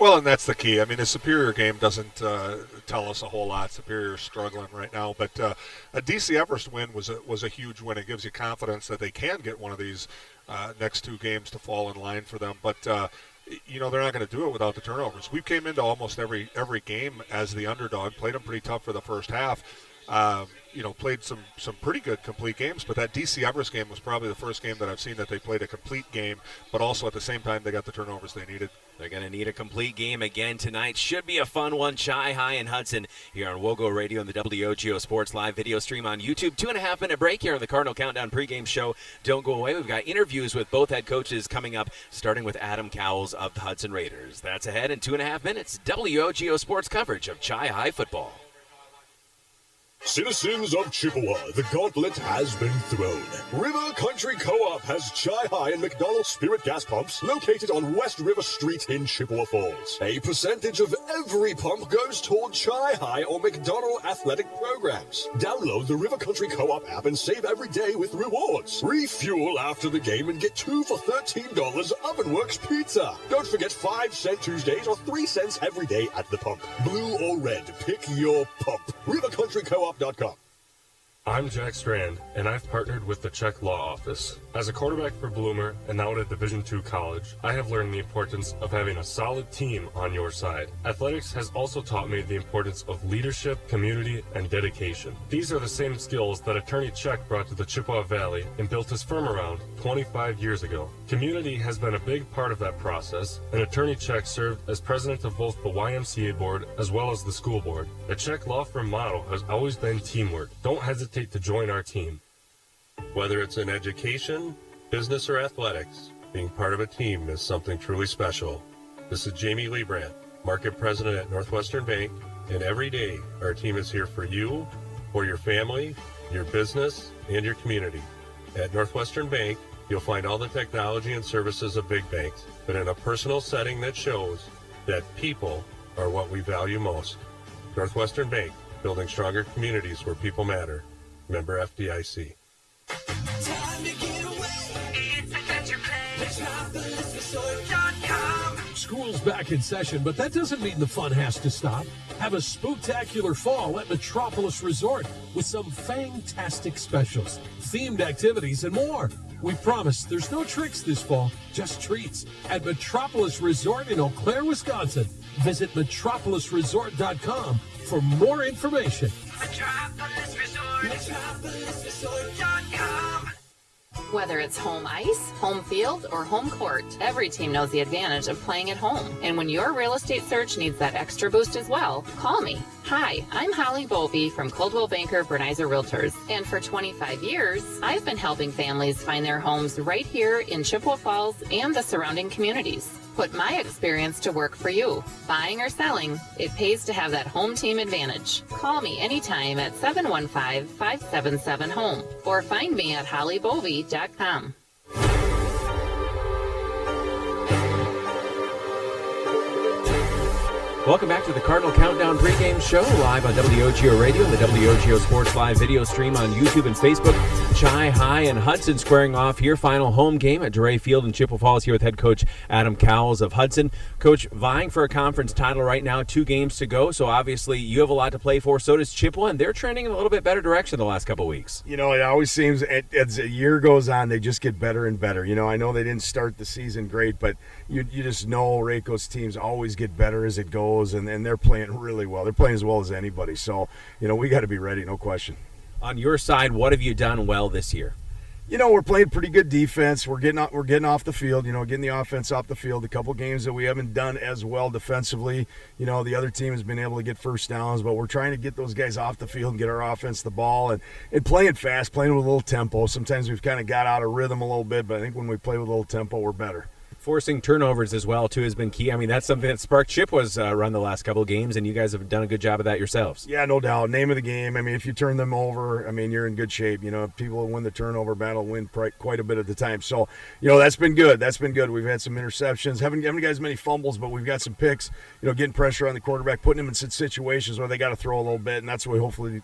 Well, and that's the key. I mean, the Superior game doesn't tell us a whole lot. Superior's struggling right now, but a DC Everest win was a huge win. It gives you confidence that they can get one of these next two games to fall in line for them. But they're not going to do it without the turnovers. We came into almost every game as the underdog, played them pretty tough for the first half. Played some pretty good complete games, but that DC Everest game was probably the first game that I've seen that they played a complete game, but also at the same time they got the turnovers they needed. They're going to need a complete game again tonight. Should be a fun one. Chi-High and Hudson here on WOGO Radio and the WOGO Sports Live video stream on YouTube. 2.5-minute break here on the Cardinal Countdown pregame show. Don't go away. We've got interviews with both head coaches coming up, starting with Adam Cowles of the Hudson Raiders. That's ahead in 2.5 minutes. WOGO Sports coverage of Chi-High football. Citizens of Chippewa, the gauntlet has been thrown. River Country Co-op has Chi-High and McDonald's Spirit gas pumps located on West River Street in Chippewa Falls. A percentage of every pump goes toward Chi-High or McDonald athletic programs. Download the River Country Co-op app and save every day with rewards. Refuel after the game and get 2 for $13 Ovenworks pizza. Don't forget 5-cent Tuesdays or 3 cents every day at the pump. Blue or red, pick your pump. River Country Co-op. I'm Jack Strand, and I've partnered with the Czech Law Office. As a quarterback for Bloomer and now at a Division II college, I have learned the importance of having a solid team on your side. Athletics has also taught me the importance of leadership, community, and dedication. These are the same skills that Attorney Czech brought to the Chippewa Valley and built his firm around 25 years ago. Community has been a big part of that process, and Attorney Czech served as president of both the YMCA board as well as the school board. The Czech law firm motto has always been teamwork. Don't hesitate to join our team. Whether it's in education, business, or athletics, being part of a team is something truly special. This is Jamie Liebrandt, Market President at Northwestern Bank, and every day our team is here for you, for your family, your business, and your community. At Northwestern Bank, you'll find all the technology and services of big banks, but in a personal setting that shows that people are what we value most. Northwestern Bank, building stronger communities where people matter. Member FDIC. Time to get away. It's adventure play. MetropolisResort.com. School's back in session, but that doesn't mean the fun has to stop. Have a spooktacular fall at Metropolis Resort with some fantastic specials, themed activities, and more. We promise there's no tricks this fall, just treats at Metropolis Resort in Eau Claire, Wisconsin. Visit MetropolisResort.com for more information. Metropolis Resort. MetropolisResort.com. Whether it's home ice, home field, or home court, every team knows the advantage of playing at home. And when your real estate search needs that extra boost as well, call me. Hi, I'm Holly Bovey from Coldwell Banker Bernizer Realtors. And for 25 years, I've been helping families find their homes right here in Chippewa Falls and the surrounding communities. Put my experience to work for you. Buying or selling, it pays to have that home team advantage. Call me anytime at 715-577-HOME or find me at hollybovey.com. Welcome back to the Cardinal Countdown pregame show, live on WOGO Radio and the WOGO Sports Live video stream on YouTube and Facebook. Chi-High and Hudson squaring off here. Final home game at Dorais Field in Chippewa Falls here with head coach Adam Cowles of Hudson. Coach, vying for a conference title right now, 2 games to go, so obviously you have a lot to play for. So does Chippewa, and they're trending in a little bit better direction the last couple weeks. You know, it always seems as the year goes on, they just get better and better. You know, I know they didn't start the season great, but you just know Rayco's teams always get better as it goes. And they're playing really well. They're playing as well as anybody. So, you know, we got to be ready, no question. On your side, what have you done well this year? You know, we're playing pretty good defense. We're getting off the field, you know, getting the offense off the field. A couple games that we haven't done as well defensively. You know, the other team has been able to get first downs, but we're trying to get those guys off the field and get our offense the ball and playing fast, playing with a little tempo. Sometimes we've kind of got out of rhythm a little bit, but I think when we play with a little tempo, we're better. Forcing turnovers as well, too, has been key. I mean, that's something that sparked Chippewa's run the last couple of games, and you guys have done a good job of that yourselves. Yeah, no doubt. Name of the game. I mean, if you turn them over, I mean, you're in good shape. You know, people who win the turnover battle win quite a bit of the time. So, you know, that's been good. That's been good. We've had some interceptions. Haven't got as many fumbles, but we've got some picks, you know, getting pressure on the quarterback, putting him in situations where they got to throw a little bit, and that's what hopefully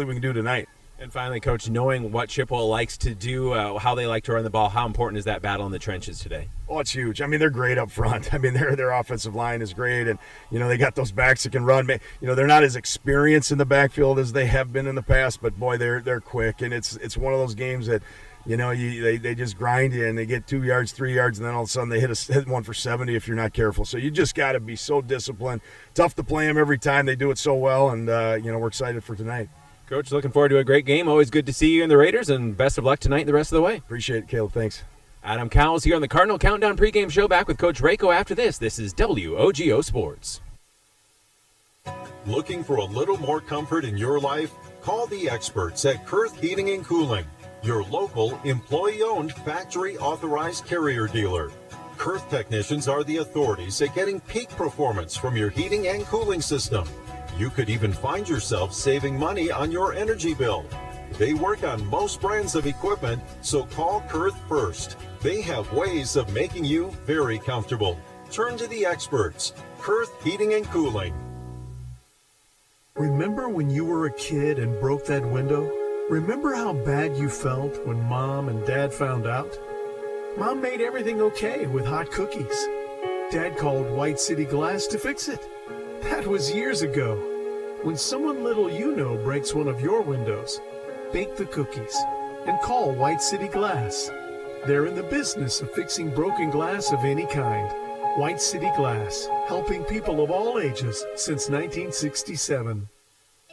we can do tonight. And finally, Coach, knowing what Chippewa likes to do, how they like to run the ball, how important is that battle in the trenches today? Oh, it's huge. I mean, they're great up front. I mean, their offensive line is great, and they got those backs that can run. They're not as experienced in the backfield as they have been in the past, but boy, they're quick, and it's one of those games that they just grind you, and they get 2 yards, 3 yards, and then all of a sudden they hit one for 70 if you're not careful. So you just got to be so disciplined. Tough to play them every time. They do it so well, and we're excited for tonight. Coach, looking forward to a great game. Always good to see you in the Raiders, and best of luck tonight and the rest of the way. Appreciate it, Caleb. Thanks. Adam Cowles here on the Cardinal Countdown pregame show, back with Coach Rako after this. This is WOGO Sports. Looking for a little more comfort in your life? Call the experts at Kurth Heating and Cooling, your local, employee-owned, factory-authorized carrier dealer. Kurth technicians are the authorities at getting peak performance from your heating and cooling system. You could even find yourself saving money on your energy bill. They work on most brands of equipment, so call Kurth first. They have ways of making you very comfortable. Turn to the experts. Kurth Heating and Cooling. Remember when you were a kid and broke that window? Remember how bad you felt when Mom and Dad found out? Mom made everything okay with hot cookies. Dad called White City Glass to fix it. That was years ago. When someone little you know breaks one of your windows, bake the cookies and call White City Glass. They're in the business of fixing broken glass of any kind. White City Glass, helping people of all ages since 1967.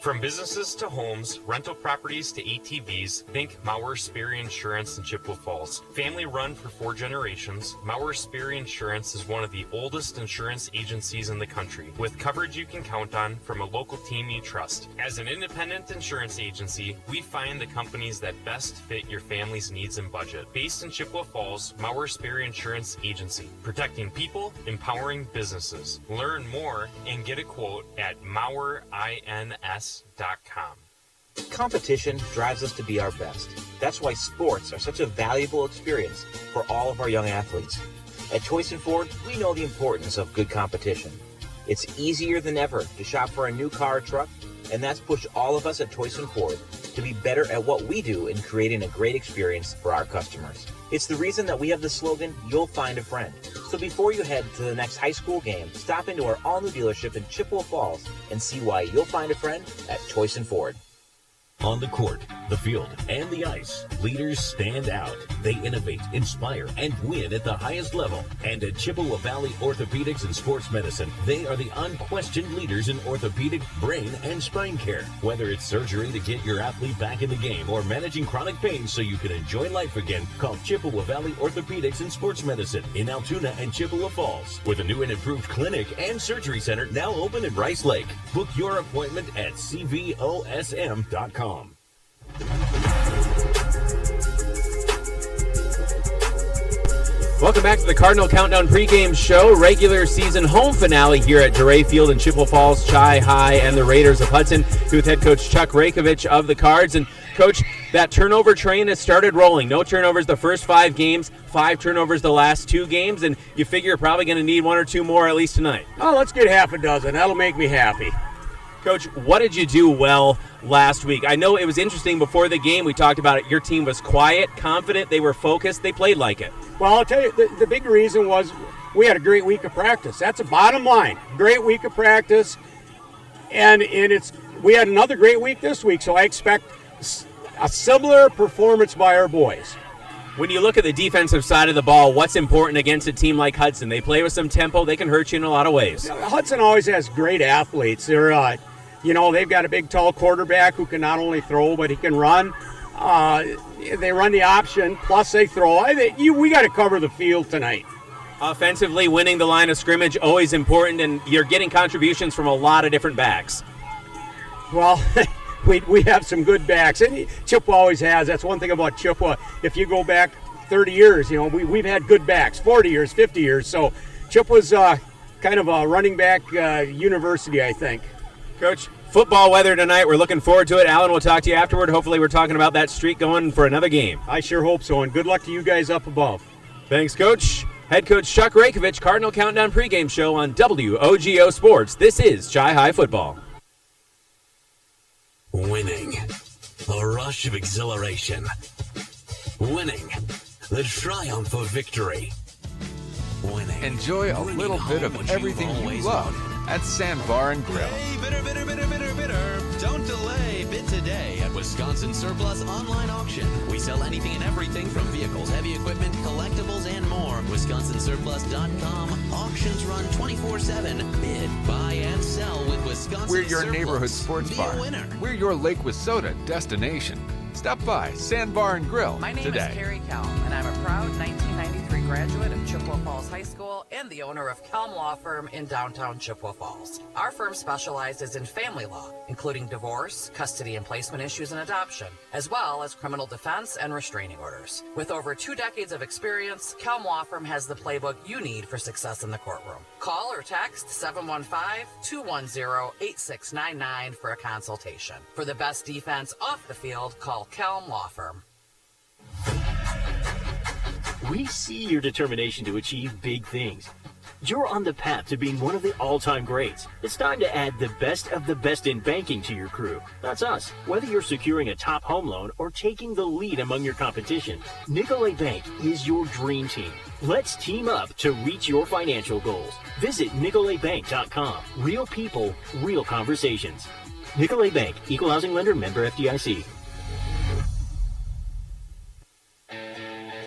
From businesses to homes, rental properties to ATVs, think Mauer Sperry Insurance in Chippewa Falls. Family run for 4 generations, Mauer Sperry Insurance is one of the oldest insurance agencies in the country, with coverage you can count on from a local team you trust. As an independent insurance agency, we find the companies that best fit your family's needs and budget. Based in Chippewa Falls, Mauer Sperry Insurance Agency, protecting people, empowering businesses. Learn more and get a quote at MauerINS.com. Competition drives us to be our best. That's why sports are such a valuable experience for all of our young athletes. At Choice and Ford, we know the importance of good competition. It's easier than ever to shop for a new car or truck, and that's pushed all of us at Choice and Ford to be better at what we do in creating a great experience for our customers. It's the reason that we have the slogan, "You'll find a friend." So before you head to the next high school game, stop into our all-new dealership in Chippewa Falls and see why you'll find a friend at Choice and Ford. On the court, the field, and the ice, leaders stand out. They innovate, inspire, and win at the highest level. And at Chippewa Valley Orthopedics and Sports Medicine, they are the unquestioned leaders in orthopedic, brain, and spine care. Whether it's surgery to get your athlete back in the game or managing chronic pain so you can enjoy life again, call Chippewa Valley Orthopedics and Sports Medicine in Altoona and Chippewa Falls, with a new and improved clinic and surgery center now open in Rice Lake. Book your appointment at cvosm.com. Welcome back to the Cardinal Countdown pregame show. Regular season home finale here at Dorais Field in Chippewa Falls. Chi High and the Raiders of Hudson, with head coach Chuck Rakovich of the Cards. And coach, that turnover train has started rolling. No turnovers the first 5 games, 5 turnovers the last 2 games, and you figure you're probably going to need 1 or 2 more at least tonight. Oh, let's get half a dozen. That'll make me happy. Coach, what did you do well last week? I know it was interesting before the game. We talked about it. Your team was quiet, confident. They were focused. They played like it. Well, I'll tell you, the big reason was we had a great week of practice. That's a bottom line. Great week of practice. And we had another great week this week, so I expect a similar performance by our boys. When you look at the defensive side of the ball, what's important against a team like Hudson? They play with some tempo. They can hurt you in a lot of ways. Hudson always has great athletes. They're they've got a big, tall quarterback who can not only throw, but he can run. They run the option, plus they throw. We got to cover the field tonight. Offensively, winning the line of scrimmage, always important, and you're getting contributions from a lot of different backs. Well, we have some good backs, and Chippewa always has. That's one thing about Chippewa. If you go back 30 years, we've had good backs, 40 years, 50 years. So Chippewa's kind of a running back university, I think. Coach, football weather tonight. We're looking forward to it. Alan, we'll talk to you afterward. Hopefully we're talking about that streak going for another game. I sure hope so, and good luck to you guys up above. Thanks, Coach. Head coach Chuck Rakovich, Cardinal Countdown pregame show on WOGO Sports. This is Chi High Football. Winning. A rush of exhilaration. Winning. The triumph of victory. Winning. Enjoy a little bit of everything you love at Sandbar and Grill. Hey, bidder. Don't delay. Bid today at Wisconsin Surplus Online Auction. We sell anything and everything from vehicles, heavy equipment, collectibles, and more. WisconsinSurplus.com. Auctions run 24/7. Bid, buy, and sell with Wisconsin We're your Surplus. neighborhood sports Be bar. a winner. We're your Lake Wissota destination. Stop by Sandbar and Grill My name today. is Carrie Kelm, and I'm a proud 1993 graduate of Chippewa Falls High School and the owner of Kelm Law Firm in downtown Chippewa Falls. Our firm specializes in family law, including divorce, custody and placement issues, and adoption, as well as criminal defense and restraining orders. With over 2 decades of experience, Kelm Law Firm has the playbook you need for success in the courtroom. Call or text 715-210-8699 for a consultation. For the best defense off the field, call Kelm Law Firm. We see your determination to achieve big things. You're on the path to being one of the all-time greats. It's time to add the best of the best in banking to your crew. That's us. Whether you're securing a top home loan or taking the lead among your competition, Nicolet Bank is your dream team. Let's team up to reach your financial goals. Visit NicoletBank.com. Real people, real conversations. Nicolet Bank, Equal Housing Lender, member FDIC.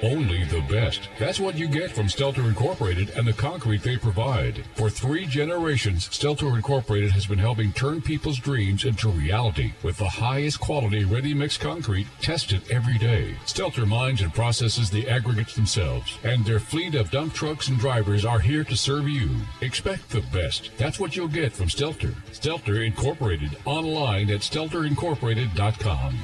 Only the best. That's what you get from Stelter Incorporated and the concrete they provide. For 3 generations, Stelter Incorporated has been helping turn people's dreams into reality with the highest quality ready-mix concrete tested every day. Stelter mines and processes the aggregates themselves, and their fleet of dump trucks and drivers are here to serve you. Expect the best. That's what you'll get from Stelter. Stelter Incorporated, online at stelterincorporated.com.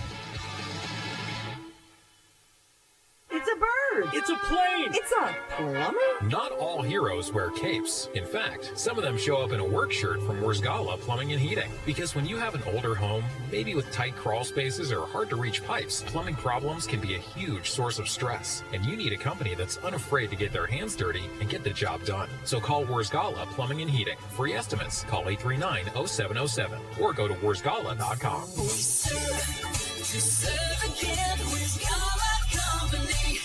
It's a bird. It's a plane. It's a plumber. Not all heroes wear capes. In fact, some of them show up in a work shirt from Warsgala Plumbing and Heating. Because when you have an older home, maybe with tight crawl spaces or hard-to-reach pipes, plumbing problems can be a huge source of stress. And you need a company that's unafraid to get their hands dirty and get the job done. So call Warsgala Plumbing and Heating. Free estimates. Call 839-0707 or go to warsgala.com. We serve to serve again. Wisconsin Company.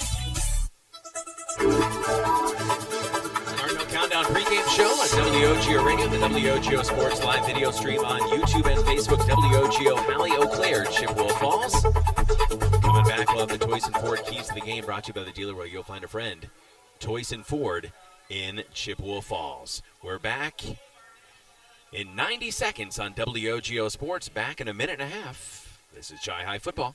Cardinal Countdown pregame show on WOGO Radio, the WOGO Sports Live video stream on YouTube and Facebook. WOGO Halley, Eau Claire, Chippewa Falls. Coming back, we'll have the Toyson Ford Keys to the Game brought to you by the dealer where you'll find a friend. Toyson Ford in Chippewa Falls. We're back in 90 seconds on WOGO Sports. Back in a minute and a half. This is Chi High Football.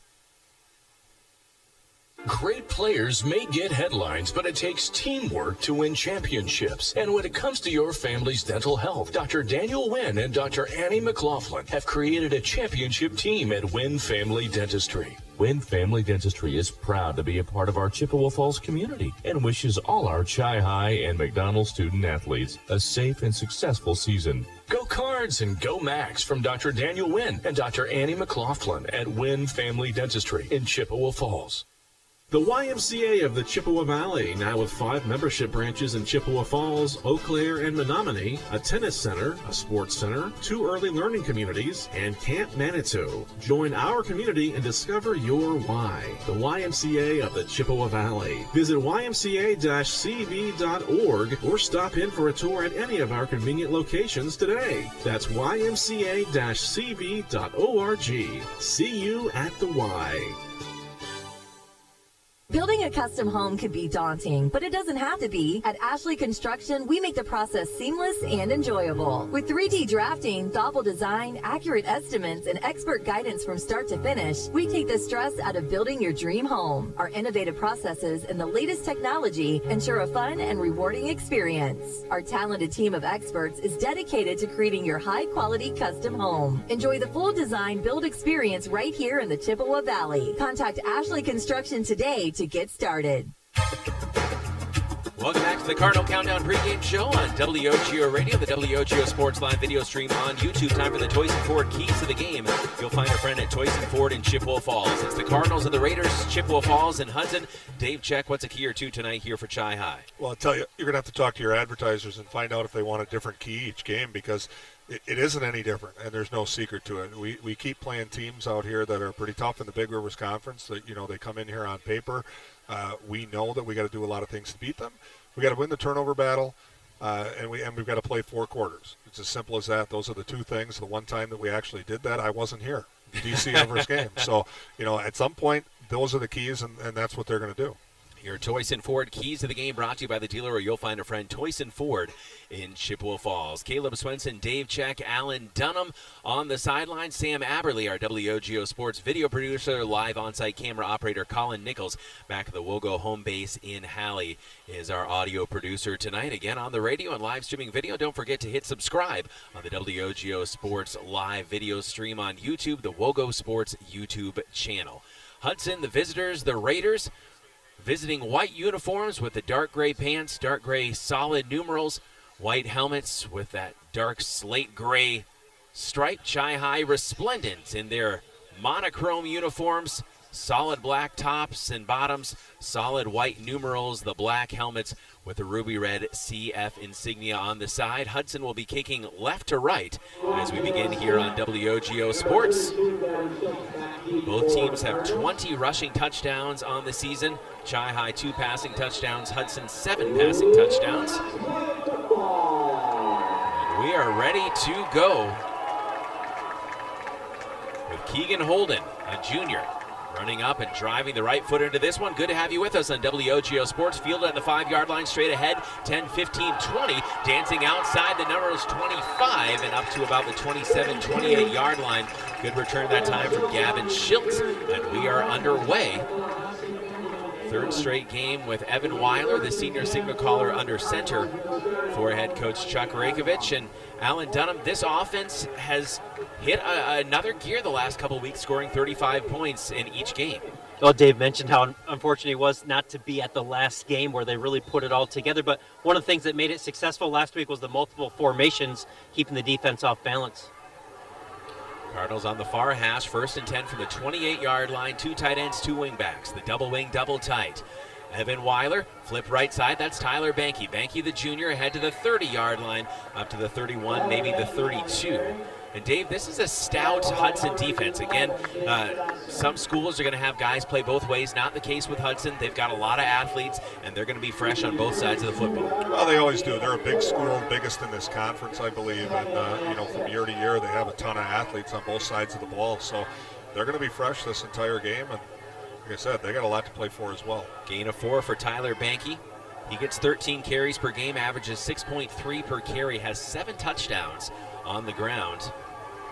Great players may get headlines, but it takes teamwork to win championships. And when it comes to your family's dental health, Dr. Daniel Wynn and Dr. Annie McLaughlin have created a championship team at Wynn Family Dentistry. Wynn Family Dentistry is proud to be a part of our Chippewa Falls community and wishes all our Chi High and McDonald student athletes a safe and successful season. Go Cards and go Max from Dr. Daniel Wynn and Dr. Annie McLaughlin at Wynn Family Dentistry in Chippewa Falls. The YMCA of the Chippewa Valley, now with 5 membership branches in Chippewa Falls, Eau Claire, and Menominee, a tennis center, a sports center, 2 early learning communities, and Camp Manitou. Join our community and discover your why. The YMCA of the Chippewa Valley. Visit ymca-cv.org or stop in for a tour at any of our convenient locations today. That's ymca-cv.org. See you at the Y. Building a custom home can be daunting, but it doesn't have to be. At Ashley Construction, we make the process seamless and enjoyable. With 3D drafting, thoughtful design, accurate estimates, and expert guidance from start to finish, we take the stress out of building your dream home. Our innovative processes and the latest technology ensure a fun and rewarding experience. Our talented team of experts is dedicated to creating your high-quality custom home. Enjoy the full design build experience right here in the Chippewa Valley. Contact Ashley Construction today to get started. Welcome back to the Cardinal Countdown pregame show on WOGO Radio, the WOGO Sports Live video stream on YouTube. Time for the Toyson Ford Keys to the Game. You'll find our friend at Toyson Ford in Chippewa Falls. It's the Cardinals and the Raiders, Chippewa Falls and Hudson. Dave, check what's a key or two tonight here for Chi High? Well, I'll tell you, you're going to have to talk to your advertisers and find out if they want a different key each game because it isn't any different, and there's no secret to it. We keep playing teams out here that are pretty tough in the Big Rivers Conference. That they come in here on paper. We know that we got to do a lot of things to beat them. We got to win the turnover battle, and we've got to play 4 quarters. It's as simple as that. Those are the 2 things. The one time that we actually did that, I wasn't here. The DC Everest game. So at some point, those are the keys, and that's what they're going to do. Your Toyson Ford Keys to the Game brought to you by the dealer where you'll find a friend, Toyson Ford in Chippewa Falls. Caleb Swenson, Dave Check, Alan Dunham on the sideline. Sam Aberley, our WOGO Sports video producer, live on-site camera operator Colin Nichols back at the Wogo home base in Halley is our audio producer tonight. Again, on the radio and live streaming video, don't forget to hit subscribe on the WOGO Sports live video stream on YouTube, the Wogo Sports YouTube channel. Hudson, the visitors, the Raiders, visiting white uniforms with the dark gray pants, dark gray solid numerals, white helmets with that dark slate gray stripe. Chi-High resplendent in their monochrome uniforms, solid black tops and bottoms, solid white numerals, the black helmets with the ruby red CF insignia on the side. Hudson will be kicking left to right as we begin here on WOGO Sports. Both teams have 20 rushing touchdowns on the season. Chi-High 2 passing touchdowns, Hudson 7 passing touchdowns. And we are ready to go with Keegan Holden, a junior, running up and driving the right foot into this one. Good to have you with us on WOGO Sports. Field at the 5-yard line, straight ahead, 10, 15, 20. Dancing outside, the number is 25 and up to about the 27, 28-yard line. Good return that time from Gavin Schiltz, and we are underway. Third straight game with Evan Weiler, the senior signal caller under center for head coach Chuck Rakovich. And Alan Dunham, this offense has hit another gear the last couple of weeks, scoring 35 points in each game. Well, Dave mentioned how unfortunate it was not to be at the last game where they really put it all together. But one of the things that made it successful last week was the multiple formations, keeping the defense off balance. Cardinals on the far hash, 1st and 10 from the 28-yard line. 2 tight ends, 2 wingbacks. The double wing, double tight. Evan Weiler, flip right side. That's Tyler Banky. Banky, the junior, ahead to the 30-yard line, up to the 31, maybe the 32. And Dave, this is a stout Hudson defense. Again, some schools are going to have guys play both ways. Not the case with Hudson. They've got a lot of athletes, and they're going to be fresh on both sides of the football. Well, they always do. They're a big school, biggest in this conference, I believe. And, from year to year, they have a ton of athletes on both sides of the ball. So they're going to be fresh this entire game. And like I said, they got a lot to play for as well. Gain of 4 for Tyler Banky. He gets 13 carries per game, averages 6.3 per carry, has 7 touchdowns on the ground.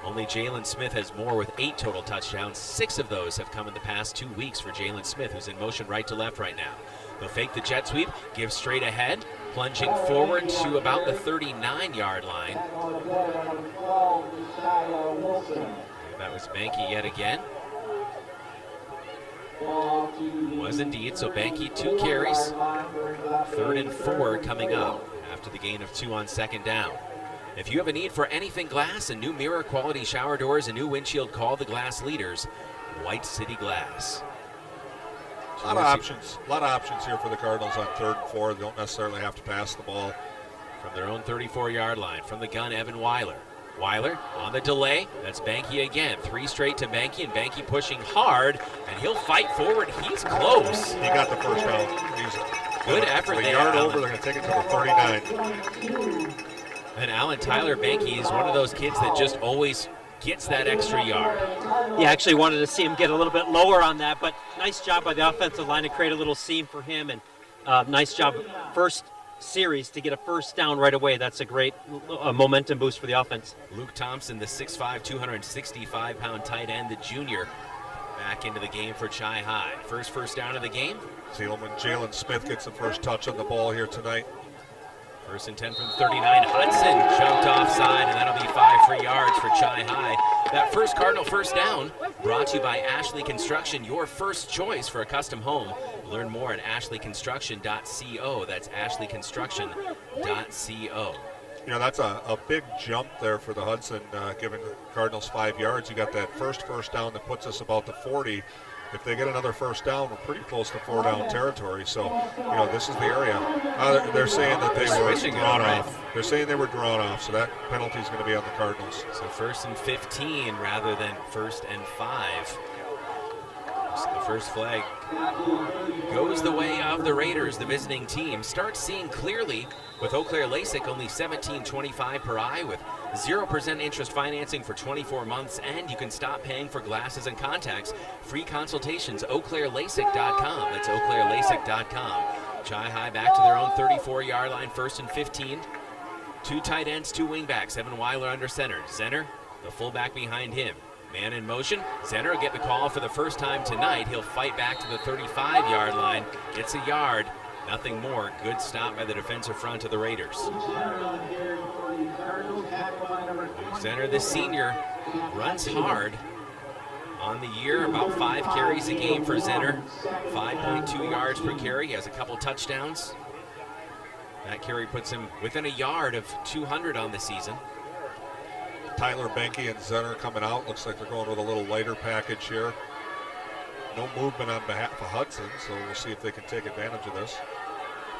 Only Jalen Smith has more with 8 total touchdowns. 6 of those have come in the past 2 weeks for Jalen Smith, who's in motion right to left right now. They'll fake the jet sweep, give straight ahead, plunging forward to about the 39-yard line. That was Banky yet again. Was indeed, so Banky 2 carries. 3rd and 4 coming up after the gain of 2 on 2nd down. If you have a need for anything glass, a new mirror quality shower doors, a new windshield, call the glass leaders, White City Glass. A lot of options here for the Cardinals on 3rd and 4. They don't necessarily have to pass the ball. From their own 34-yard line, from the gun, Evan Weiler. Weiler on the delay. That's Banky again. 3 straight to Banky, and Banky pushing hard, and he'll fight forward. He's close. He got the first down. Good effort there. A yard over, they're going to take it to the 39. And Alan Tyler Banky is one of those kids that just always gets that extra yard. Yeah, actually wanted to see him get a little bit lower on that, but nice job by the offensive line to create a little seam for him, and nice job first series to get a first down right away. That's a great momentum boost for the offense. Luke Thompson, the 6'5", 265-pound tight end, the junior, back into the game for Chi-High. First down of the game. See when Jalen Smith gets the first touch on the ball here tonight. 1st and 10 from 39. Hudson jumped offside, and that'll be 5 free yards for Chi-High. That first Cardinal first down brought to you by Ashley Construction, your first choice for a custom home. Learn more at ashleyconstruction.co. That's ashleyconstruction.co. That's a big jump there for the Hudson, giving the Cardinals 5 yards. You got that first down that puts us about the 40. if they get another first down, we're pretty close to 4-down territory. So, this is the area. They're saying that they were drawn off. They're saying they were drawn off, so that penalty is going to be on the Cardinals. So 1st and 15 rather than 1st and 5. So the first flag goes the way of the Raiders. The visiting team starts seeing clearly with Eau Claire LASIK, only $17.25 per eye with 0% interest financing for 24 months, and you can stop paying for glasses and contacts. Free consultations, eauclairelasic.com. That's eauclairelasic.com. Chi High back to their own 34-yard line, 1st and 15. 2 tight ends, 2 wingbacks. Evan Weiler under center. Zenner, the fullback behind him. Man in motion. Zenner will get the call for the first time tonight. He'll fight back to the 35-yard line. Gets a yard. Nothing more. Good stop by the defensive front of the Raiders. Zenner, the senior, runs hard on the year. About 5 carries a game for Zenner. 5.2 yards per carry. He has a couple touchdowns. That carry puts him within a yard of 200 on the season. Tyler Benke and Zenner coming out. Looks like they're going with a little lighter package here. No movement on behalf of Hudson, so we'll see if they can take advantage of this.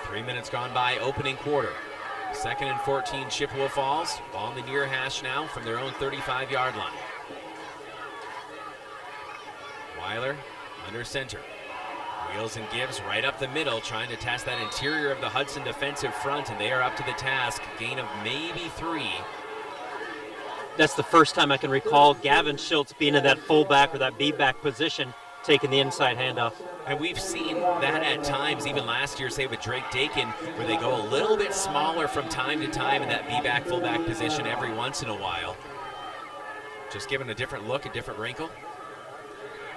3 minutes gone by, opening quarter. 2nd and 14, Chippewa Falls. Ball in the near hash now from their own 35-yard line. Weiler under center. Wheels and gives right up the middle, trying to test that interior of the Hudson defensive front, and they are up to the task. Gain of maybe 3. That's the first time I can recall Gavin Schultz being in that fullback or that B-back position, taking the inside handoff. And we've seen that at times, even last year, say with Drake Dakin, where they go a little bit smaller from time to time in that B-back, fullback position every once in a while. Just giving a different look, a different wrinkle.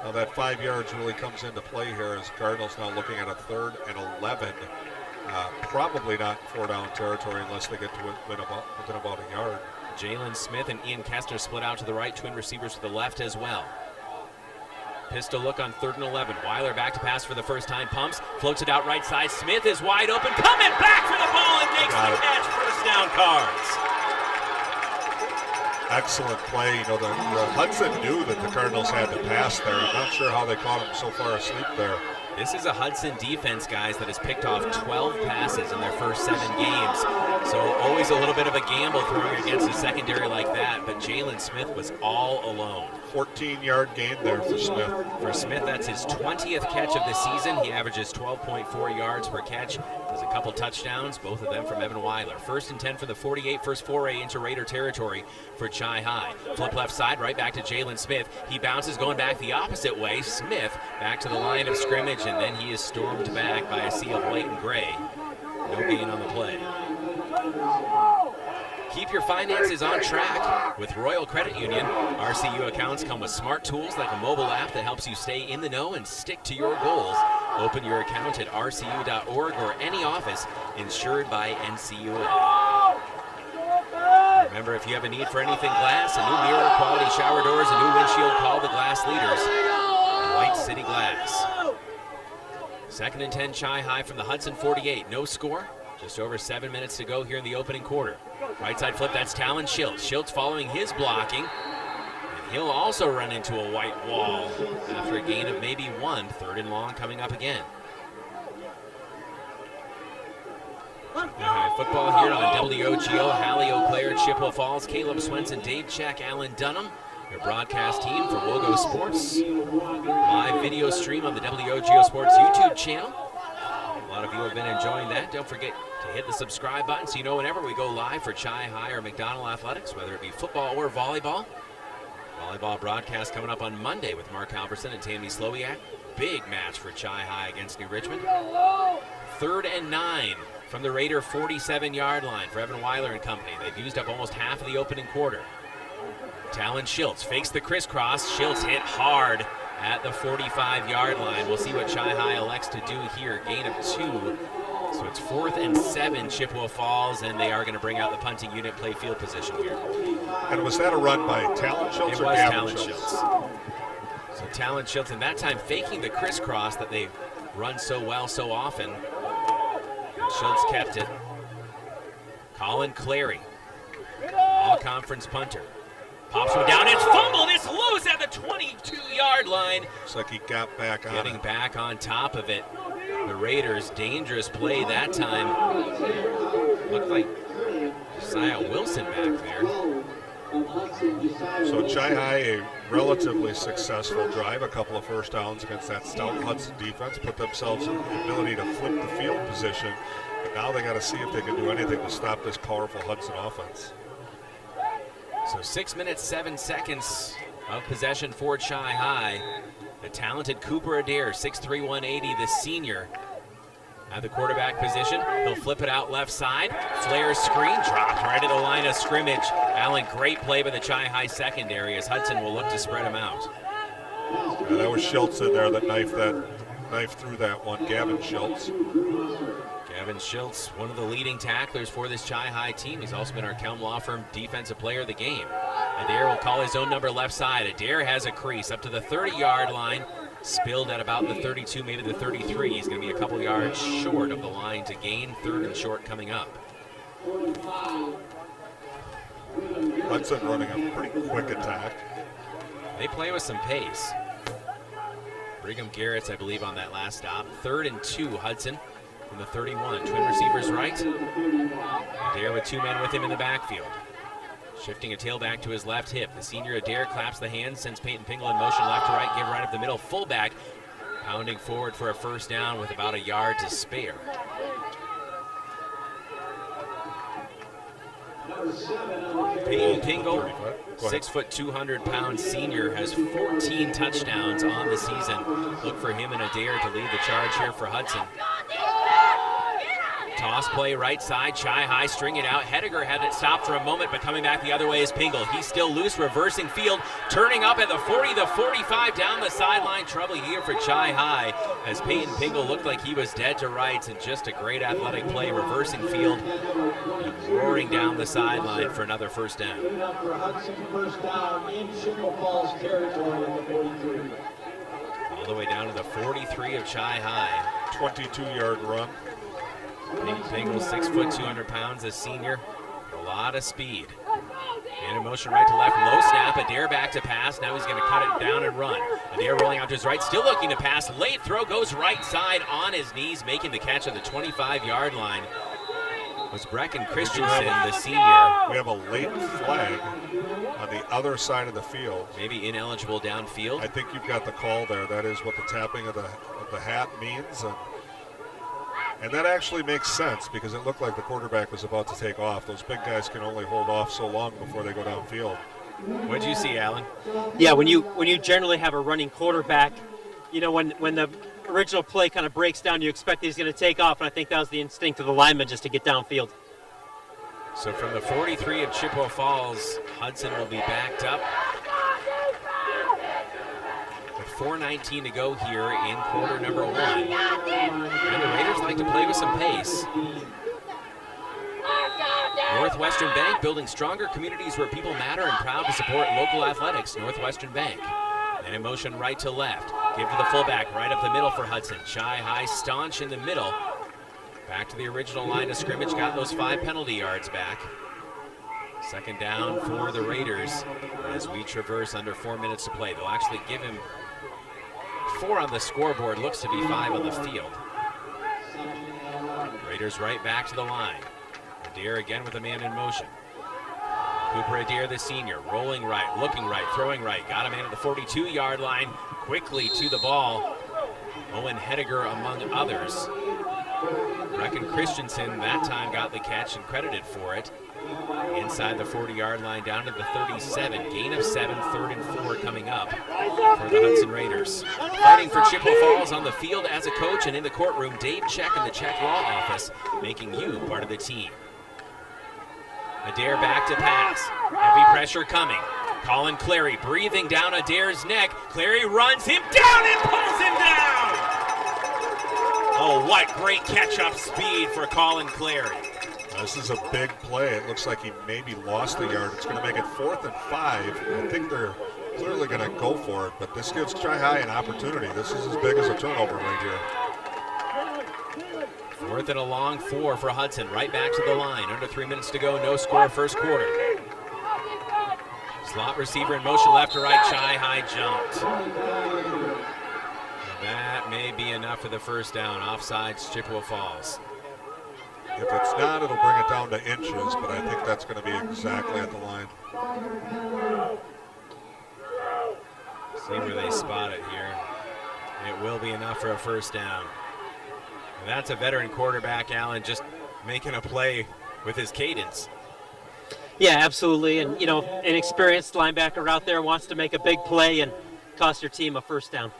Now that 5 yards really comes into play here as Cardinals now looking at a 3rd and 11. Probably not 4-down territory unless they get to within about a yard. Jalen Smith and Ian Kestner split out to the right, twin receivers to the left as well. Pistol look on 3rd and 11. Weiler back to pass for the first time, pumps, floats it out right side. Smith is wide open, coming back for the ball and makes the catch. First down, Cards. Excellent play. The Hudson knew that the Cardinals had to pass there. I'm not sure how they caught him so far asleep there. This is a Hudson defense, guys, that has picked off 12 passes in their first 7 games. So always a little bit of a gamble throwing against a secondary like that, but Jalen Smith was all alone. 14-yard gain there for Smith. For Smith, that's his 20th catch of the season. He averages 12.4 yards per catch. There's a couple touchdowns, both of them from Evan Weiler. 1st and 10 for the 48, first foray into Raider territory for Chi High. Flip left side, right back to Jalen Smith. He bounces, going back the opposite way. Smith back to the line of scrimmage, and then he is stormed back by a sea of white and gray. No gain on the play. Keep your finances on track with Royal Credit Union. RCU accounts come with smart tools like a mobile app that helps you stay in the know and stick to your goals. Open your account at rcu.org or any office insured by NCUA. Remember, if you have a need for anything glass, a new mirror, quality shower doors, a new windshield, call the glass leaders. White City Glass. 2nd and 10, Chi High from the Hudson 48. No score. Just over 7 minutes to go here in the opening quarter. Right side flip, that's Talon Schultz. Schultz following his blocking. And he'll also run into a white wall after a gain of maybe 1. 3rd and long coming up again. Football here on WOGO, Hallie, Eau Claire, Chippewa Falls, Caleb Swenson, Dave Check, Alan Dunham. Your broadcast team from WOGO Sports. Live video stream on the WOGO Sports YouTube channel. A lot of you have been enjoying that. Don't forget to hit the subscribe button so you know whenever we go live for Chi High or McDonald Athletics, whether it be football or volleyball. Volleyball broadcast coming up on Monday with Mark Halverson and Tammy Slowiak. Big match for Chi High against New Richmond. 3rd and 9 from the Raider 47-yard line for Evan Weiler and company. They've used up almost half of the opening quarter. Talon Schultz fakes the crisscross. Schultz hit hard at the 45-yard line. We'll see what Chi High elects to do here. Gain of 2. So it's 4th and 7, Chippewa Falls, and they are going to bring out the punting unit, play field position here. And was that a run by Talon Schultz or Gavin Schultz? So Talon Schultz, and that time faking the crisscross that they run so well so often. And Schultz kept it. Colin Clary, all-conference punter. Pops one down. It's fumbled. It's loose at the 22-yard line. Looks like he got back on Getting it. back on top of it. The Raiders, dangerous play that time. Looked like Josiah Wilson back there. So Chi-Hi, a relatively successful drive, a couple of first downs against that stout Hudson defense, put themselves in the ability to flip the field position. But now they got to see if they can do anything to stop this powerful Hudson offense. So 6 minutes, 7 seconds of possession for Chi-Hi. The talented Cooper Adair, 6'3", 180, the senior. At the quarterback position, he'll flip it out left side. Flair screen dropped right at the line of scrimmage. Allen, great play by the Chi-Hi secondary as Hudson will look to spread him out. Yeah, that was Schultz in there that knifed through that one, Gavin Schultz. Gavin Schultz, one of the leading tacklers for this Chi-Hi team. He's also been our Kelm Law Firm Defensive Player of the Game. Adair will call his own number left side. Adair has a crease up to the 30-yard line. Spilled at about the 32, maybe the 33. He's going to be a couple yards short of the line to gain. Third and short coming up. Hudson running a pretty quick attack. They play with some pace. Brigham Garrett's, I believe, on that last stop. 3rd and 2, Hudson from the 31. Twin receivers right. Adair with 2 men with him in the backfield. Shifting a tailback to his left hip. The senior Adair claps the hands, sends Peyton Pingle in motion left to right, give right up the middle. Fullback pounding forward for a first down with about a yard to spare. Peyton Pingle, 6 foot 200-pound senior, has 14 touchdowns on the season. Look for him and Adair to lead the charge here for Hudson. Toss play right side, Chi-Hi string it out. Hediger had it stopped for a moment, but coming back the other way is Pingle. He's still loose, reversing field, turning up at the 40, the 45, down the sideline. Trouble here for Chi-Hi as Peyton Pingle looked like he was dead to rights, and just a great athletic play, reversing field and roaring down the sideline for another first down. All the way down to the 43 of Chi-Hi. 22-yard run. Peyton Pingle, 6 foot 200 pounds, a senior. A lot of speed. And in motion right to left, low snap. Adair back to pass. Now he's going to cut it down and run. Adair rolling out to his right, still looking to pass. Late throw goes right side on his knees, making the catch at the 25-yard line. Was Brecken Christensen, the senior. We have a late flag on the other side of the field. Maybe ineligible downfield. I think you've got the call there. That is what the tapping of the hat means. And that actually makes sense because it looked like the quarterback was about to take off. Those big guys can only hold off so long before they go downfield. What did you see, Alan? Yeah, when you generally have a running quarterback, you know, when the original play kind of breaks down, you expect he's going to take off, and I think that was the instinct of the lineman just to get downfield. So from the 43 of Chippewa Falls, Hudson will be backed up. With 4:19 to go here in quarter number 1. And the Raiders like to play with some pace. Northwestern Bank, building stronger communities where people matter and proud to support local athletics. Northwestern Bank. And in motion right to left. Give to the fullback, right up the middle for Hudson. Chi-Hi staunch in the middle. Back to the original line of scrimmage, got those 5 penalty yards back. Second down for the Raiders as we traverse under 4 minutes to play. They'll actually give him 4 on the scoreboard, looks to be 5 on the field. Raiders right back to the line. Adair again with a man in motion. Cooper Adair, the senior, rolling right, looking right, throwing right. Got a man at the 42-yard line, quickly to the ball. Owen Hediger among others. Brecken Christensen that time got the catch and credited for it. Inside the 40-yard line, down to the 37. Gain of 7, 3rd and 4 coming up for the Hudson Raiders. Fighting for Chippewa Falls on the field as a coach and in the courtroom, Dave Check in the Check Law Office, making you part of the team. Adair back to pass. Heavy pressure coming. Colin Clary breathing down Adair's neck. Clary runs him down and pulls him down! Oh, what great catch-up speed for Colin Clary. This is a big play. It looks like he maybe lost the yard. It's going to make it 4th and 5. I think they're clearly going to go for it, but this gives Chi-Hi an opportunity. This is as big as a turnover right here. 4th and a long 4 for Hudson. Right back to the line. Under 3 minutes to go. No score first quarter. Slot receiver in motion, left to right, Chai High jumped. That may be enough for the first down. Offsides, Chippewa Falls. If it's not, it'll bring it down to inches, but I think that's going to be exactly at the line. See where they spot it here. It will be enough for a first down. And that's a veteran quarterback, Allen, just making a play with his cadence. Yeah, absolutely. And, you know, an experienced linebacker out there wants to make a big play and cost your team a first down.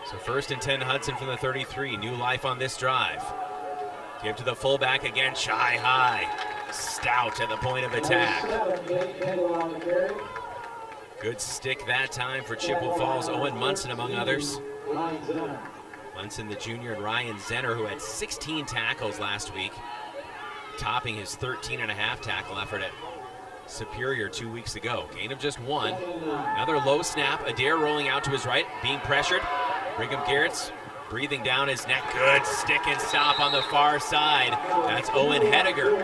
So 1st and 10, Hudson from the 33. New life on this drive. Give to the fullback again, Chai High. Stout at the point of attack. Good stick that time for Chippewa Falls. Owen Munson among others. Munson, the junior, and Ryan Zenner, who had 16 tackles last week, topping his 13.5 tackle effort at Superior 2 weeks ago. Gain of just 1. Another low snap. Adair rolling out to his right, being pressured. Brigham Garrett's breathing down his neck. Good stick and stop on the far side. That's Owen Hediger.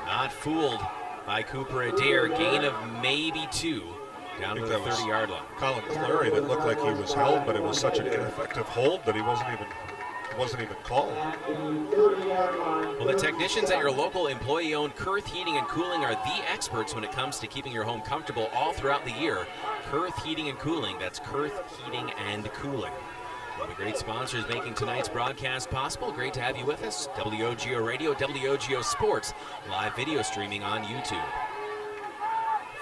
Not fooled by Cooper Adair. Gain of maybe 2 down to the 30-yard line. Colin Clary that looked like he was held, but it was such an ineffective hold that he wasn't even called. Well, the technicians at your local employee-owned Kurth Heating and Cooling are the experts when it comes to keeping your home comfortable all throughout the year. Kurth Heating and Cooling. That's Kurth Heating and Cooling. One of the great sponsors making tonight's broadcast possible. Great to have you with us. WOGO Radio, WOGO Sports, live video streaming on YouTube.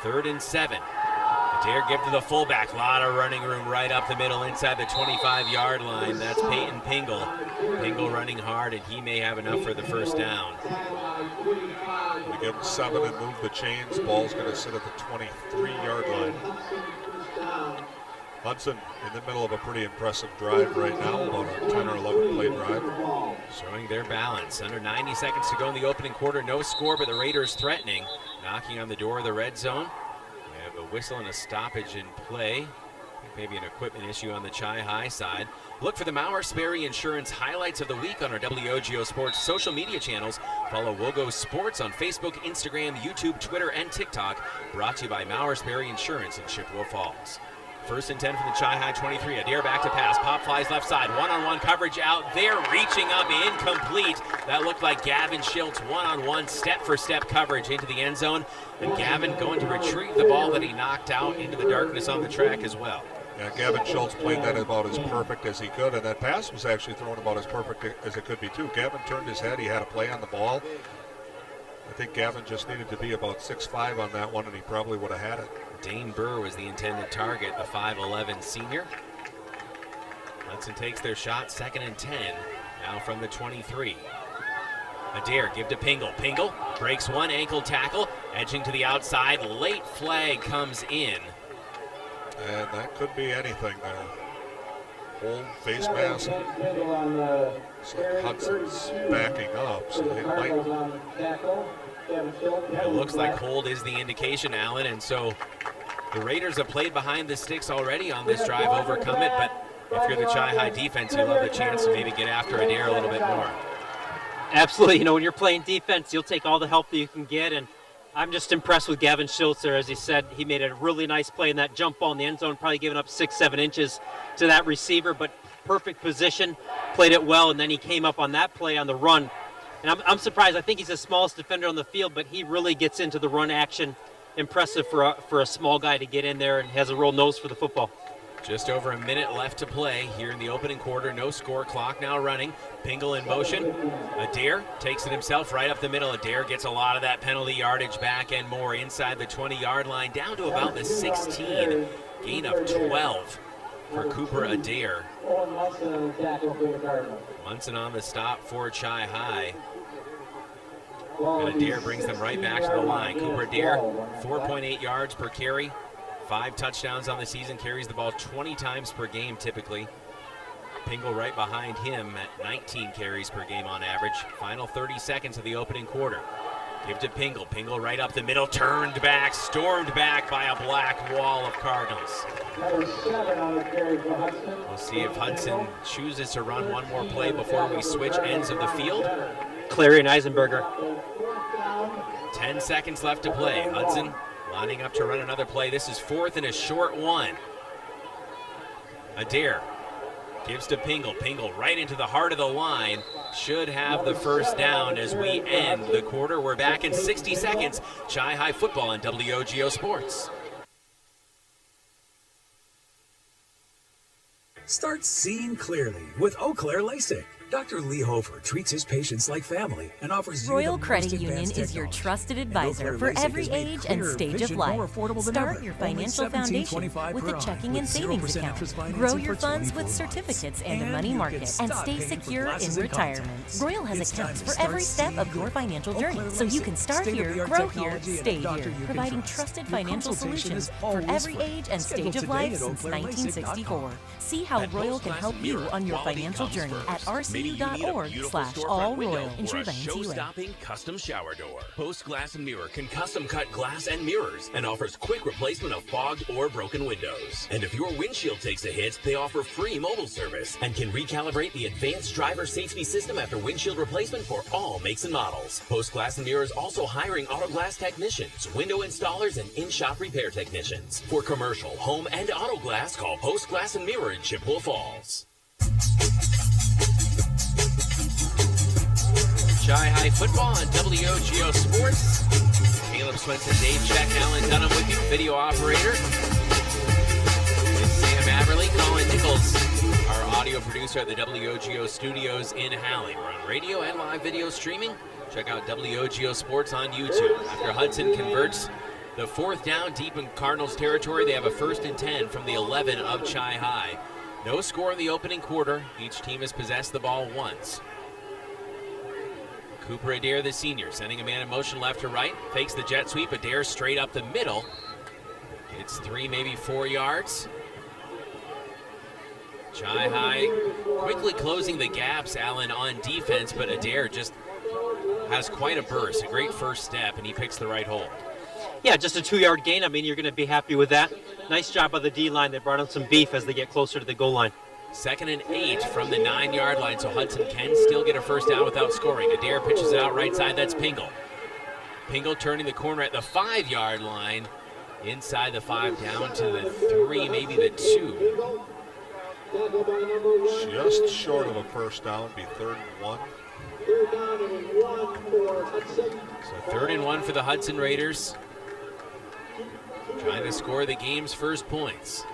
3rd and 7. Adair give to the fullback. A lot of running room right up the middle inside the 25-yard line. That's Peyton Pingle. Pingle running hard, and he may have enough for the first down. We give him 7 and move the chains. Ball's going to sit at the 23-yard line. Hudson in the middle of a pretty impressive drive right now, about a 10 or 11 play drive. Showing their balance. Under 90 seconds to go in the opening quarter. No score, but the Raiders threatening. Knocking on the door of the red zone. We have a whistle and a stoppage in play. Maybe an equipment issue on the Chai High side. Look for the Mauer Sperry Insurance highlights of the week on our WOGO Sports social media channels. Follow WOGO Sports on Facebook, Instagram, YouTube, Twitter, and TikTok. Brought to you by Mauer Sperry Insurance in Chippewa Falls. 1st and 10 from the Chai High 23. Adair back to pass. Pop flies left side. One-on-one coverage out there. Reaching up, incomplete. That looked like Gavin Schiltz. One-on-one, step-for-step coverage into the end zone. And Gavin going to retrieve the ball that he knocked out into the darkness on the track as well. Yeah, Gavin Schultz played that about as perfect as he could, and that pass was actually thrown about as perfect as it could be, too. Gavin turned his head. He had a play on the ball. I think Gavin just needed to be about 6'5" on that one, and he probably would have had it. Dane Burr was the intended target, the 5'11" senior. Hudson takes their shot, 2nd and 10, now from the 23. Adair give to Pingle. Pingle breaks one ankle tackle, edging to the outside. Late flag comes in. And that could be anything there. Hold, face mask. So Hudson's backing up, so they might. It looks like hold is the indication, Allen, and so the Raiders have played behind the sticks already on this drive, overcome it, but if you're the Chai High defense, you'll have the chance to maybe get after Adair a little bit more. Absolutely. You know, when you're playing defense, you'll take all the help that you can get, and I'm just impressed with Gavin Schultz there. As he said, he made a really nice play in that jump ball in the end zone, probably giving up 6-7 inches to that receiver, but perfect position, played it well, and then he came up on that play on the run. And I'm surprised. I think he's the smallest defender on the field, but he really gets into the run action. Impressive for a small guy to get in there and has a real nose for the football. Just over a minute left to play here in the opening quarter. No score, clock now running. Pingle in motion. Adair takes it himself right up the middle. Adair gets a lot of that penalty yardage back and more inside the 20-yard line, down to about the 16. Gain of 12 for Cooper Adair. Munson on the stop for Chai High. And Adair brings them right back to the line. Cooper Adair, 4.8 yards per carry. 5 touchdowns on the season, carries the ball 20 times per game typically. Pingle right behind him at 19 carries per game on average. Final 30 seconds of the opening quarter. Give to Pingle. Pingle right up the middle, turned back, stormed back by a black wall of Cardinals. We'll see if Hudson chooses to run one more play before we switch ends of the field. Clary and Eisenberger. 10 seconds left to play. Hudson Lining up to run another play. This is 4th and a short one. Adair gives to Pingle. Pingle right into the heart of the line. Should have the first down as we end the quarter. We're back in 60 seconds. Chi High football on WOGO Sports. Start seeing clearly with Eau Claire LASIK. Dr. Lee Hofer treats his patients like family and offers Royal Credit Union is your trusted advisor for every age and stage of life. Start your financial foundation with a checking and savings account. Grow your funds with certificates and a money market, and stay secure in retirement. Royal has accounts for every step of your financial journey, so you can start here, grow here, stay here, providing trusted financial solutions for every age and stage of life since 1964. See how Royal can help you on your financial journey at rcu.org/allroyal. Insured by NCUA. Show-stopping custom shower door. Post Glass and Mirror can custom cut glass and mirrors and offers quick replacement of fogged or broken windows. And if your windshield takes a hit, they offer free mobile service and can recalibrate the advanced driver safety system after windshield replacement for all makes and models. Post Glass and Mirror is also hiring auto glass technicians, window installers, and in-shop repair technicians. For commercial, home, and auto glass, call Post Glass and Mirror in Chippewa Falls. Chi High football on WOGO Sports. Caleb Swenson, Dave Check, Alan Dunham with you, video operator. It's Sam Averly, Colin Nichols, our audio producer at the WOGO studios in Halley. We're on radio and live video streaming. Check out WOGO Sports on YouTube. After Hudson converts the 4th down deep in Cardinals territory, they have a 1st and 10 from the 11 of Chi High. No score in the opening quarter. Each team has possessed the ball once. Cooper Adair, the senior, sending a man in motion left to right. Fakes the jet sweep. Adair straight up the middle. It's 3, maybe 4 yards. Chi High quickly closing the gaps, Allen, on defense, but Adair just has quite a burst, a great first step, and he picks the right hole. Yeah, just a 2-yard gain. I mean, you're going to be happy with that. Nice job by the D-line. They brought on some beef as they get closer to the goal line. 2nd and 8 from the 9-yard line, so Hudson can still get a first down without scoring. Adair pitches it out right side. That's Pingle. Pingle turning the corner at the 5-yard line. Inside the 5, down to the 3, maybe the 2. Just short of a first down, be 3rd and 1. So 3rd and 1 for the Hudson Raiders. Trying to score the game's first points.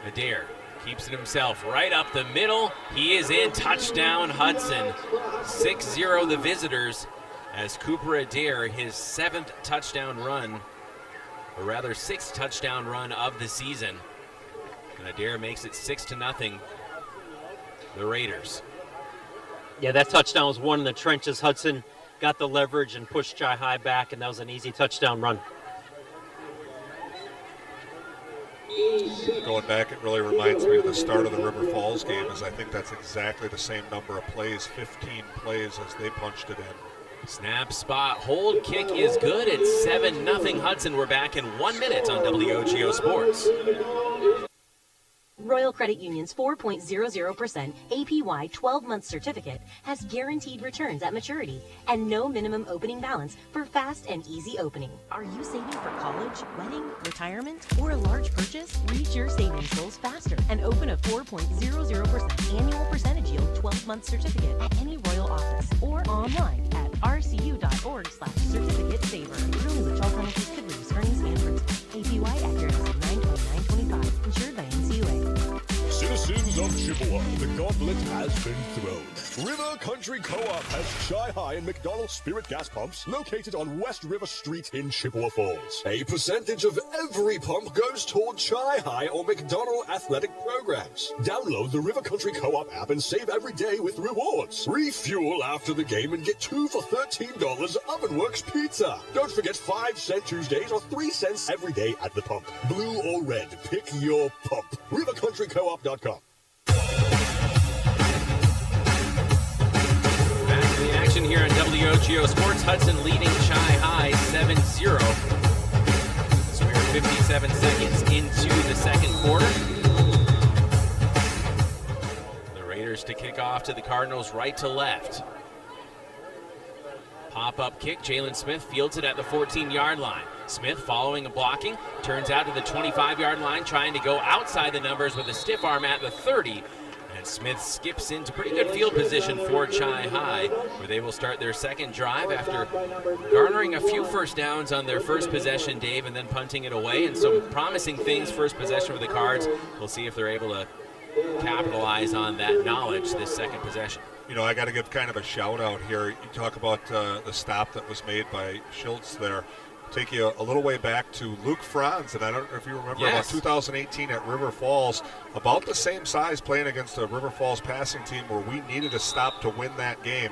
Adair keeps it himself right up the middle. He is in. Touchdown Hudson. 6-0 the visitors as Cooper Adair, his 7th touchdown run, or rather 6th touchdown run of the season. And Adair makes it 6-0. The Raiders. Yeah, that touchdown was won in the trenches. Hudson got the leverage and pushed Chi High back, and that was an easy touchdown run. Going back, it really reminds me of the start of the River Falls game, as I think that's exactly the same number of plays, 15 plays as they punched it in. Snap, spot, hold, kick is good. It's 7-0 Hudson. We're back in 1 minute on WOGO Sports. Royal Credit Union's 4.00% APY 12-month certificate has guaranteed returns at maturity and no minimum opening balance for fast and easy opening. Are you saving for college, wedding, retirement, or a large purchase? Reach your savings goals faster and open a 4.00% annual percentage yield 12-month certificate at any Royal office or online at rcu.org/certificate-saver. Early withdrawal penalties could reduce earnings and principal. APY accuracy 9/29/25. Insured by NCUA. Citizens of Chippewa, the gauntlet has been thrown. River Country Co-op has Chi High and McDonald's Spirit gas pumps located on West River Street in Chippewa Falls. A percentage of every pump goes toward Chi High or McDonald athletic programs. Download the River Country Co-op app and save every day with rewards. Refuel after the game and get 2 for $13 Ovenworks pizza. Don't forget 5-cent Tuesdays or 3 cents every day at the pump. Blue or red, pick your pump. RiverCountryCoop.com. Back to the action here on WOGO Sports. Hudson leading Chi High 7-0. So we're 57 seconds into the second quarter. The Raiders to kick off to the Cardinals right to left. Pop-up kick, Jalen Smith fields it at the 14-yard line. Smith following a blocking, turns out to the 25-yard line, trying to go outside the numbers with a stiff arm at the 30. And Smith skips into pretty good field position for Chi High, where they will start their second drive after garnering a few first downs on their first possession, Dave, and then punting it away. And some promising things, first possession for the Cards. We'll see if they're able to capitalize on that knowledge this second possession. You know, I got to give kind of a shout out here. You talk about the stop that was made by Schultz there. Take you a little way back to Luke Franz, and I don't know if you remember about 2018 at River Falls, about the same size playing against a River Falls passing team where we needed a stop to win that game.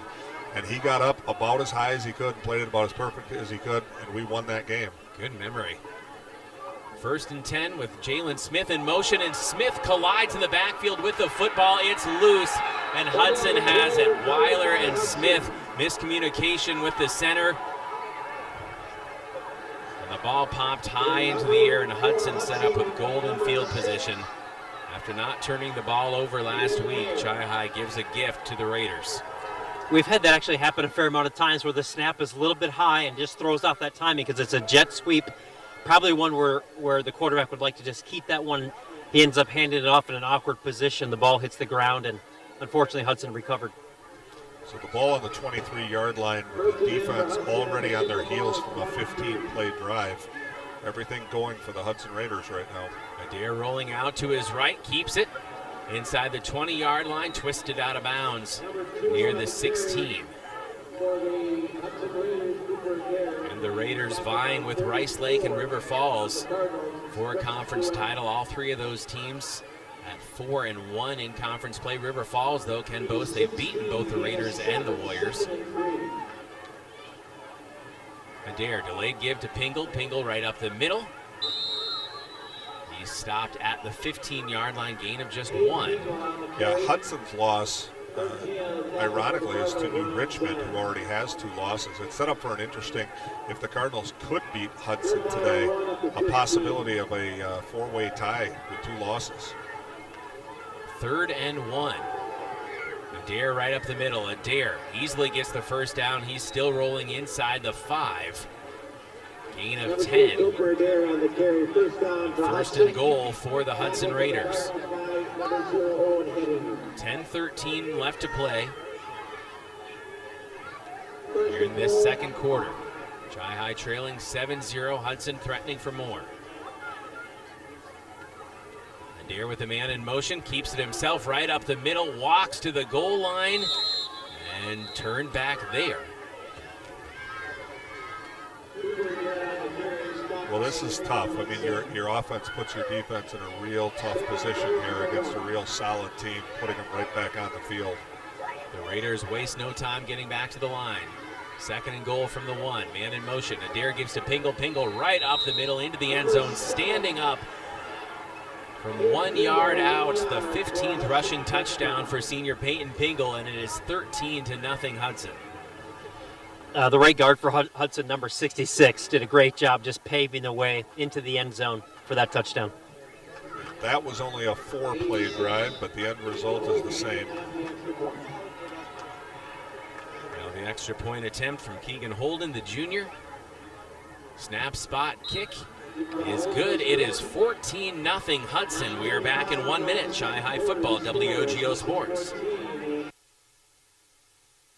And he got up about as high as he could and played it about as perfect as he could, and we won that game. Good memory. 1st and 10 with Jalen Smith in motion, and Smith collides in the backfield with the football. It's loose, and Hudson has it. Weiler and Smith, miscommunication with the center. And the ball popped high into the air, and Hudson set up with golden field position. After not turning the ball over last week, Chi High gives a gift to the Raiders. We've had that actually happen a fair amount of times where the snap is a little bit high and just throws off that timing because it's a jet sweep. Probably one where the quarterback would like to just keep that one. He ends up handing it off in an awkward position. The ball hits the ground, and unfortunately Hudson recovered. So the ball on the 23-yard line with the defense already on their heels from a 15-play drive. Everything going for the Hudson Raiders right now. Adair rolling out to his right, keeps it inside the 20-yard line, twisted out of bounds near the 16. And the Raiders vying with Rice Lake and River Falls for a conference title. All three of those teams at 4-1 in conference play. River Falls, though, can boast they've beaten both the Raiders and the Warriors. Adair, delayed give to Pingle. Pingle right up the middle. He's stopped at the 15-yard line, gain of just 1. Yeah, Hudson's loss, ironically, is to New Richmond, who already has 2 losses. It's set up for an interesting, if the Cardinals could beat Hudson today, a possibility of a 4-way tie with 2 losses. 3rd and 1. Adair right up the middle. Adair easily gets the first down. He's still rolling inside the 5. Gain of 10. 1st and goal for the Hudson Raiders. 10-13 left to play here in this second quarter. Chi High trailing 7-0. Hudson threatening for more. Adair with the man in motion, keeps it himself right up the middle, walks to the goal line, and turned back there. Well, this is tough. I mean, your offense puts your defense in a real tough position here against a real solid team, putting them right back on the field. The Raiders waste no time getting back to the line. 2nd and goal from the 1. Man in motion. Adair gives to Pingle. Pingle right up the middle into the end zone, standing up from 1 yard out. The 15th rushing touchdown for senior Peyton Pingle, and it is 13-0 Hudson. The right guard for Hudson, number 66, did a great job just paving the way into the end zone for that touchdown. That was only a 4-play drive, but the end result is the same. Now the extra point attempt from Keegan Holden, the junior. Snap, spot, kick is good. It is 14-0 Hudson. We are back in 1 minute. Chi High football, WOGO Sports.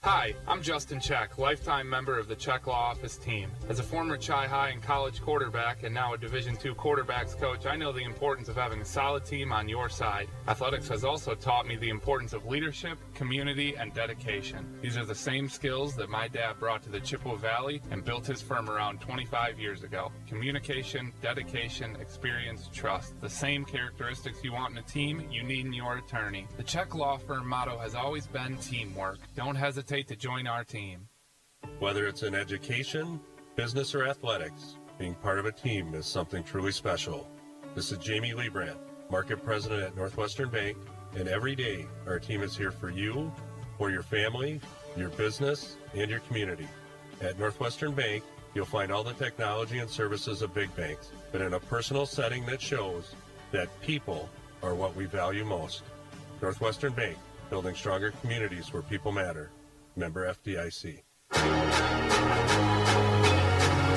Hi, I'm Justin Check, lifetime member of the Check Law Office team. As a former Chi High and college quarterback and now a Division II quarterbacks coach, I know the importance of having a solid team on your side. Athletics has also taught me the importance of leadership, community, and dedication. These are the same skills that my dad brought to the Chippewa Valley and built his firm around 25 years ago. Communication, dedication, experience, trust. The same characteristics you want in a team, you need in your attorney. The Check Law Firm motto has always been teamwork. Don't hesitate to join our team. Whether it's in education, business, or athletics, being part of a team is something truly special. This is Jamie Lebrand, Market President at Northwestern Bank, and every day our team is here for you, for your family, your business, and your community. At Northwestern Bank, you'll find all the technology and services of big banks, but in a personal setting that shows that people are what we value most. Northwestern Bank, building stronger communities where people matter. Member FDIC.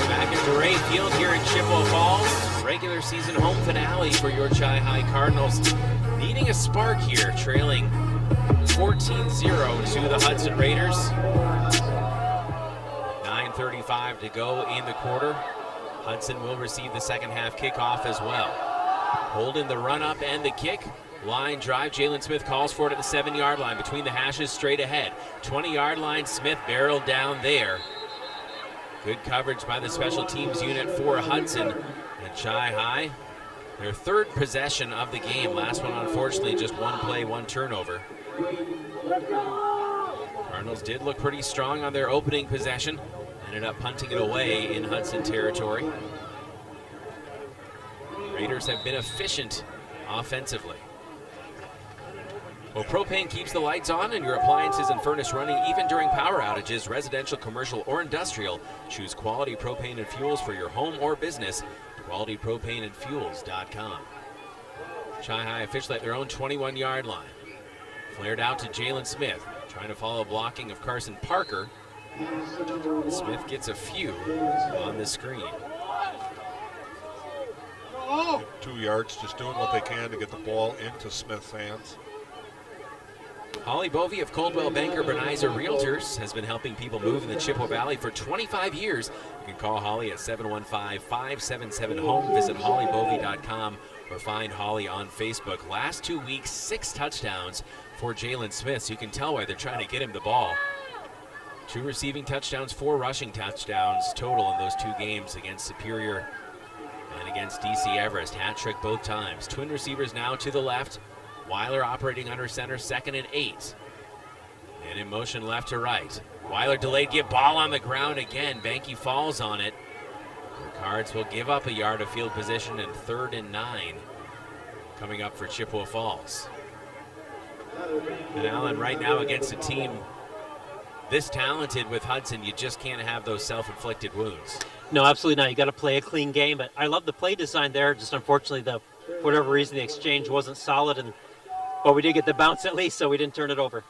Back at Dorais Field here in Chippewa Falls. Regular season home finale for your Chi-Hi Cardinals. Needing a spark here, trailing 14-0 to the Hudson Raiders. 9:35 to go in the quarter. Hudson will receive the second half kickoff as well. Holding the run up and the kick. Line drive, Jalen Smith calls for it at the 7-yard line. Between the hashes, straight ahead. 20-yard line, Smith barreled down there. Good coverage by the special teams unit for Hudson. And Chi-Hi, their third possession of the game. Last one, unfortunately, just one play, one turnover. Cardinals did look pretty strong on their opening possession. Ended up punting it away in Hudson territory. Raiders have been efficient offensively. Well, propane keeps the lights on and your appliances and furnace running even during power outages, residential, commercial, or industrial. Choose quality propane and fuels for your home or business. QualityPropaneandFuels.com. Chi-Hi officially at their own 21-yard line. Flared out to Jalen Smith, trying to follow blocking of Carson Parker. Smith gets a few on the screen. 2 yards, just doing what they can to get the ball into Smith's hands. Holly Bovey of Coldwell Banker Bernizer Realtors has been helping people move in the Chippewa Valley for 25 years. You can call Holly at 715-577-HOME. Visit hollybovey.com or find Holly on Facebook. Last 2 weeks, 6 touchdowns for Jalen Smith, so you can tell why they're trying to get him the ball. 2 receiving touchdowns, 4 rushing touchdowns total in those 2 games against Superior and against DC Everest. Hat trick both times. Twin receivers now to the left. Weiler operating under center, 2nd and 8. And in motion left to right. Weiler delayed, get ball on the ground again. Banky falls on it. The Cards will give up a yard of field position and 3rd and 9 coming up for Chippewa Falls. And Allen, right now against a team this talented with Hudson, you just can't have those self-inflicted wounds. No, absolutely not. You got to play a clean game. But I love the play design there. Just unfortunately, for whatever reason, the exchange wasn't solid. But we did get the bounce at least, so we didn't turn it over.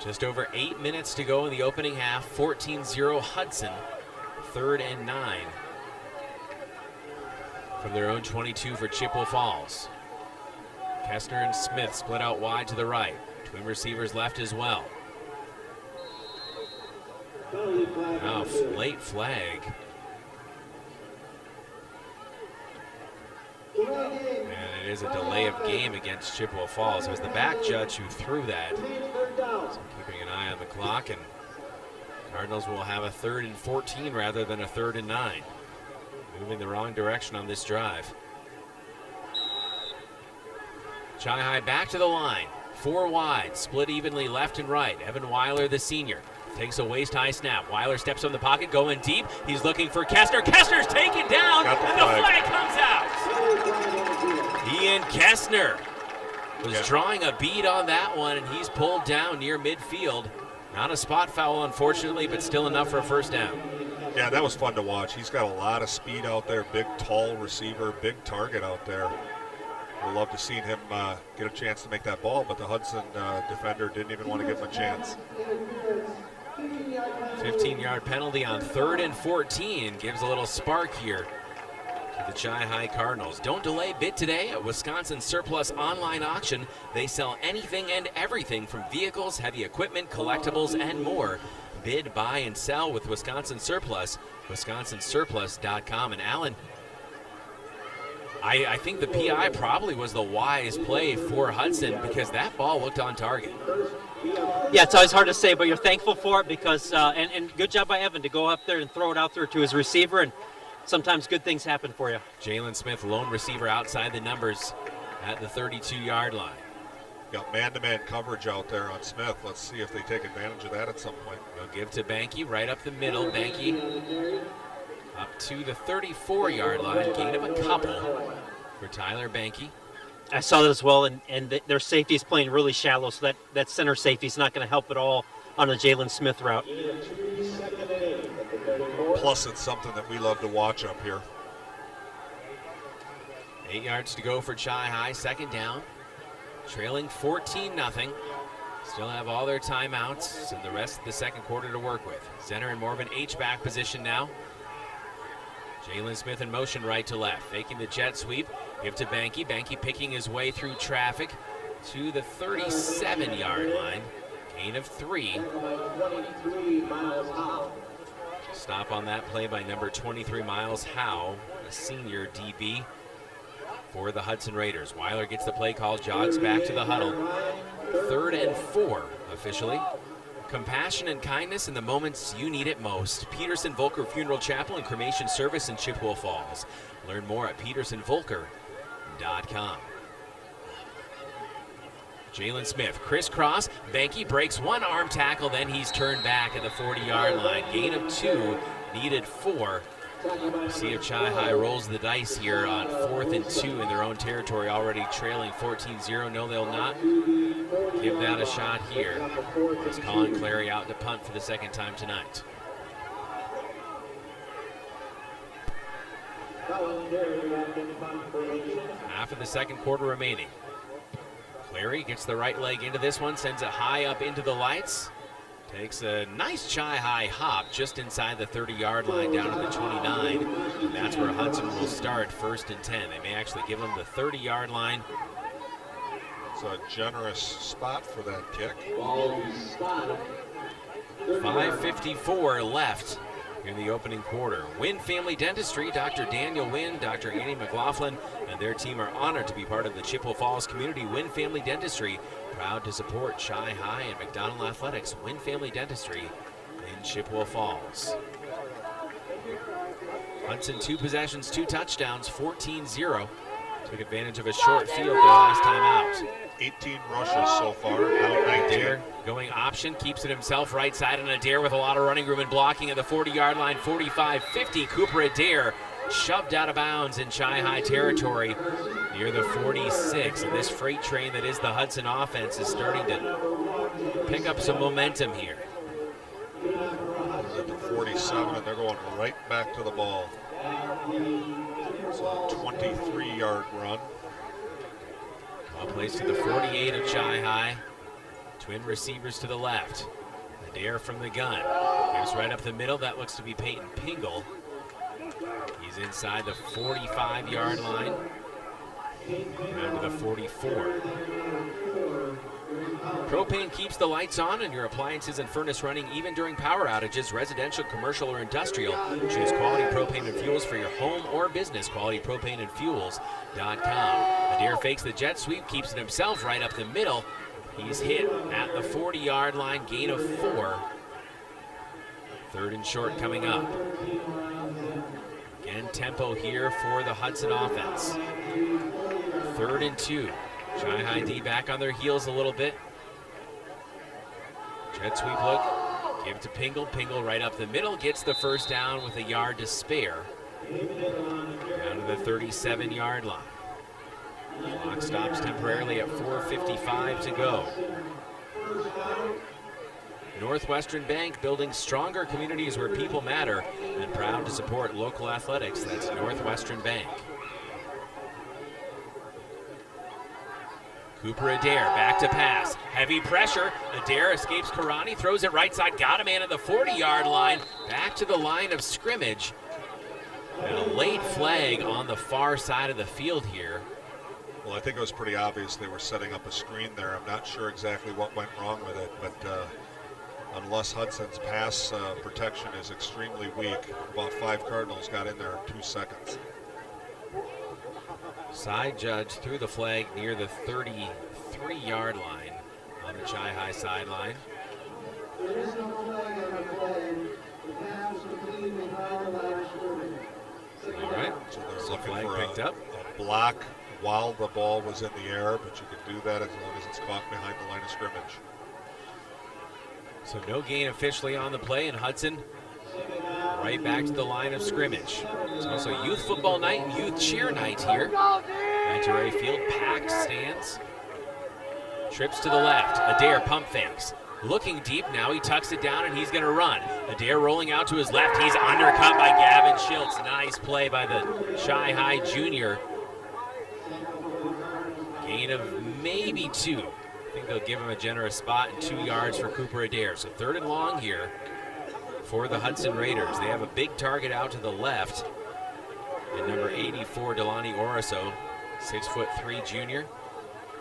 Just over 8 minutes to go in the opening half. 14-0 Hudson. 3rd and 9 from their own 22 for Chippewa Falls. Kestner and Smith split out wide to the right. Twin receivers left as well. Now, late flag. And it is a delay of game against Chippewa Falls. It was the back judge who threw that. So keeping an eye on the clock, and Cardinals will have a 3rd and 14 rather than a 3rd and 9. Moving the wrong direction on this drive. Chi-Hi back to the line. 4 wide, split evenly left and right. Evan Weiler, the senior, takes a waist-high snap. Weiler steps on the pocket, going deep. He's looking for Kestner. Kestner's taken down, and the flag comes out. Ian Kestner was drawing a bead on that one, and he's pulled down near midfield. Not a spot foul, unfortunately, but still enough for a first down. Yeah, that was fun to watch. He's got a lot of speed out there, big, tall receiver, big target out there. We'd love to see him get a chance to make that ball, but the Hudson defender didn't even want to give him a chance. 15-yard penalty on 3rd and 14 gives a little spark here to the Chi-Hi Cardinals. Don't delay, bid today at Wisconsin Surplus online auction. They sell anything and everything from vehicles, heavy equipment, collectibles, and more. Bid, buy, and sell with Wisconsin Surplus, wisconsinsurplus.com. And Allen, I think the PI probably was the wise play for Hudson because that ball looked on target. Yeah, it's always hard to say, but you're thankful for it because, and good job by Evan to go up there and throw it out there to his receiver, and sometimes good things happen for you. Jalen Smith, lone receiver outside the numbers at the 32-yard line. Got man-to-man coverage out there on Smith. Let's see if they take advantage of that at some point. They'll give to Banky right up the middle. Banky up to the 34-yard line. Gain of a couple for Tyler Banky. I saw that as well, and their safety is playing really shallow, so that center safety is not going to help at all on a Jalen Smith route. Plus, it's something that we love to watch up here. 8 yards to go for Chi-Hi, 2nd down. Trailing 14-0. Still have all their timeouts and the rest of the second quarter to work with. Center in more of an H-back position now. Jalen Smith in motion right to left, faking the jet sweep. Give to Banky. Banky picking his way through traffic to the 37-yard line. Gain of 3. Stop on that play by number 23, Miles Howe, a senior DB for the Hudson Raiders. Weiler gets the play call, jogs back to the huddle. 3rd and 4 officially. Compassion and kindness in the moments you need it most. Peterson Volker Funeral Chapel and Cremation Service in Chippewa Falls. Learn more at petersonvolker.com. Jalen Smith, crisscross. Banky breaks one arm tackle, then he's turned back at the 40-yard line. Gain of 2, needed 4. See if Chi-Hi rolls the dice here on 4th and 2 in their own territory, already trailing 14-0. No, they'll not give that a shot here. As Colin Clary out to punt for the second time tonight. Half of the second quarter remaining. Clary gets the right leg into this one, sends it high up into the lights. Takes a nice Chi-Hi hop just inside the 30-yard line down to the 29. And that's where Hudson will start, 1st and 10. They may actually give him the 30-yard line. It's a generous spot for that kick. 5:54 left in the opening quarter. Wynn Family Dentistry, Dr. Daniel Wynn, Dr. Annie McLaughlin, and their team are honored to be part of the Chippewa Falls community. Wynn Family Dentistry, proud to support Chi-Hi and McDonald Athletics. Wynn Family Dentistry in Chippewa Falls. Hudson 2 possessions, 2 touchdowns, 14-0. Took advantage of a short field their last time out. 18 rushes so far, now 19. Adair going option, keeps it himself right side, and Adair with a lot of running room and blocking at the 40-yard line, 45-50. Cooper Adair shoved out of bounds in Chi-Hi territory near the 46. And this freight train that is the Hudson offense is starting to pick up some momentum here. They're at the 47, and they're going right back to the ball. It's a 23-yard run. Ball plays to the 48 of Chi-Hi. Twin receivers to the left. Adair from the gun. Gives right up the middle. That looks to be Peyton Pingle. He's inside the 45-yard line. Down to the 44. Propane keeps the lights on and your appliances and furnace running even during power outages, residential, commercial, or industrial. Choose Quality Propane and Fuels for your home or business. QualityPropaneandFuels.com. Adair fakes the jet sweep, keeps it himself right up the middle. He's hit at the 40-yard line, gain of 4. 3rd and short coming up. Again, tempo here for the Hudson offense. 3rd and 2. Chi-Hi D back on their heels a little bit. Jet sweep look. Give it to Pingle. Pingle right up the middle. Gets the first down with a yard to spare. Down to the 37-yard line. Clock stops temporarily at 4:55 to go. Northwestern Bank, building stronger communities where people matter, and proud to support local athletics. That's Northwestern Bank. Cooper Adair back to pass. Heavy pressure. Adair escapes Karani, throws it right side. Got a man at the 40-yard line. Back to the line of scrimmage. And a late flag on the far side of the field here. Well, I think it was pretty obvious they were setting up a screen there. I'm not sure exactly what went wrong with it, but unless Hudson's pass protection is extremely weak, about 5 Cardinals got in there in 2 seconds. Side judge threw the flag near the 33-yard line on the Chi-Hi sideline. All right, so they're looking flag for picked up. A block while the ball was in the air, but you can do that as long as it's caught behind the line of scrimmage. So no gain officially on the play, and Hudson right back to the line of scrimmage. It's also youth football night and youth cheer night here at Dorais Field. Packed stands. Trips to the left. Adair pump fakes. Looking deep now. He tucks it down and he's going to run. Adair rolling out to his left. He's undercut by Gavin Schiltz. Nice play by the Chi-Hi junior. Gain of maybe 2. I think they'll give him a generous spot and 2 yards for Cooper Adair. So 3rd and long here for the Hudson Raiders. They have a big target out to the left. And number 84, Delani Oriso, 6'3" junior.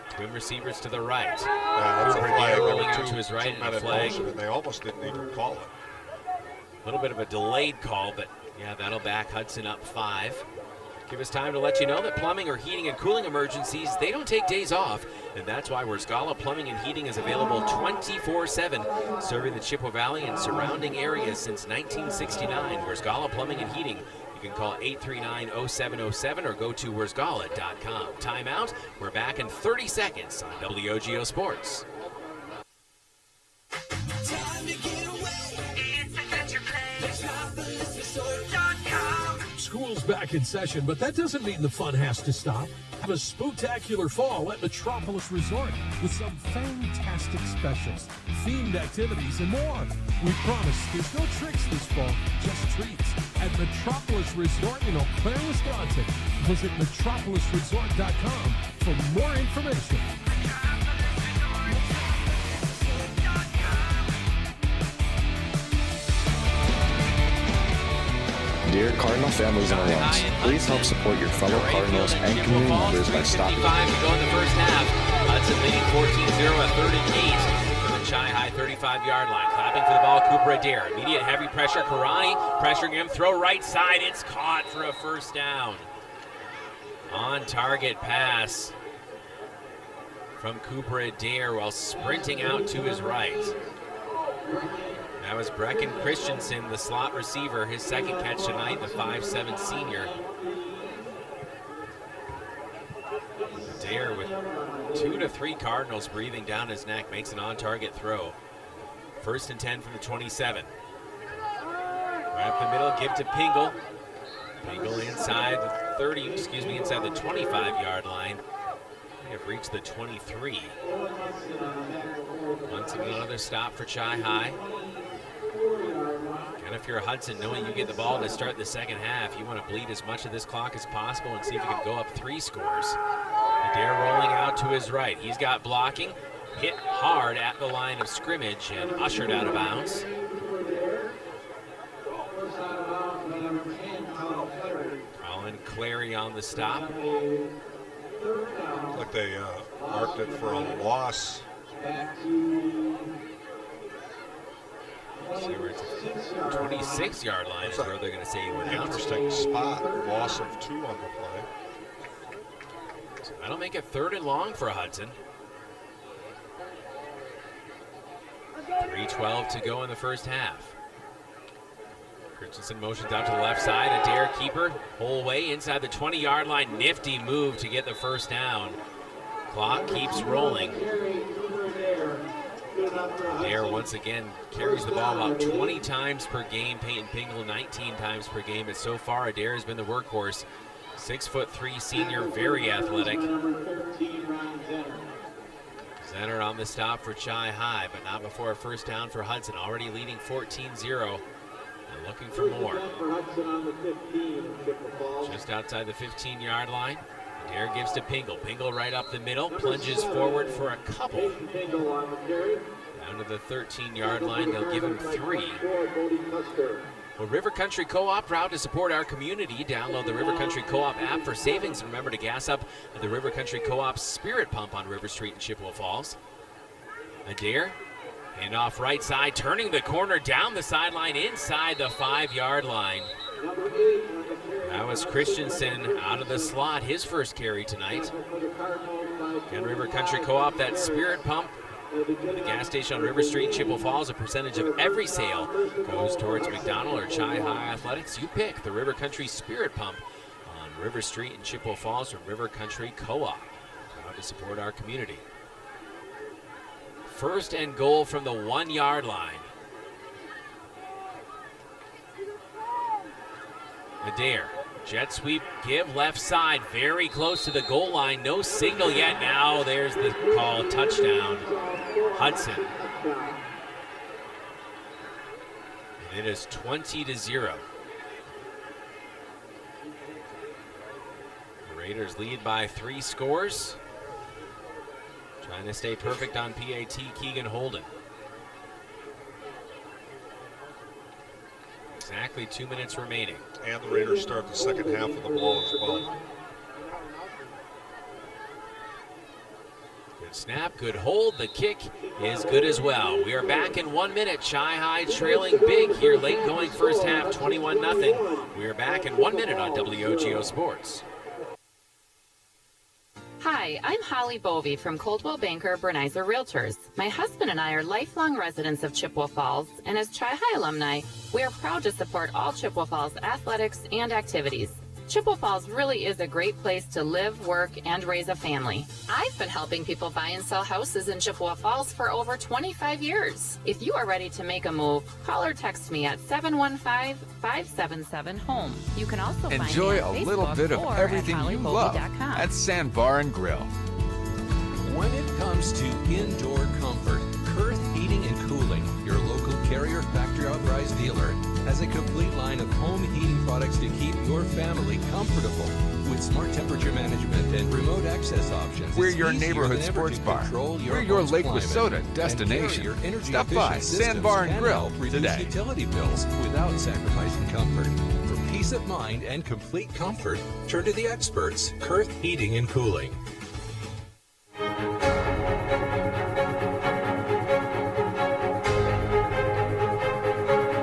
Twin receivers to the right. That's a Cooper flag. Adair rolling out to his right and a flag. And they almost didn't even call it. A little bit of a delayed call, but yeah, that'll back Hudson up 5. Give us time to let you know that plumbing or heating and cooling emergencies, they don't take days off. And that's why Wersgala Plumbing and Heating is available 24/7, serving the Chippewa Valley and surrounding areas since 1969. Wersgala Plumbing and Heating. You can call 839-0707 or go to wersgala.com. Timeout. We're back in 30 seconds on WOGO Sports. Time to get away. It's adventure play. MetropolisResort.com. School's back in session, but that doesn't mean the fun has to stop. Have a spooktacular fall at Metropolis Resort with some fantastic specials, themed activities, and more. We promise there's no tricks this fall, just treats. At Metropolis Resort in Eau Claire, Wisconsin. Visit metropolisresort.com for more information. Dear Cardinal families and alums, please help support your fellow Cardinals and community members by stopping. 55 to go in the first half. Hudson leading 14-0 at 3rd and 8 from the Chi High 35-yard line. Clapping for the ball, Cooper Adair. Immediate heavy pressure. Karani pressuring him. Throw right side. It's caught for a first down. On target pass from Cooper Adair while sprinting out to his right. That was Brecken Christensen, the slot receiver, his second catch tonight, the 5'7" senior. Adair with 2 to 3 Cardinals breathing down his neck, makes an on-target throw. 1st and 10 from the 27. Right up the middle, give to Pingle. Pingle inside the inside the 25-yard line. They have reached the 23. Once again, another stop for Chi High. And if you're Hudson, knowing you get the ball to start the second half, you want to bleed as much of this clock as possible and see if you can go up 3 scores. Adair rolling out to his right. He's got blocking, hit hard at the line of scrimmage and ushered out of bounds. Colin Clary on the stop. Looks like they marked it for a loss. See where it's 26-yard line is where they're going to say he went out. Interesting spot. Loss of 2 on the play. So that'll make it 3rd and long for Hudson. 3:12 to go in the first half. Christensen motions out to the left side. Adair keeper whole way inside the 20-yard line. Nifty move to get the first down. Clock keeps rolling. Adair once again carries the ball about 20 times per game. Peyton Pingle 19 times per game. But so far, Adair has been the workhorse. 6'3" senior, very athletic. Center on the stop for Chi High, but not before a first down for Hudson. Already leading 14-0 and looking for more. Just outside the 15-yard line. Adair gives to Pingle. Pingle right up the middle, plunges forward for a couple. Down to the 13-yard line, they'll give him 3. Well, River Country Co-op, proud to support our community. Download the River Country Co-op app for savings. And remember to gas up at the River Country Co-op Spirit Pump on River Street in Chippewa Falls. Adair, hand off right side, turning the corner down the sideline inside the 5-yard line. That was Christensen out of the slot, his first carry tonight. And River Country Co-op, that Spirit Pump, the gas station on River Street, Chippewa Falls. A percentage of every sale goes towards McDonald or Chi High Athletics. You pick the River Country Spirit Pump on River Street in Chippewa Falls from River Country Co-op. Proud to support our community. 1st and goal from the 1-yard line. Adair, jet sweep, give left side, very close to the goal line. No signal yet. Now there's the call, touchdown, Hudson. And it is 20-0. The Raiders lead by 3 scores. Trying to stay perfect on PAT, Keegan Holden. Exactly 2 minutes remaining. And the Raiders start the second half with the ball as well. Good snap, good hold. The kick is good as well. We are back in 1 minute. Chi-Hi trailing big here late going first half, 21-0. We are back in 1 minute on WOGO Sports. Hi, I'm Holly Bovey from Coldwell Banker Bernizer Realtors. My husband and I are lifelong residents of Chippewa Falls, and as Chi-Hi alumni, we are proud to support all Chippewa Falls athletics and activities. Chippewa Falls really is a great place to live, work, and raise a family. I've been helping people buy and sell houses in Chippewa Falls for over 25 years. If you are ready to make a move, call or text me at 715-577-HOME. You can also enjoy find me a at little Facebook bit of or everything at you love hollybovey.com. at Sandbar and Grill. When it comes to indoor comfort, Kurth Heating and Cooling, your local Carrier factory authorized dealer, has a complete line of home heating products to keep your family comfortable. With smart temperature management and remote access options, We're it's your easier neighborhood than ever sports to bar. control We're your home's Lake climate. Wissota And destination. Carrier Stop by energy-efficient systems Sandbar and can Grill help reduce today. utility bills without sacrificing comfort. For peace of mind and complete comfort, turn to the experts, Kurth Heating and Cooling.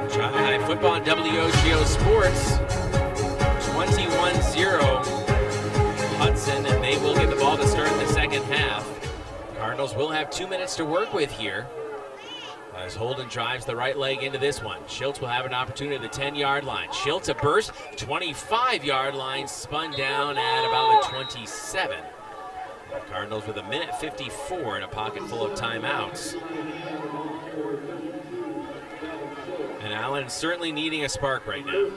Chi-Hi football on WOGO Sports. 21-0 Hudson, and they will get the ball to start the second half. Cardinals will have 2 minutes to work with here as Holden drives the right leg into this one. Schiltz will have an opportunity at the 10-yard line. Schiltz a burst, 25-yard line, spun down at about the 27. Cardinals with a minute 54 and a pocket full of timeouts. And Allen certainly needing a spark right now.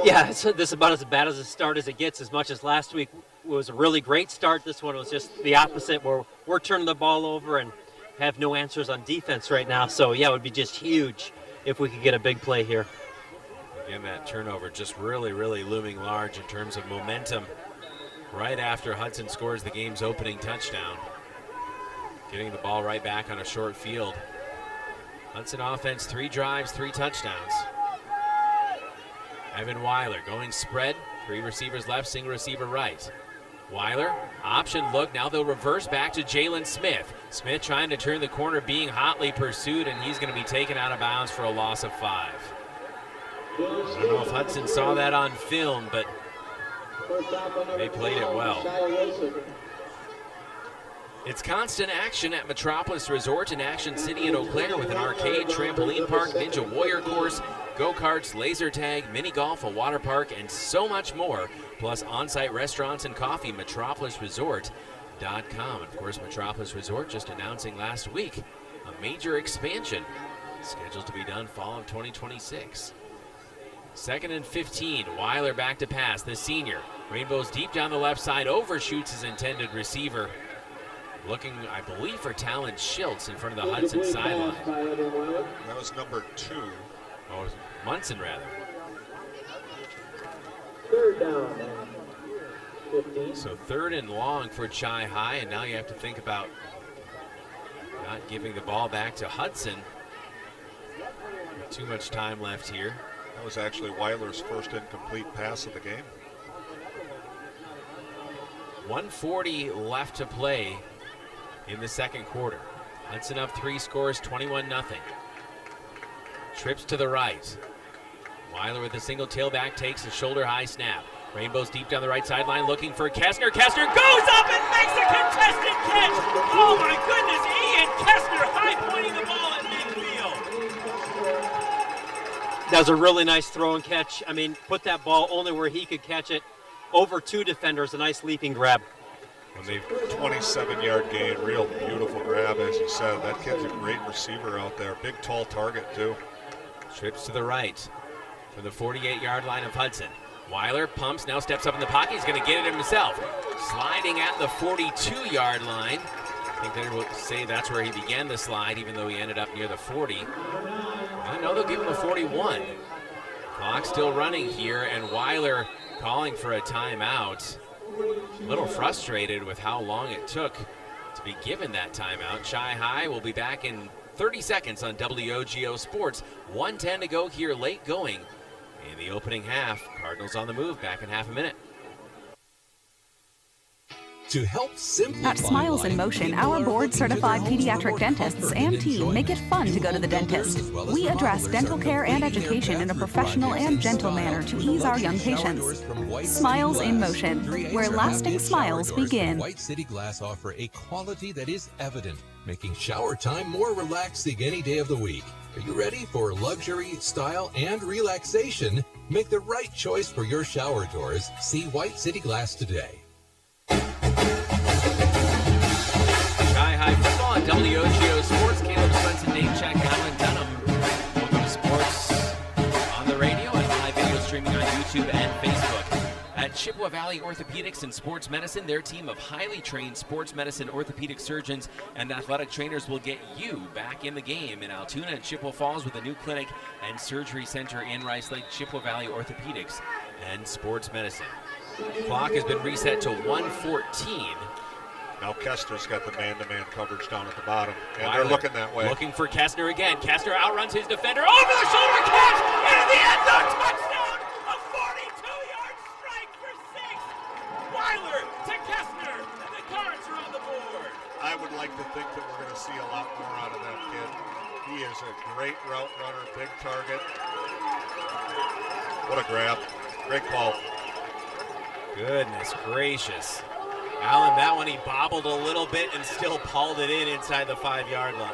Yeah, so this is about as bad as a start as it gets. As much as last week was a really great start, this one was just the opposite, where we're turning the ball over and have no answers on defense right now. So, yeah, it would be just huge if we could get a big play here. Again, that turnover just really, really looming large in terms of momentum right after Hudson scores the game's opening touchdown. Getting the ball right back on a short field. Hudson offense, 3 drives, 3 touchdowns. Evan Weiler going spread, 3 receivers left, single receiver right. Weiler, option look, now they'll reverse back to Jalen Smith. Smith trying to turn the corner, being hotly pursued, and he's going to be taken out of bounds for a loss of 5. I don't know if Hudson saw that on film, but they played it well. It's constant action at Metropolis Resort in Action City in Eau Claire with an arcade, trampoline park, ninja warrior course, go-karts, laser tag, mini golf, a water park, and so much more. Plus on-site restaurants and coffee, metropolisresort.com. Of course, Metropolis Resort just announcing last week a major expansion scheduled to be done fall of 2026. 2nd and 15, Weiler back to pass, the senior. Rainbows deep down the left side, overshoots his intended receiver. Looking, I believe, for Talon Schiltz in front of the Hudson sideline. That was number 2. Oh, Munson, rather. Third down. 15. So 3rd and long for Chi-Hi, and now you have to think about not giving the ball back to Hudson. Not too much time left here. That was actually Weiler's first incomplete pass of the game. 1:40 left to play in the second quarter. Hudson up 3, scores 21-0. Trips to the right. Weiler with a single tailback takes a shoulder high snap. Rainbows deep down the right sideline looking for Kessner. Kessner goes up and makes a contested catch. Oh my goodness, Ian Kessner high pointing the ball at midfield. That was a really nice throw and catch. I mean, put that ball only where he could catch it. Over 2 defenders, a nice leaping grab. When they've 27-yard gain, real beautiful grab, as you said. That kid's a great receiver out there. Big, tall target, too. Trips to the right from the 48-yard line of Hudson. Weiler pumps, now steps up in the pocket. He's going to get it himself. Sliding at the 42-yard line. I think they will say that's where he began the slide, even though he ended up near the 40. I know they'll give him a 41. Clock still running here, and Weiler calling for a timeout. A little frustrated with how long it took to be given that timeout. Chi-Hi will be back in 30 seconds on WOGO Sports. 1:10 to go here, late going in the opening half. Cardinals on the move, back in half a minute. To help simplify At Smiles in Motion, our board-certified pediatric dentists and team make it fun to go to the dentist. We address dental care and education in a professional and gentle manner to ease our young patients. Smiles in Motion, where lasting smiles begin. White City Glass offer a quality that is evident, making shower time more relaxing any day of the week. Are you ready for luxury, style, and relaxation? Make the right choice for your shower doors. See White City Glass today. Chi-Hi football on WOGO Sports. Caleb Swenson, name check, Alan Dunham. Welcome to sports on the radio and live video streaming on YouTube and Facebook. At Chippewa Valley Orthopedics and Sports Medicine, their team of highly trained sports medicine orthopedic surgeons and athletic trainers will get you back in the game in Altoona and Chippewa Falls with a new clinic and surgery center in Rice Lake. Chippewa Valley Orthopedics and Sports Medicine. Clock has been reset to 1:14. Now Kester's got the man-to-man coverage down at the bottom, and they're looking that way. Looking for Kestner again. Kestner outruns his defender. Over the shoulder catch into the end zone. Touchdown! A 42-yard strike for 6. Weiler to Kestner, and the Cards are on the board. I would like to think that we're going to see a lot more out of that kid. He is a great route runner, big target. What a grab. Great call. Goodness gracious. Allen, that one he bobbled a little bit and still pulled it in inside the 5-yard line.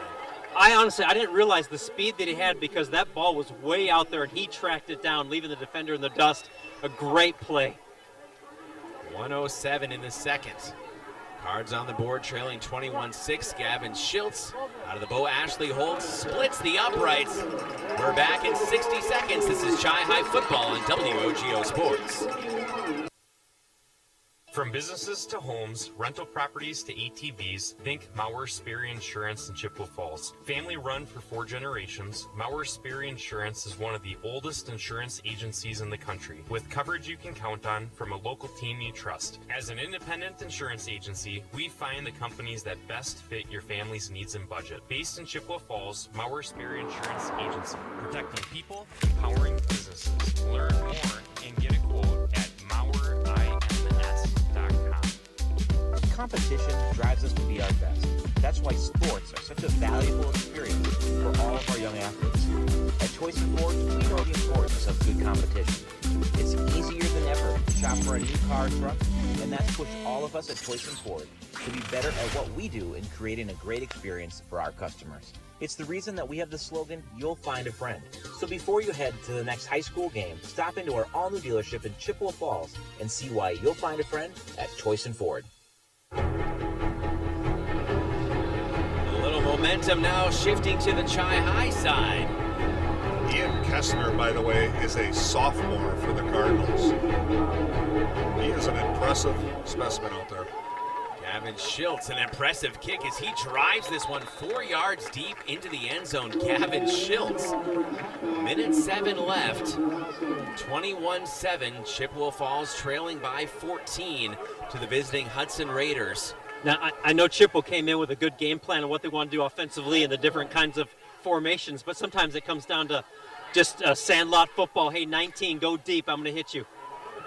I didn't realize the speed that he had because that ball was way out there and he tracked it down, leaving the defender in the dust. A great play. 1:07 in the second. Cards on the board, trailing 21-6. Gavin Schiltz out of the Bo Ashley hold, splits the uprights. We're back in 60 seconds. This is Chi-Hi football on WOGO Sports. From businesses to homes, rental properties to ATVs, think Mauer Sperry Insurance in Chippewa Falls. Family run for 4 generations, Mauer Sperry Insurance is one of the oldest insurance agencies in the country, with coverage you can count on from a local team you trust. As an independent insurance agency, we find the companies that best fit your family's needs and budget. Based in Chippewa Falls, Mauer Sperry Insurance Agency, protecting people, empowering businesses. Learn more and get a quote at MauerINS.com. Competition drives us to be our best. That's why sports are such a valuable experience for all of our young athletes. At Choice and Ford, we know the importance of good competition. It's easier than ever to shop for a new car or truck, and that's pushed all of us at Choice and Ford to be better at what we do in creating a great experience for our customers. It's the reason that we have the slogan, "You'll find a friend." So before you head to the next high school game, stop into our all-new dealership in Chippewa Falls and see why you'll find a friend at Choice and Ford. A little momentum now shifting to the Chi-Hi side. Ian Kestner, by the way, is a sophomore for the Cardinals. He is an impressive specimen out there. Gavin Schiltz, an impressive kick as he drives this one 4 yards deep into the end zone. Gavin Schiltz. Minute 7 left. 21-7. Chippewa Falls trailing by 14 to the visiting Hudson Raiders. Now, I know Chippewa came in with a good game plan of what they want to do offensively and the different kinds of formations, but sometimes it comes down to just sandlot football. Hey, 19, go deep, I'm going to hit you.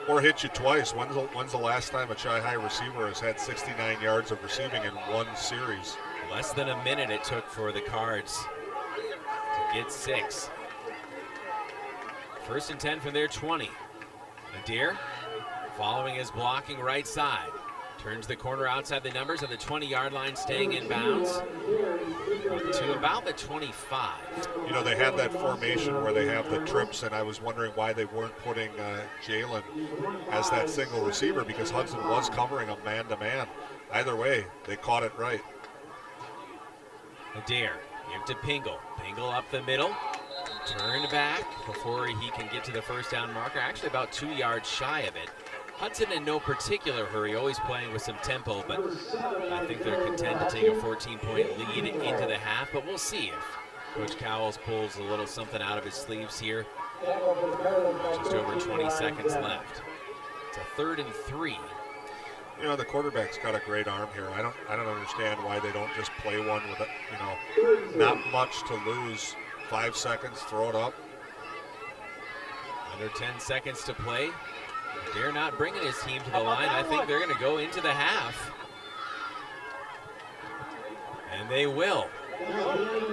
Or hit you twice. When's the last time a Chi-Hi receiver has had 69 yards of receiving in one series? Less than a minute it took for the Cards to get 6. First and 10 from their 20. Adair following his blocking right side. Turns the corner outside the numbers of the 20-yard line, staying in bounds to about the 25. You know, they had that formation where they have the trips, and I was wondering why they weren't putting Jalen as that single receiver, because Hudson was covering him man-to-man. Either way, they caught it right. Adair, give to Pingle. Pingle up the middle. Turned back before he can get to the first down marker. Actually about 2 yards shy of it. Hudson in no particular hurry, always playing with some tempo, but I think they're content to take a 14-point lead into the half, but we'll see if Coach Cowles pulls a little something out of his sleeves here. Just over 20 seconds left. It's a 3rd and 3. The quarterback's got a great arm here. I don't understand why they don't just play one with not much to lose. 5 seconds, throw it up. Under 10 seconds to play. Dare not bringing his team to the line. I think they're going to go into the half. And they will.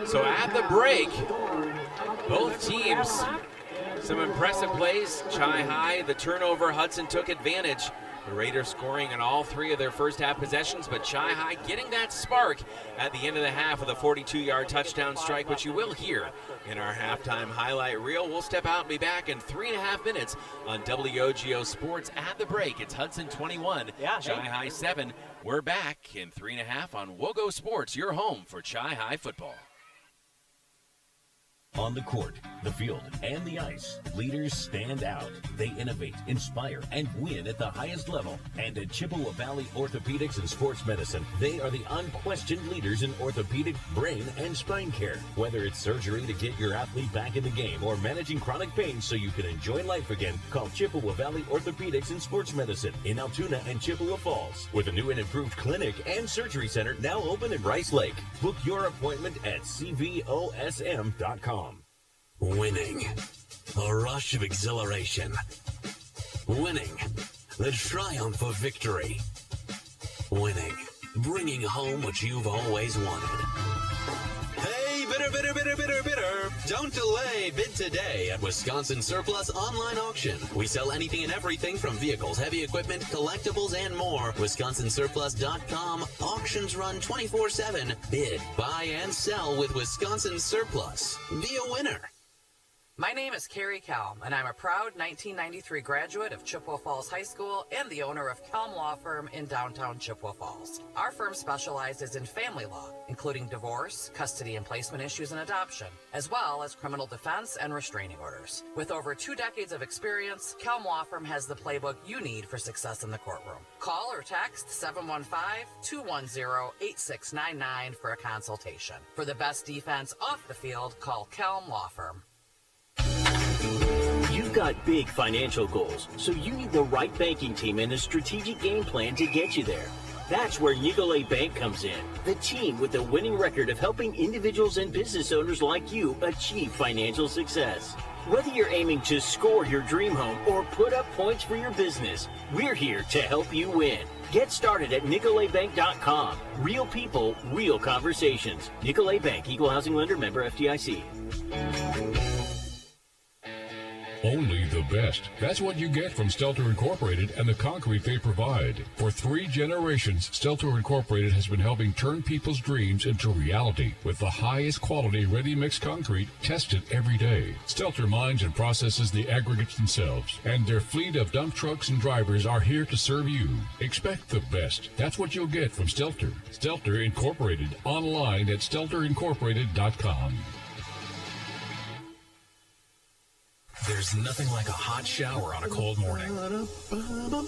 So at the break, both teams, some impressive plays. Chi High, the turnover, Hudson took advantage. The Raiders scoring in all 3 of their first half possessions, but Chi High getting that spark at the end of the half with a 42-yard touchdown strike, which you will hear in our halftime highlight reel. We'll step out and be back in 3.5 minutes on WOGO Sports at the break. It's Hudson 21, Chi High 7. We're back in 3.5 on WOGO Sports, your home for Chi High football. On the court, the field, and the ice, leaders stand out. They innovate, inspire, and win at the highest level. And at Chippewa Valley Orthopedics and Sports Medicine, they are the unquestioned leaders in orthopedic, brain, and spine care. Whether it's surgery to get your athlete back in the game or managing chronic pain so you can enjoy life again, call Chippewa Valley Orthopedics and Sports Medicine in Altoona and Chippewa Falls, with a new and improved clinic and surgery center now open in Rice Lake. Book your appointment at cvosm.com. Winning. A rush of exhilaration. Winning. The triumph of victory. Winning. Bringing home what you've always wanted. Hey, bidder, bidder, bidder, bidder, bidder. Don't delay. Bid today at Wisconsin Surplus Online Auction. We sell anything and everything from vehicles, heavy equipment, collectibles, and more. WisconsinSurplus.com. Auctions run 24/7. Bid, buy, and sell with Wisconsin Surplus. Be a winner. My name is Carrie Kelm, and I'm a proud 1993 graduate of Chippewa Falls High School and the owner of Kelm Law Firm in downtown Chippewa Falls. Our firm specializes in family law, including divorce, custody and placement issues, and adoption, as well as criminal defense and restraining orders. With over 2 decades of experience, Kelm Law Firm has the playbook you need for success in the courtroom. Call or text 715-210-8699 for a consultation. For the best defense off the field, call Kelm Law Firm. You've got big financial goals, so you need the right banking team and a strategic game plan to get you there. That's where Nicolet Bank comes in, the team with a winning record of helping individuals and business owners like you achieve financial success. Whether you're aiming to score your dream home or put up points for your business, we're here to help you win. Get started at NicoletBank.com. Real people, real conversations. Nicolet Bank, Equal Housing Lender, member FDIC. Only the best. That's what you get from Stelter Incorporated and the concrete they provide. For 3 generations, Stelter Incorporated has been helping turn people's dreams into reality with the highest quality ready-mix concrete tested every day. Stelter mines and processes the aggregates themselves, and their fleet of dump trucks and drivers are here to serve you. Expect the best. That's what you'll get from Stelter. Stelter Incorporated, online at stelterincorporated.com. There's nothing like a hot shower on a cold morning.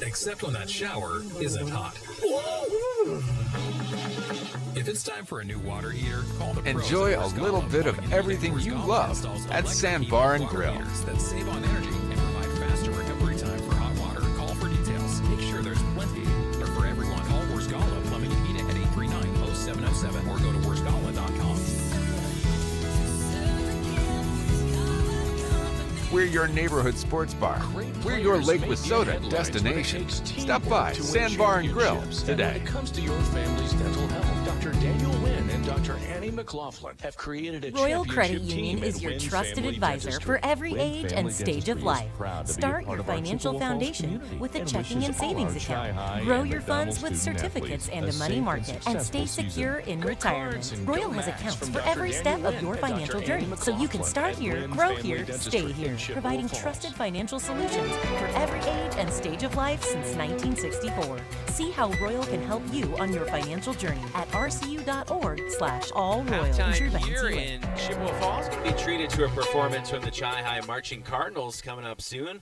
Except when that shower isn't hot. If it's time for a new water heater, call the pros. Enjoy a little bit of everything you love at Sandbar and Grill. That save on energy and provide faster recovery time for hot water. Call for details. Make sure there's plenty. Or for everyone, call Worsgala Plumbing and Heating at 839-0707 or go to worsgala.com. We're your neighborhood sports bar. We're your Lake Wissota destination. Stop by Sandbar and Grill today. When it comes to your family's dental health, Dr. Daniel Wynn and Dr. Annie McLaughlin have created a Royal Credit championship Union team is at your Wynn trusted Family advisor Dentistry. for every Wynn age Family and stage of Dentistry is life. proud to be a Start part your of our financial Chippewa Falls foundation community with a and checking and wishes all savings our account. Chi-Hi Grow and your funds with McDonald's student certificates athletes and a a money safe market and stay successful secure season. in Go retirement. Cards and Royal Go has Max accounts from for Dr. every Daniel step of Wynn your and financial Dr. Annie journey, so you can McLaughlin start at here, Wynn grow Family here, Dentistry stay in here, Chippewa providing Falls. trusted financial solutions for every age and stage of life since 1964. See how Royal can help you on your financial journey at rcu.org/allroyal. Insured by Halftime here NCUA. in Chippewa Falls going to be treated to a performance from the Chi High Marching Cardinals coming up soon.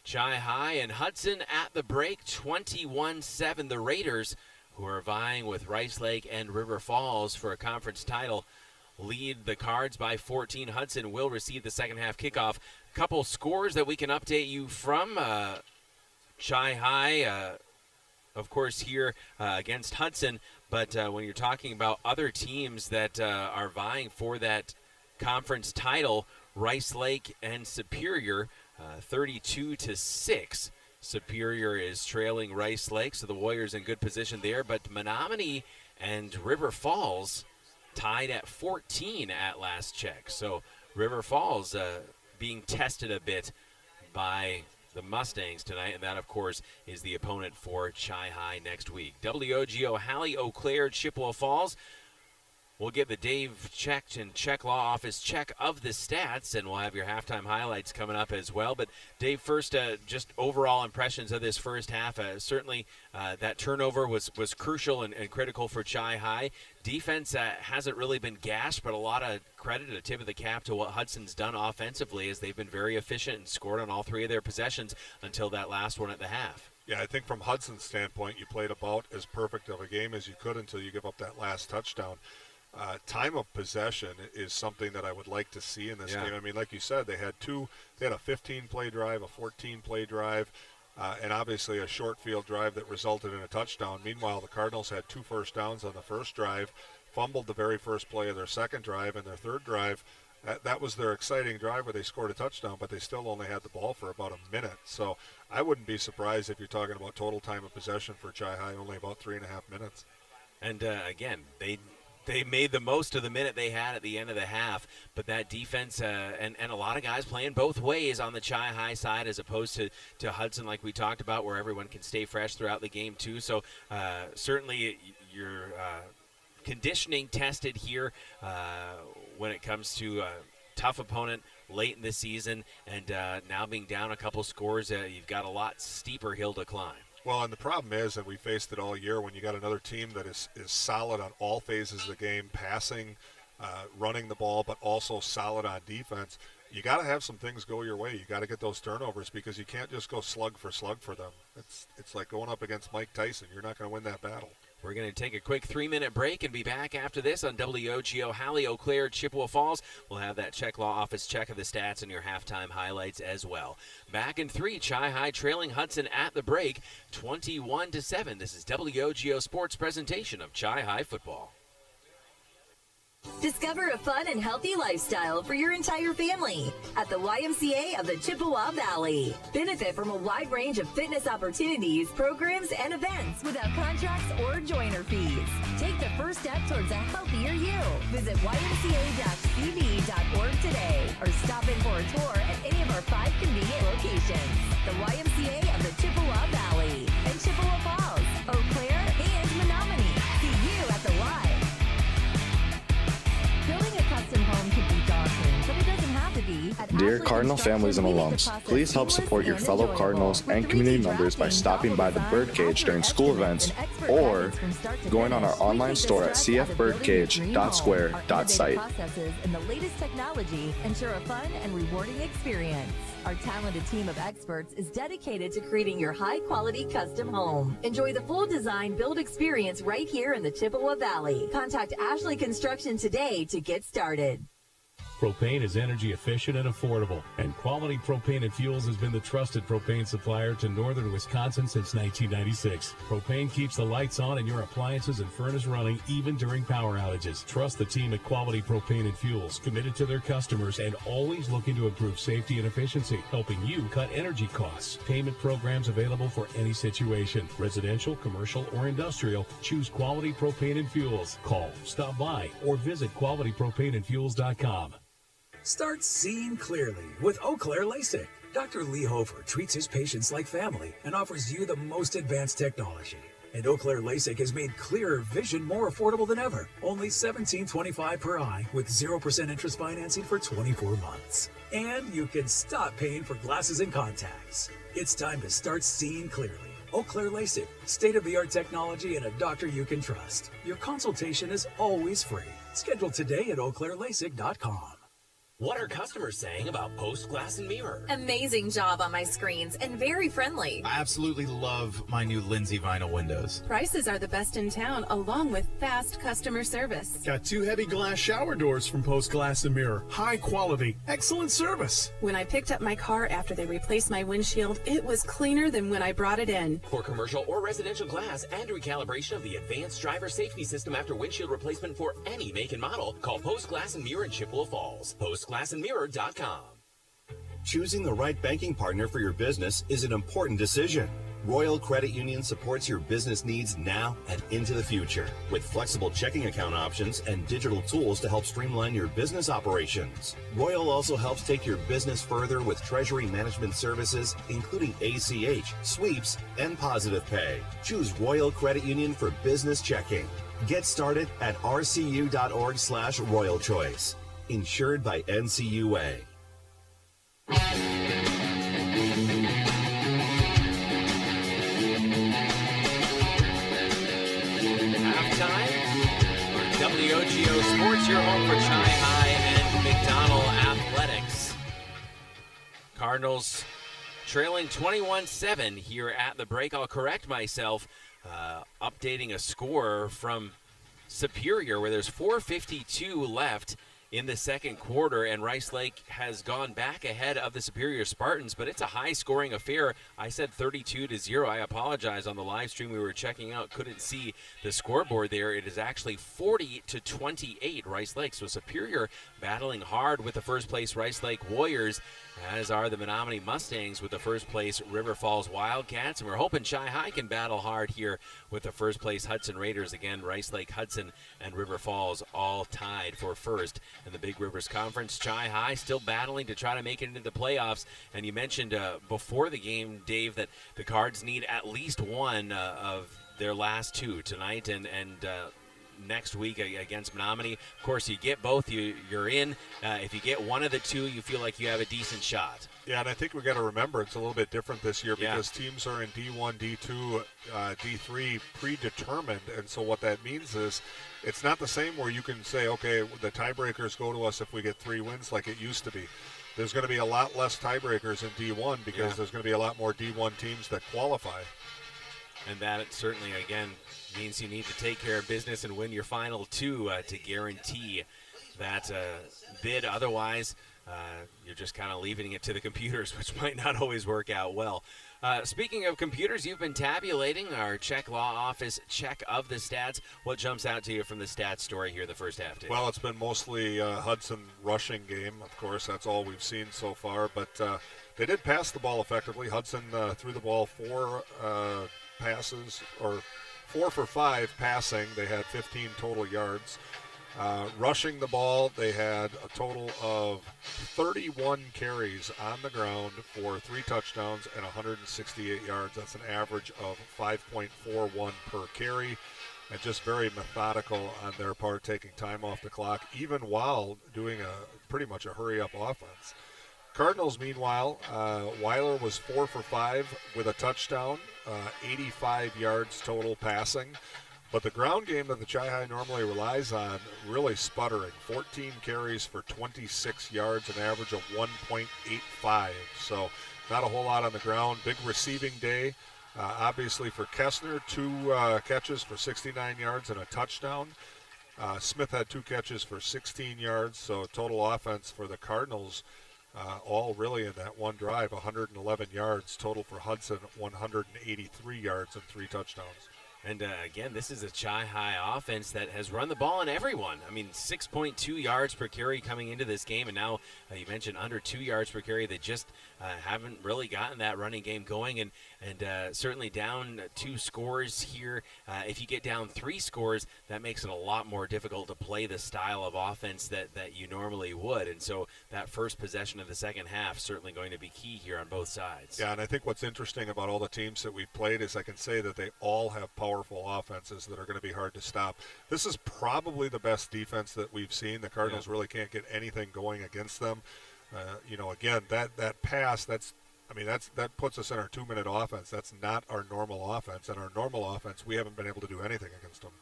Chi High and Hudson at the break, 21-7. The Raiders, who are vying with Rice Lake and River Falls for a conference title, lead the Cards by 14. Hudson will receive the second half kickoff. A couple scores that we can update you from Chi High. of course, here against Hudson. But when you're talking about other teams that are vying for that conference title, Rice Lake and Superior, 32-6. Superior is trailing Rice Lake, so the Warriors in good position there. But Menominee and River Falls tied at 14 at last check. So River Falls being tested a bit by the Mustangs tonight, and that, of course, is the opponent for Chi-High next week. WOGO, Halley, Eau Claire, Chippewa Falls. We'll get the Dave Check and Check Law Office check of the stats, and we'll have your halftime highlights coming up as well. But, Dave, first, just overall impressions of this first half. Certainly, that turnover was crucial and critical for Chi-High. Defense hasn't really been gashed, but a lot of credit, a tip of the cap to what Hudson's done offensively, as they've been very efficient and scored on all three of their possessions until that last one at the half. Yeah, I think from Hudson's standpoint, you played about as perfect of a game as you could until you give up that last touchdown. Time of possession is something that I would like to see in this game. I mean, like you said, they had a 15-play drive, a 14-play drive, and obviously a short field drive that resulted in a touchdown. Meanwhile, the Cardinals had 2 first downs on the first drive, fumbled the very first play of their second drive, and their third drive, that was their exciting drive where they scored a touchdown, but they still only had the ball for about a minute. So I wouldn't be surprised if you're talking about total time of possession for Chi-High, only about 3.5 minutes. And again, they made the most of the minute they had at the end of the half, but that defense and a lot of guys playing both ways on the Chi-High side as opposed to Hudson, like we talked about, where everyone can stay fresh throughout the game too. So certainly your conditioning tested here when it comes to a tough opponent late in the season, and now being down a couple scores, you've got a lot steeper hill to climb. Well, and the problem is, and we faced it all year, when you got another team that is solid on all phases of the game, passing, running the ball, but also solid on defense, you got to have some things go your way. You got to get those turnovers because you can't just go slug for them. It's like going up against Mike Tyson. You're not going to win that battle. We're going to take a quick 3-minute break and be back after this on WOGO, Halley, Eau Claire, Chippewa Falls. We'll have that Check Law Office check of the stats and your halftime highlights as well. Back in 3, Chi-High trailing Hudson at the break, 21-7. This is WOGO Sports presentation of Chi-High football. Discover a fun and healthy lifestyle for your entire family at the YMCA of the Chippewa Valley. Benefit from a wide range of fitness opportunities, programs, and events without contracts or joiner fees. Take the first step towards a healthier you. Visit ymca-cv.org today or stop in for a tour at any of our 5 convenient locations. The YMCA of the Chippewa Valley and Chippewa Falls, Eau Claire, and Menominee. See you at the Y. Building a custom home can be daunting, but it doesn't have to be. Dear Cardinal families and alums, please help support your fellow Cardinals and community members by stopping by the Birdcage during school events or going on our online store at cfbirdcage.square.site. Processes and the latest technology ensure a fun and rewarding experience. Our talented team of experts is dedicated to creating your high-quality custom home. Enjoy the full design build experience right here in the Chippewa Valley. Contact Ashley Construction today to get started. Propane is energy efficient and affordable, and Quality Propane and Fuels has been the trusted propane supplier to northern Wisconsin since 1996. Propane keeps the lights on and your appliances and furnace running even during power outages. Trust the team at Quality Propane and Fuels, committed to their customers and always looking to improve safety and efficiency, helping you cut energy costs. Payment programs available for any situation, residential, commercial, or industrial. Choose Quality Propane and Fuels. Call, stop by, or visit qualitypropaneandfuels.com. Start seeing clearly with Eau Claire LASIK. Dr. Lee Hofer treats his patients like family and offers you the most advanced technology. And Eau Claire LASIK has made clearer vision more affordable than ever. Only $17.25 per eye with 0% interest financing for 24 months. And you can stop paying for glasses and contacts. It's time to start seeing clearly. Eau Claire LASIK, state-of-the-art technology and a doctor you can trust. Your consultation is always free. Schedule today at eauclairelasic.com. What are customers saying about Post Glass and Mirror? Amazing job on my screens and very friendly. I absolutely love my new Lindsay vinyl windows. Prices are the best in town, along with fast customer service. Got 2 heavy glass shower doors from Post Glass and Mirror. High quality, excellent service. When I picked up my car after they replaced my windshield, it was cleaner than when I brought it in. For commercial or residential glass and recalibration of the advanced driver safety system after windshield replacement for any make and model, call Post Glass and Mirror in Chippewa Falls. PostGlassandMirror.com. Choosing the right banking partner for your business is an important decision. Royal Credit Union supports your business needs now and into the future with flexible checking account options and digital tools to help streamline your business operations. Royal also helps take your business further with treasury management services, including ACH, sweeps, and positive pay. Choose Royal Credit Union for business checking. Get started at rcu.org/Royal Choice. Insured by NCUA. Halftime for WOGO Sports, your home for Chi High and McDonald Athletics. Cardinals trailing 21-7 here at the break. I'll correct myself, updating a score from Superior where there's 4:52 left in the second quarter, and Rice Lake has gone back ahead of the Superior Spartans, but it's a high-scoring affair. I said 32-0. I apologize. On the live stream we were checking out, couldn't see the scoreboard there. It is actually 40-28 Rice Lake. So Superior battling hard with the first-place Rice Lake Warriors, as are the Menominee Mustangs with the first-place River Falls Wildcats. And we're hoping Chi High can battle hard here with the first-place Hudson Raiders. Again, Rice Lake, Hudson, and River Falls all tied for first in the Big Rivers Conference. Chi High still battling to try to make it into the playoffs. And you mentioned before the game, Dave, that the Cards need at least one of their last two tonight and next week against Menominee. Of course, you get both, you're in. If you get one of the two, you feel like you have a decent shot. Yeah, and I think we got to remember it's a little bit different this year because teams are in D1, D2, D3 predetermined, and so what that means is it's not the same where you can say, okay, the tiebreakers go to us if we get 3 wins like it used to be. There's going to be a lot less tiebreakers in D1 because there's going to be a lot more D1 teams that qualify. And that certainly, again, means you need to take care of business and win your final 2 to guarantee that bid. Otherwise, you're just kind of leaving it to the computers, which might not always work out well. Speaking of computers, you've been tabulating our Czech Law Office check of the stats. What jumps out to you from the stats story here the first half, Dave? Well, it's been mostly Hudson rushing game. Of course, that's all we've seen so far. But they did pass the ball effectively. Hudson threw the ball 4 passes, or 4 for 5 passing. They had 15 total yards. Rushing the ball, they had a total of 31 carries on the ground for 3 touchdowns and 168 yards. That's an average of 5.41 per carry, and just very methodical on their part, taking time off the clock, even while doing pretty much a hurry-up offense. Cardinals, meanwhile, Weiler was 4 for 5 with a touchdown, 85 yards total passing. But the ground game that the Chi High normally relies on really sputtering. 14 carries for 26 yards, an average of 1.85. So not a whole lot on the ground. Big receiving day, obviously, for Kessner. 2 catches for 69 yards and a touchdown. Smith had 2 catches for 16 yards. So total offense for the Cardinals, all really in that one drive, 111 yards. Total for Hudson, 183 yards and 3 touchdowns. And again, this is a Chi High offense that has run the ball on everyone. I mean, 6.2 yards per carry coming into this game, and now you mentioned under 2 yards per carry. They just haven't really gotten that running game going, and certainly down 2 scores here. If you get down 3 scores, that makes it a lot more difficult to play the style of offense that you normally would. And so that first possession of the second half certainly going to be key here on both sides. Yeah, and I think what's interesting about all the teams that we've played is I can say that they all have powerful offenses that are going to be hard to stop. This is probably the best defense that we've seen. The Cardinals really can't get anything going against them. Again, that pass, that puts us in our 2-minute offense. That's not our normal offense. And our normal offense, we haven't been able to do anything against them.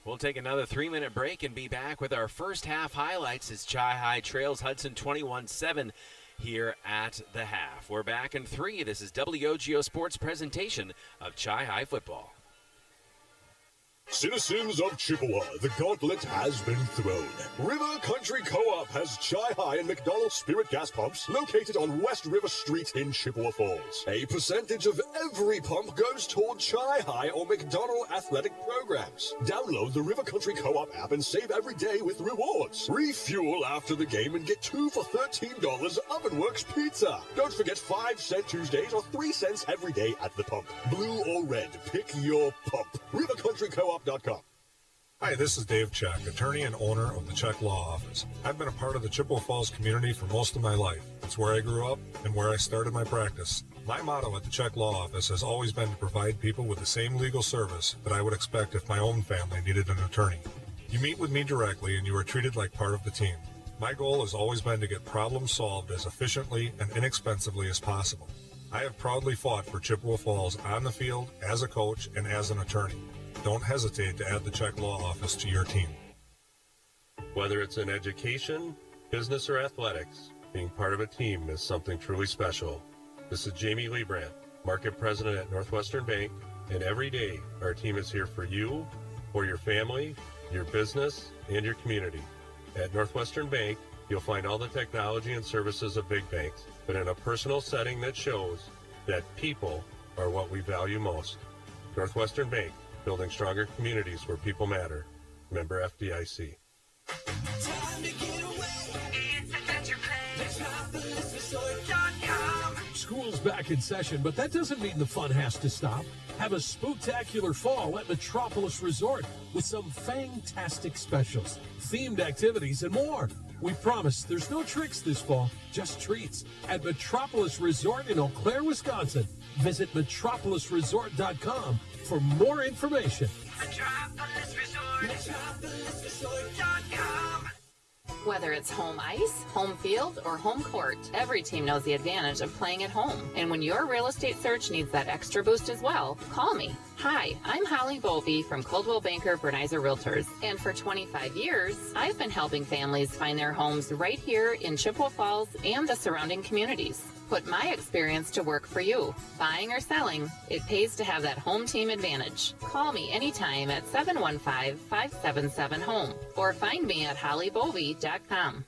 We'll take another 3-minute break and be back with our first half highlights as Chi-High trails Hudson 21-7 here at the half. We're back in 3. This is WOGO Sports presentation of Chi-High football. Citizens of Chippewa, the gauntlet has been thrown. River Country Co-op has Chi-High and McDonald's Spirit gas pumps located on West River Street in Chippewa Falls. A percentage of every pump goes toward Chi-High or McDonald athletic programs. Download the River Country Co-op app and save every day with rewards. Refuel after the game and get 2 for $13 Ovenworks pizza. Don't forget 5-cent Tuesdays or 3 cents every day at the pump. Blue or red, pick your pump. River Country Co-op. Hi, this is Dave Check, attorney and owner of the Check Law Office. I've been a part of the Chippewa Falls community for most of my life. It's where I grew up and where I started my practice. My motto at the Check Law Office has always been to provide people with the same legal service that I would expect if my own family needed an attorney. You meet with me directly and you are treated like part of the team. My goal has always been to get problems solved as efficiently and inexpensively as possible. I have proudly fought for Chippewa Falls on the field, as a coach, and as an attorney. Don't hesitate to add the Check Law Office to your team. Whether it's in education, business, or athletics, being part of a team is something truly special. This is Jamie Lebrand, Market President at Northwestern Bank, and every day our team is here for you, for your family, your business, and your community. At Northwestern Bank, you'll find all the technology and services of big banks, but in a personal setting that shows that people are what we value most. Northwestern Bank, building stronger communities where people matter. Member FDIC. School's back in session, but that doesn't mean the fun has to stop. Have a spooktacular fall at Metropolis Resort with some fantastic specials, themed activities, and more. We promise there's no tricks this fall, just treats at Metropolis Resort in Eau Claire, Wisconsin. Visit metropolisresort.com for more information. MetropolisResort.com. Whether it's home ice, home field, or home court, every team knows the advantage of playing at home. And when your real estate search needs that extra boost as well, call me. Hi, I'm Holly Bovey from Coldwell Banker Bernizer Realtors. And for 25 years, I've been helping families find their homes right here in Chippewa Falls and the surrounding communities. Put my experience to work for you. Buying or selling, it pays to have that home team advantage. Call me anytime at 715-577-HOME or find me at hollybovey.com.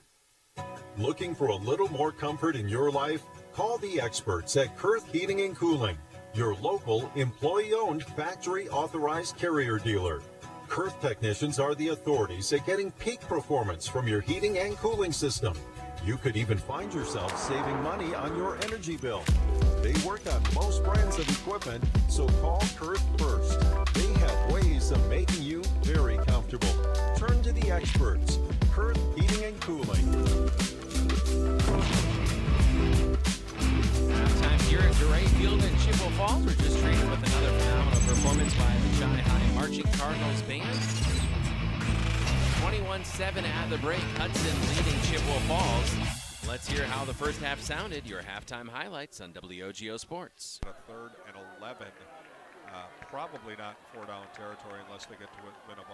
Looking for a little more comfort in your life? Call the experts at Kurth Heating and Cooling, your local employee-owned factory-authorized carrier dealer. Kurth technicians are the authorities at getting peak performance from your heating and cooling system. You could even find yourself saving money on your energy bill. They work on most brands of equipment, so call Kurth first. They have ways of making you very comfortable. Turn to the experts. Kurth Heating and Cooling. Halftime here at Dorais Field in Chippewa Falls. We're just treated with another phenomenal performance by the Chi-High Marching Cardinals band. 21-7 at the break. Hudson leading Chippewa Falls. Let's hear how the first half sounded. Your halftime highlights on WOGO Sports. A 3rd and 11, probably not in 4-down territory unless they get to within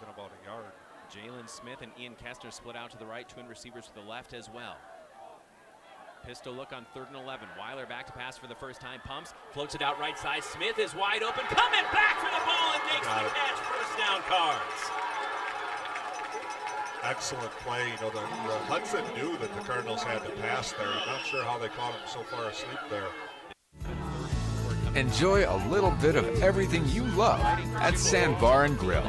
about a yard. Jalen Smith and Ian Kestner split out to the right, twin receivers to the left as well. Pistol look on 3rd and 11. Weiler back to pass for the first time, pumps, floats it out right side. Smith is wide open, coming back for the ball and makes the catch. First down, Cards. Excellent play. You know, the Hudson knew that the Cardinals had to pass there. I'm not sure how they caught him so far asleep there. Enjoy a little bit of everything you love at Sandbar and Grill.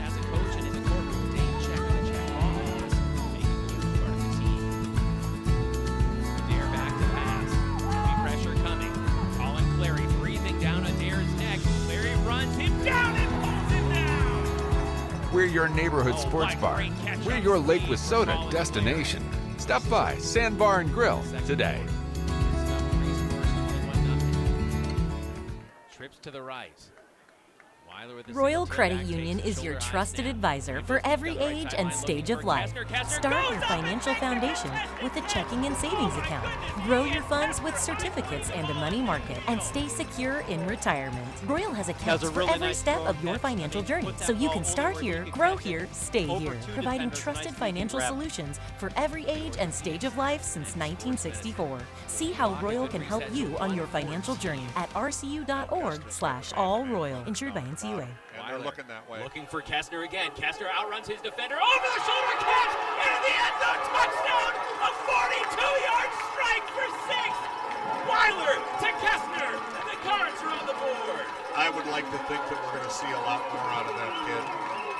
We're your neighborhood sports bar. We're your Lake Wissota destination. Stop by Sandbar and Grill today. Trips to the right. Royal Credit Union is your trusted advisor for every age and stage of life. Start your financial foundation with a checking and savings account. Grow your funds with certificates and a money market, and stay secure in retirement. Royal has accounts for every step of your financial journey, so you can start here, grow here, stay here, providing trusted financial solutions for every age and stage of life since 1964. See how Royal can help you on your financial journey at rcu.org/allroyal. Insured by NCUA. And they're looking that way. Looking for Kestner again. Kestner outruns his defender. Over the shoulder catch into the end zone. Touchdown! A 42-yard strike for 6. Weiler to Kestner. And the Cards are on the board. I would like to think that we're going to see a lot more out of that kid.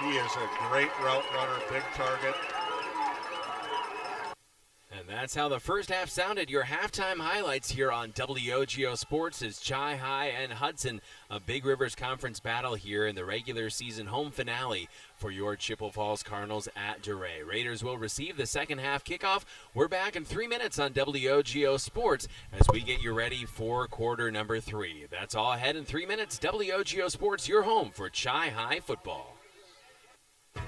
He is a great route runner, big target. And that's how the first half sounded. Your halftime highlights here on WOGO Sports is Chi-Hi and Hudson, a Big Rivers Conference battle here in the regular season home finale for your Chippewa Falls Cardinals at Dorais. Raiders will receive the second half kickoff. We're back in 3 minutes on WOGO Sports as we get you ready for quarter number 3. That's all ahead in 3 minutes. WOGO Sports, your home for Chi-Hi football.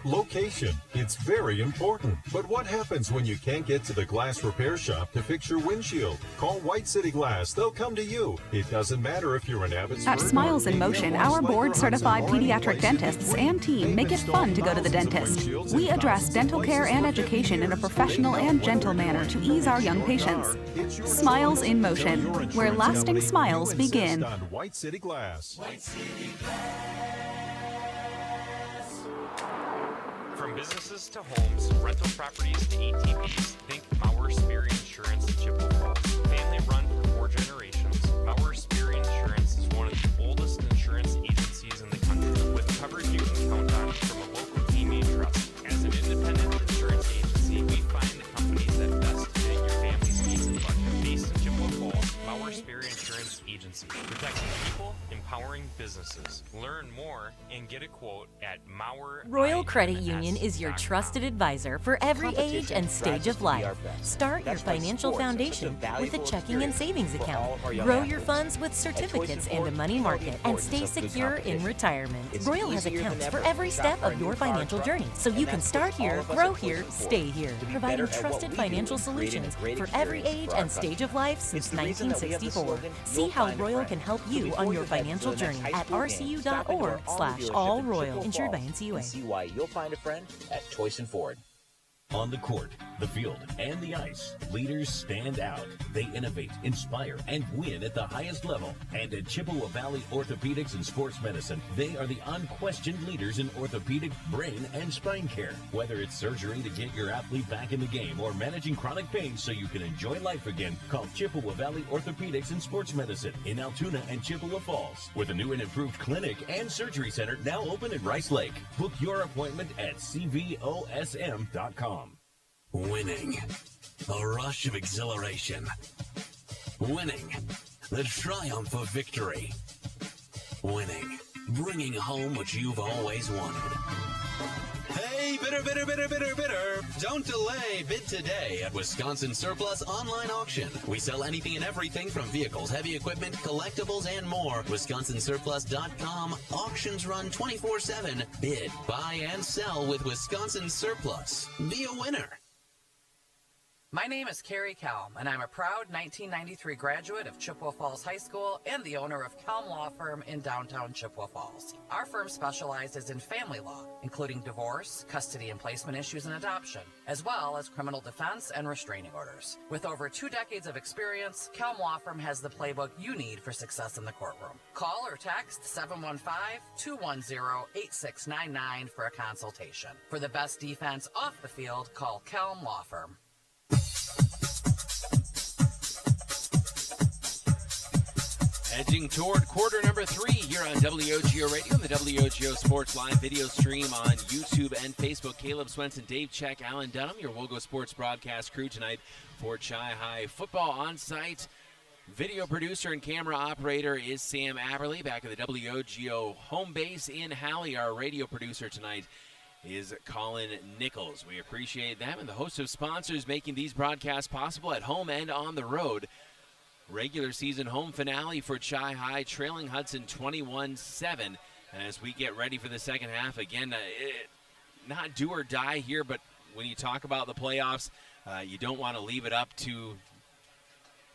Location. It's very important. But what happens when you can't get to the glass repair shop to fix your windshield? Call White City Glass. They'll come to you. It doesn't matter if you're an Abbotsford. At Smiles in Motion, our board-certified pediatric dentists and team make it fun to go to the dentist. We address dental care and education in a professional and gentle manner to ease our young patients. Smiles in Motion, where lasting smiles begin. White City Glass. White City Glass. From businesses to homes, rental properties to ATVs, think Mauer Spear Insurance in Chippewa Falls. Family run for 4 generations, Mauer Spear Insurance is one of the oldest insurance agencies in the country, with coverage you can count on from a local team you trust. As an independent insurance agency, we find the companies that best fit your family's needs and budget. Based in Chippewa Falls, Mauer Spear Insurance Agency, protecting people, empowering businesses. Learn more and get a quote at Mauer. Royal Credit Union is your trusted advisor for every age and stage of life. Start your financial foundation with a checking and savings account. Grow your funds with certificates and a money market, and stay secure in retirement. Royal has accounts for every step of your financial journey, so you can start here, grow here, stay here, providing trusted financial solutions for every age and stage of life since 1964. See how Royal can help you on your financial journey at rcu.org/allroyal. Insured by NCUA. See why you'll find a friend at Choice and Ford. On the court, the field, and the ice, leaders stand out. They innovate, inspire, and win at the highest level. And at Chippewa Valley Orthopedics and Sports Medicine, they are the unquestioned leaders in orthopedic, brain, and spine care. Whether it's surgery to get your athlete back in the game or managing chronic pain so you can enjoy life again, call Chippewa Valley Orthopedics and Sports Medicine in Altoona and Chippewa Falls, with a new and improved clinic and surgery center now open in Rice Lake. Book your appointment at cvosm.com. Winning. A rush of exhilaration. Winning. The triumph of victory. Winning. Bringing home what you've always wanted. Hey, bidder, bidder, bidder, bidder, bidder. Don't delay. Bid today at Wisconsin Surplus Online Auction. We sell anything and everything from vehicles, heavy equipment, collectibles, and more. WisconsinSurplus.com. Auctions run 24/7. Bid, buy, and sell with Wisconsin Surplus. Be a winner. My name is Carrie Kelm, and I'm a proud 1993 graduate of Chippewa Falls High School and the owner of Kelm Law Firm in downtown Chippewa Falls. Our firm specializes in family law, including divorce, custody and placement issues, and adoption, as well as criminal defense and restraining orders. With over 2 decades of experience, Kelm Law Firm has the playbook you need for success in the courtroom. Call or text 715-210-8699 for a consultation. For the best defense off the field, call Kelm Law Firm. Edging toward quarter number 3 here on WOGO Radio and the WOGO Sports Live video stream on YouTube and Facebook. Caleb Swenson, Dave Check, Alan Dunham, your WOGO Sports broadcast crew tonight for Chi-Hi football on site. Video producer and camera operator is Sam Aberley back at the WOGO home base in Halley. Our radio producer tonight is Colin Nichols. We appreciate them and the host of sponsors making these broadcasts possible at home and on the road. Regular season home finale for Chi-Hi, trailing Hudson 21-7 And as we get ready for the second half, again, not do or die here, but when you talk about the playoffs, you don't want to leave it up to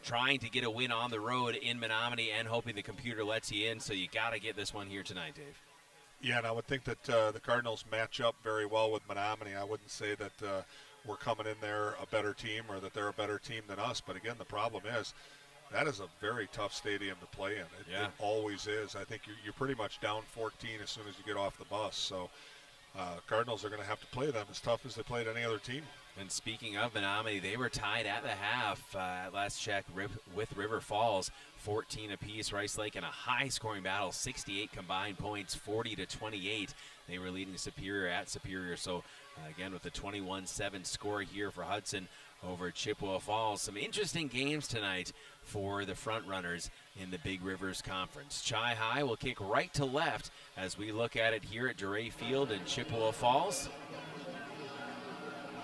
trying to get a win on the road in Menominee and hoping the computer lets you in. So you got to get this one here tonight, Dave. Yeah, and I would think that the Cardinals match up very well with Menominee. I wouldn't say that we're coming in there a better team or that they're a better team than us. But again, the problem is that is a very tough stadium to play in. It always is. I think you're pretty much down 14 as soon as you get off the bus. So Cardinals are going to have to play them as tough as they played any other team. And speaking of Menominee, they were tied at the half at last check with River Falls, 14 apiece. Rice Lake in a high-scoring battle, 68 combined points, 40-28. They were leading Superior at Superior. So, again, with the 21-7 score here for Hudson over Chippewa Falls. Some interesting games tonight for the front runners in the Big Rivers Conference. Chi High will kick right to left as we look at it here at Dorais Field in Chippewa Falls.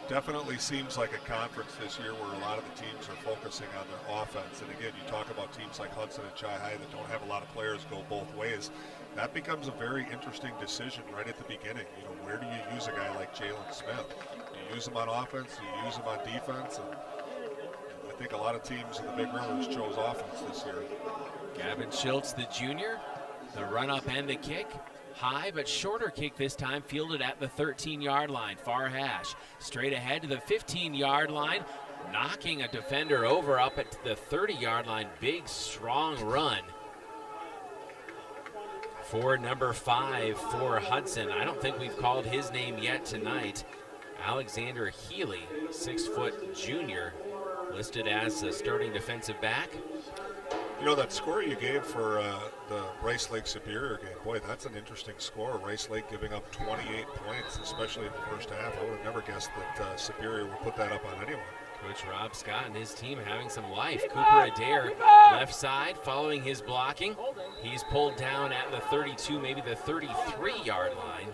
Definitely seems like a conference this year where a lot of the teams are focusing on their offense. And again, you talk about teams like Hudson and Chi High that don't have a lot of players go both ways. That becomes a very interesting decision right at the beginning. You know, where do you use a guy like Jalen Smith? Do you use him on offense? Do you use him on defense? And I think a lot of teams in the Big Rivers chose offense this year. Gavin Schultz, the junior, the run up and the kick. High but shorter kick this time, fielded at the 13-yard line. Far hash, straight ahead to the 15-yard line, knocking a defender over up at the 30-yard line. Big, strong run for number 5 for Hudson. I don't think we've called his name yet tonight. Alexander Healy, 6-foot junior, listed as a starting defensive back. You know, that score you gave for the Rice Lake Superior game, boy, that's an interesting score. Rice Lake giving up 28 points, especially in the first half. I would have never guessed that Superior would put that up on anyone. Coach Rob Scott and his team having some life. Cooper Adair, left side, following his blocking. He's pulled down at the 32, maybe the 33-yard line.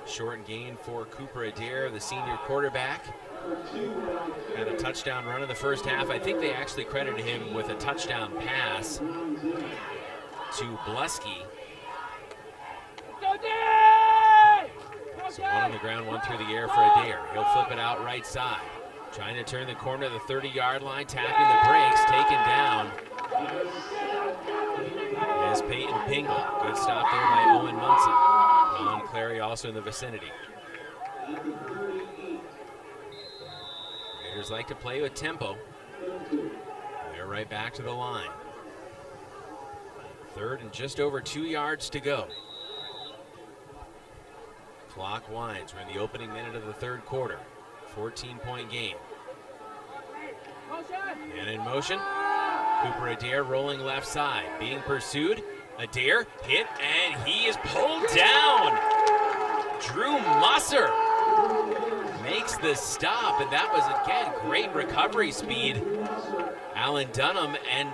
Short gain for Cooper Adair, the senior quarterback. Had a touchdown run in the first half. I think they actually credited him with a touchdown pass to Blusky. So one on the ground, one through the air for Adair. He'll flip it out right side. Trying to turn the corner of the 30-yard line, tapping the brakes, taken down. Is Peyton Pingle. Good stop there by Owen Munson. Ron Clary also in the vicinity. Raiders like to play with tempo. They're right back to the line. Third and just over 2 yards to go. Clock winds. We're in the opening minute of the third quarter. 14-point game. And in motion, Cooper Adair rolling left side. Being pursued. Adair hit, and he is pulled down. Drew Musser makes the stop, and that was, again, great recovery speed. Alan Dunham, and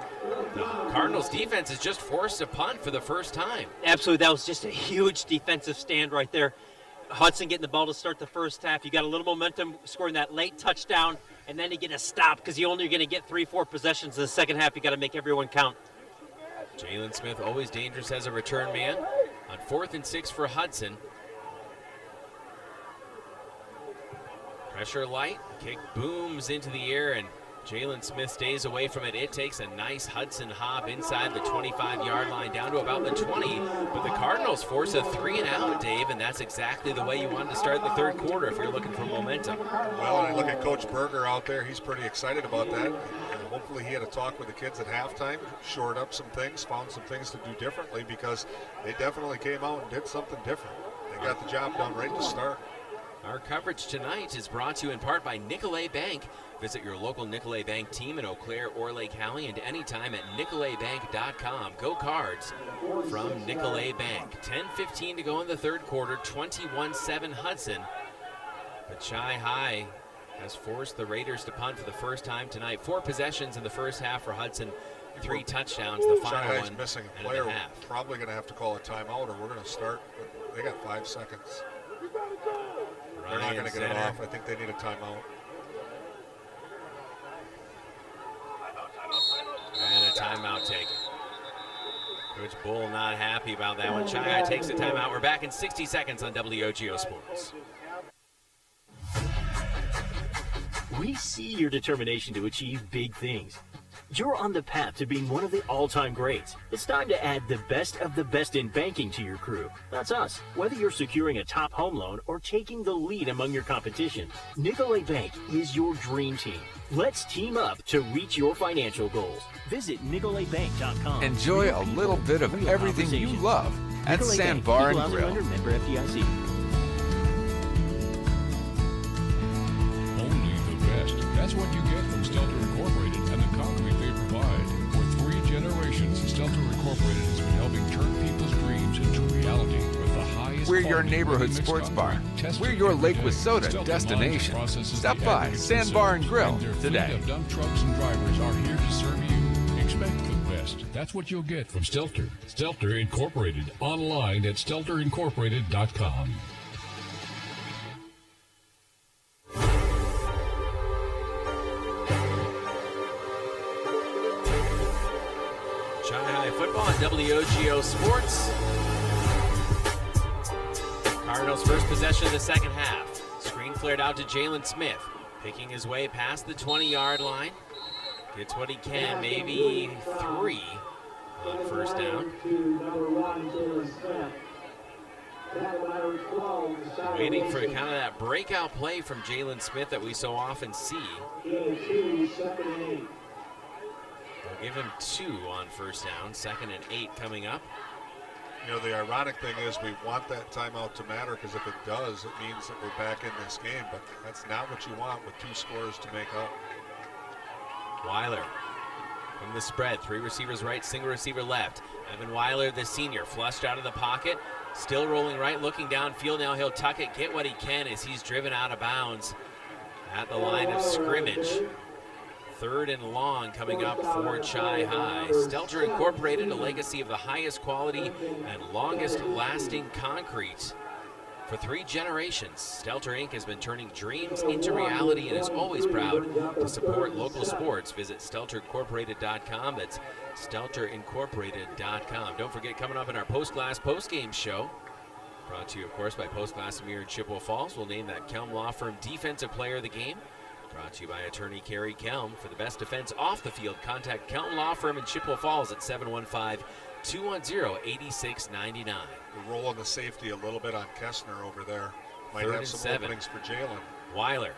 the Cardinals defense has just forced a punt for the first time. Absolutely, that was just a huge defensive stand right there. Hudson getting the ball to start the first half. You got a little momentum scoring that late touchdown, and then you get a stop because you're only going to get 3-4 possessions in the second half. You got to make everyone count. Jalen Smith always dangerous as a return man. On 4th and 6 for Hudson. Pressure light, kick booms into the air, and Jalen Smith stays away from it. It takes a nice Hudson hop inside the 25-yard line down to about the 20. But the Cardinals force a 3-and-out, Dave, and that's exactly the way you wanted to start the third quarter if you're looking for momentum. Well, and I look at Coach Berger out there. He's pretty excited about that. And hopefully he had a talk with the kids at halftime, shored up some things, found some things to do differently, because they definitely came out and did something different. They got the job done right to start. Our coverage tonight is brought to you in part by Nicolet Bank. Visit your local Nicolet Bank team in Eau Claire or Lake Hallie and anytime at nicoletbank.com. Go Cards from Nicolet Bank. 10:15 to go in the third quarter, 21-7 Hudson. But Chi High has forced the Raiders to punt for the first time tonight. 4 possessions in the first half for Hudson, 3 touchdowns. The final one missing a player. We're probably going to have to call a timeout, or we're going to start. They got 5 seconds. They're not going to get it off. I think they need a timeout. And a timeout taken. Coach Bull not happy about that one. Chai takes the timeout. We're back in 60 seconds on WOGO Sports. We see your determination to achieve big things. You're on the path to being one of the all-time greats. It's time to add the best of the best in banking to your crew. That's us. Whether you're securing a top home loan or taking the lead among your competition, Nicolet Bank is your dream team. Let's team up to reach your financial goals. Visit NicoletBank.com. Enjoy a little bit of everything you love at Nicolet Bank, Sandbar Equal and Housing Grill. Lender, member FDIC. Only the best. That's what you get from Stelter Incorporated and the concrete they provide. For 3 generations, Stelter Incorporated has been helping turn people's dreams into reality with the highest We're your quality neighborhood ready-mix sports bar. concrete tested We're your every Lake day. Wissota Stelter destination. Knowledge processes Stop the by aggregate Sandbar and themselves, Grill and their fleet today. of dump trucks and drivers are here to serve you. Expect the best. That's what you'll get from Stelter. Stelter Incorporated. Online at stelterincorporated.com. Chai High football on WOGO Sports. Cardinals' first possession of the second half. Screen flared out to Jalen Smith. Picking his way past the 20-yard line. Gets what he can, maybe 3 on first down. Waiting for kind of that breakout play from Jalen Smith that we so often see. They'll give him 2 on first down. 2nd and 8 coming up. You know, the ironic thing is we want that timeout to matter because if it does, it means that we're back in this game. But that's not what you want with 2 scores to make up. Weiler from the spread. 3 receivers right, single receiver left. Evan Weiler, the senior, flushed out of the pocket. Still rolling right, looking downfield. Now he'll tuck it, get what he can as he's driven out of bounds at the line of scrimmage. 3rd and long coming up for Chai High. Stelter Incorporated, a legacy of the highest quality and longest lasting concrete for 3 generations. Stelter Inc. has been turning dreams into reality and is always proud to support local sports. Visit StelterIncorporated.com. That's StelterIncorporated.com. Don't forget, coming up in our Post-Glass post-game show, brought to you, of course, by Post-Glass Amir in Chippewa Falls. We'll name that Kelm Law Firm Defensive Player of the Game. Brought to you by attorney Kerry Kelm. For the best defense off the field, contact Kelm Law Firm in Chippewa Falls at 715-210-8699. We're rolling the safety a little bit on Kessner over there. Might 3rd have and some 7. openings for Jalen. Weiler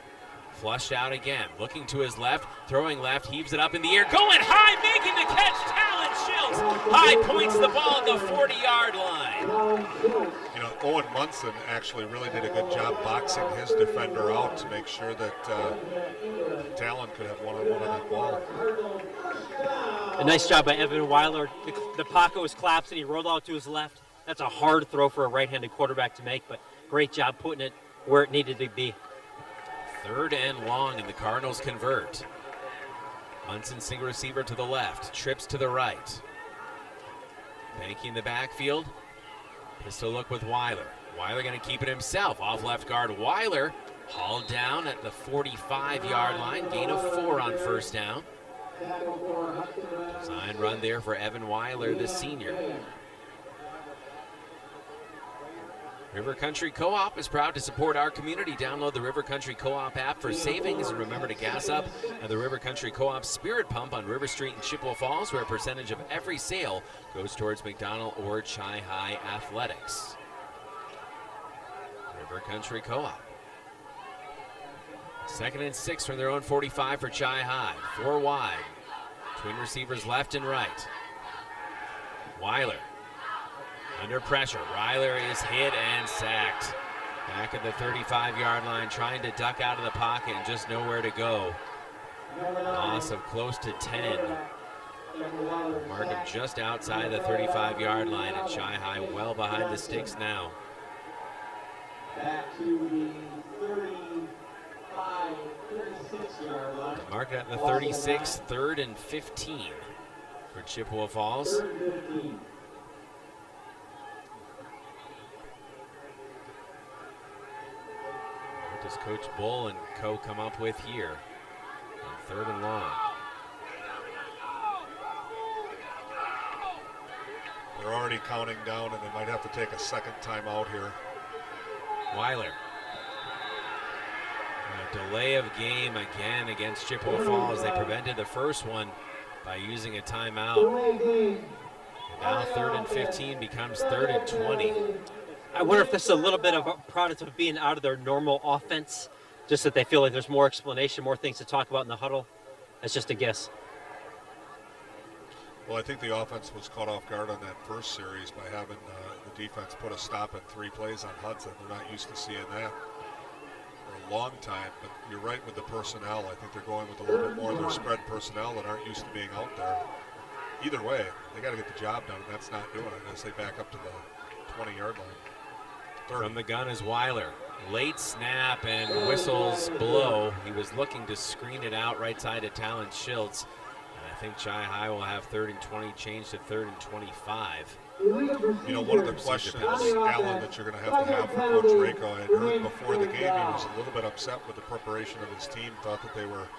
flushed out again, looking to his left, throwing left, heaves it up in the air, going high, making the catch. Talon Schiltz high points the ball at the 40-yard line. You know, Owen Munson actually really did a good job boxing his defender out to make sure that Talon could have one-on-one on that ball. A nice job by Evan Weiler. The pocket was collapsing. He rolled out to his left. That's a hard throw for a right-handed quarterback to make, but great job putting it where it needed to be. 3rd and long, and the Cardinals convert. Munson, single receiver to the left, trips to the right. Banking the backfield. Pistol look with Weiler. Weiler going to keep it himself. Off left guard, Weiler hauled down at the 45-yard line. Gain of 4 on first down. Design run there for Evan Weiler, the senior. River Country Co-op is proud to support our community. Download the River Country Co-op app for savings, and remember to gas up at the River Country Co-op Spirit Pump on River Street in Chippewa Falls, where a percentage of every sale goes towards McDonald or Chai High athletics. River Country Co-op. 2nd and 6 from their own 45 for Chai High. 4 wide. Twin receivers left and right. Weiler under pressure. Weiler is hit and sacked. Back at the 35-yard line, trying to duck out of the pocket and just nowhere to go. Loss of close to 10. Mark him just outside the 35-yard line, and Chai High well behind the sticks now. Back to the 36-yard line. Mark it at the 36, 3rd and 15 for Chippewa Falls. 3rd and 15. What does Coach Bull and co come up with here on 3rd and long? They're already counting down, and they might have to take a second timeout here. Weiler. A delay of game again against Chippewa Falls. They prevented the first one by using a timeout. And now 3rd and 15 becomes 3rd and 20. I wonder if this is a little bit of a product of being out of their normal offense, just that they feel like there's more explanation, more things to talk about in the huddle. That's just a guess. Well, I think the offense was caught off guard on that first series by having the defense put a stop in 3 plays on Hudson. They're not used to seeing that for a long time, but you're right with the personnel. I think they're going with a little bit more of their spread personnel that aren't used to being out there. Either way, they got to get the job done, and that's not doing it as they back up to the 20-yard line. 30. From the gun is Weiler. Late snap and whistles blow. He was looking to screen it out right side of Talon Schultz. And I think Chi High will have 3rd and 20 changed to 3rd and 25. You know, one of the questions, Alan, that you're going to have for Coach Rako, I had heard before the game he was a little bit upset with the preparation of his team, thought that they were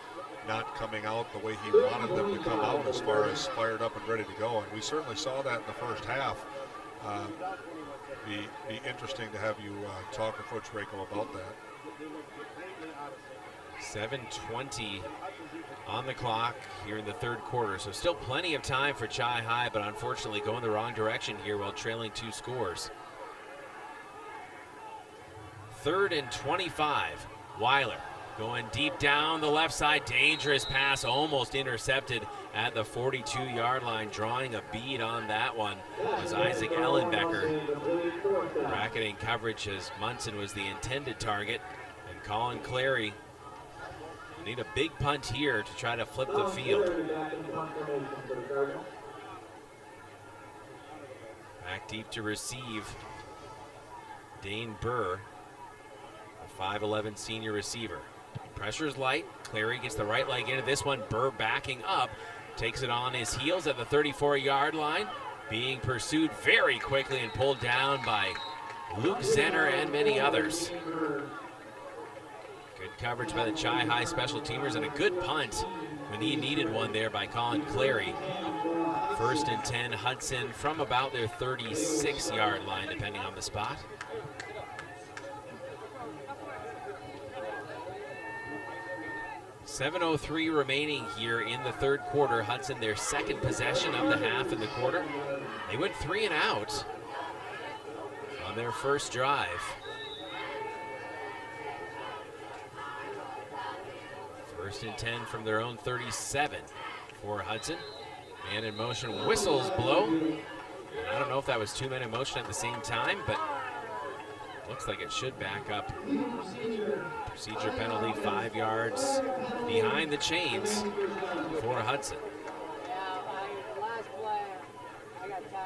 not coming out the way he wanted them to come out as far as fired up and ready to go. And we certainly saw that in the first half. Be interesting to have you talk with Coach Rako about that. 7:20 on the clock here in the 3rd quarter, so still plenty of time for Chi High, but unfortunately going the wrong direction here while trailing 2 scores. 3rd and 25. Weiler going deep down the left side. Dangerous pass, almost intercepted at the 42-yard line. Drawing a bead on that one was Isaac Ellenbecker. Bracketing coverage as Munson was the intended target. And Colin Clary will need a big punt here to try to flip the field. Back deep to receive Dane Burr, a 5'11 senior receiver. Pressure's light. Clary gets the right leg into this one. Burr backing up. Takes it on his heels at the 34-yard line. Being pursued very quickly and pulled down by Luke Zenner and many others. Good coverage by the Chi High special teamers and a good punt when he needed one there by Colin Clary. 1st and 10 Hudson from about their 36-yard line, depending on the spot. .703 remaining here in the 3rd quarter. Hudson, their 2nd possession of the half in the quarter. They went 3 and out on their first drive. First and 10 from their own 37 for Hudson. Man in motion, whistles blow. I don't know if that was 2 men in motion at the same time, but looks like it should back up. Procedure penalty, 5 yards behind the chains for Hudson.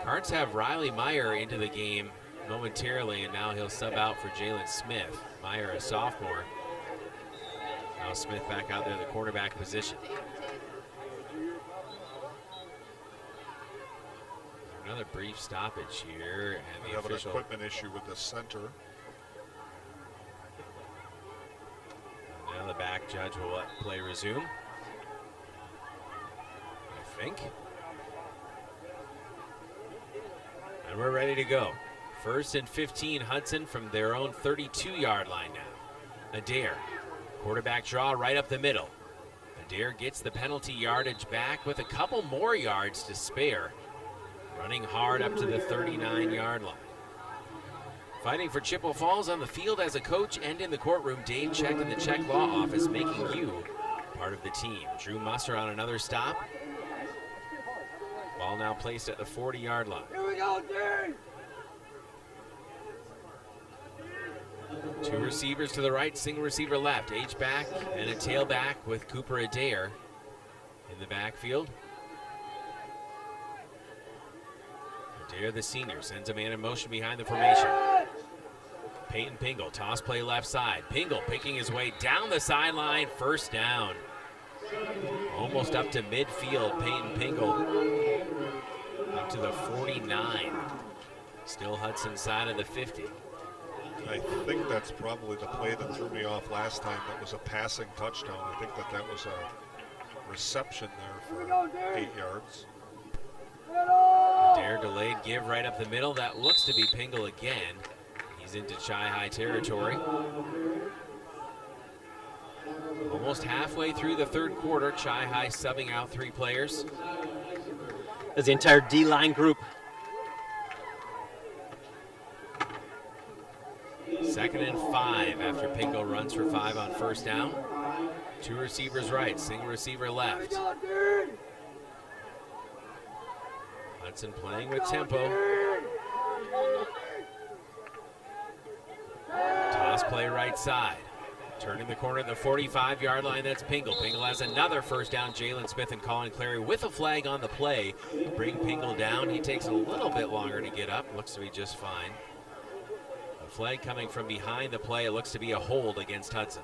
Cards have Riley Meyer into the game momentarily, and now he'll sub out for Jalen Smith. Meyer, a sophomore. Now Smith back out there in the quarterback position. Another brief stoppage here, and We the have an official equipment issue with the center. Now the back judge will let play resume, I think. And we're ready to go. 1st and 15 Hudson from their own 32-yard line now. Adair, quarterback draw right up the middle. Adair gets the penalty yardage back with a couple more yards to spare. Running hard up to the 39-yard line. Fighting for Chippewa Falls on the field as a coach and in the courtroom, Dave Check in the Check Law Office, making you part of the team. Drew Musser on another stop. Ball now placed at the 40-yard line. Here we go, Dave! 2 receivers to the right, single receiver left. H-back and a tailback with Cooper Adair in the backfield. Adair, the senior, sends a man in motion behind the formation. Peyton Pingle, toss play left side. Pingle picking his way down the sideline, 1st down. Almost up to midfield, Peyton Pingle up to the 49. Still Hudson side of the 50. I think that's probably the play that threw me off last time. That was a passing touchdown. I think that was a reception there for 8 yards. Adair delayed give right up the middle. That looks to be Pingle again. He's into Chi-High territory. Almost halfway through the third quarter, Chi-High subbing out 3 players. As the entire D-line group. Second and 5 after Pingle runs for 5 on first down. 2 receivers right, single receiver left. Hudson playing with tempo. Toss play right side. Turning the corner at the 45-yard line, that's Pingle. Pingle has another first down. Jalen Smith and Colin Clary with a flag on the play. Bring Pingle down. He takes a little bit longer to get up. Looks to be just fine. A flag coming from behind the play. It looks to be a hold against Hudson.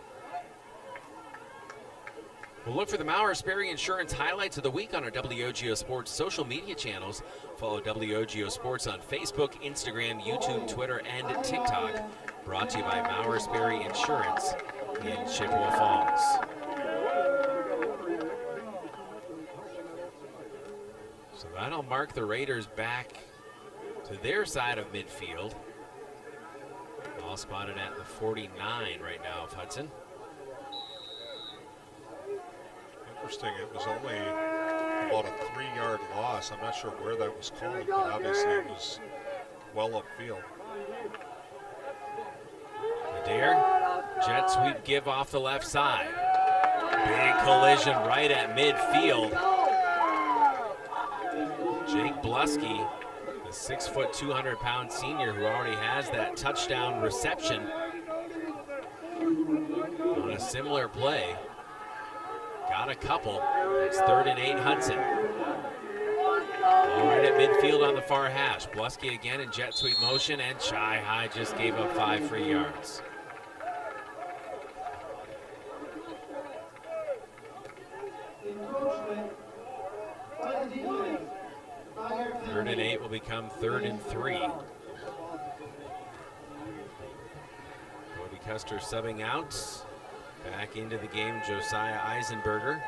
We'll look for the Maurer Sperry Insurance highlights of the week on our WOGO Sports social media channels. Follow WOGO Sports on Facebook, Instagram, YouTube, Twitter, and TikTok. Brought to you by Maurer Sperry Insurance in Chippewa Falls. So that'll mark the Raiders back to their side of midfield. All spotted at the 49 right now of Hudson. Interesting, it was only about a 3-yard loss. I'm not sure where that was called, but obviously it was well upfield. Adair, jet sweep give off the left side. Big collision right at midfield. Jake Blusky, the 6', 200-pound senior who already has that touchdown reception on a similar play. Got a couple. It's 3rd and 8 Hudson. All right at midfield on the far hash. Blusky again in jet sweep motion, and Chi-High just gave up 5 free yards. Third and 8 will become 3rd and 3. Cody Custer subbing out. Back into the game, Josiah Eisenberger.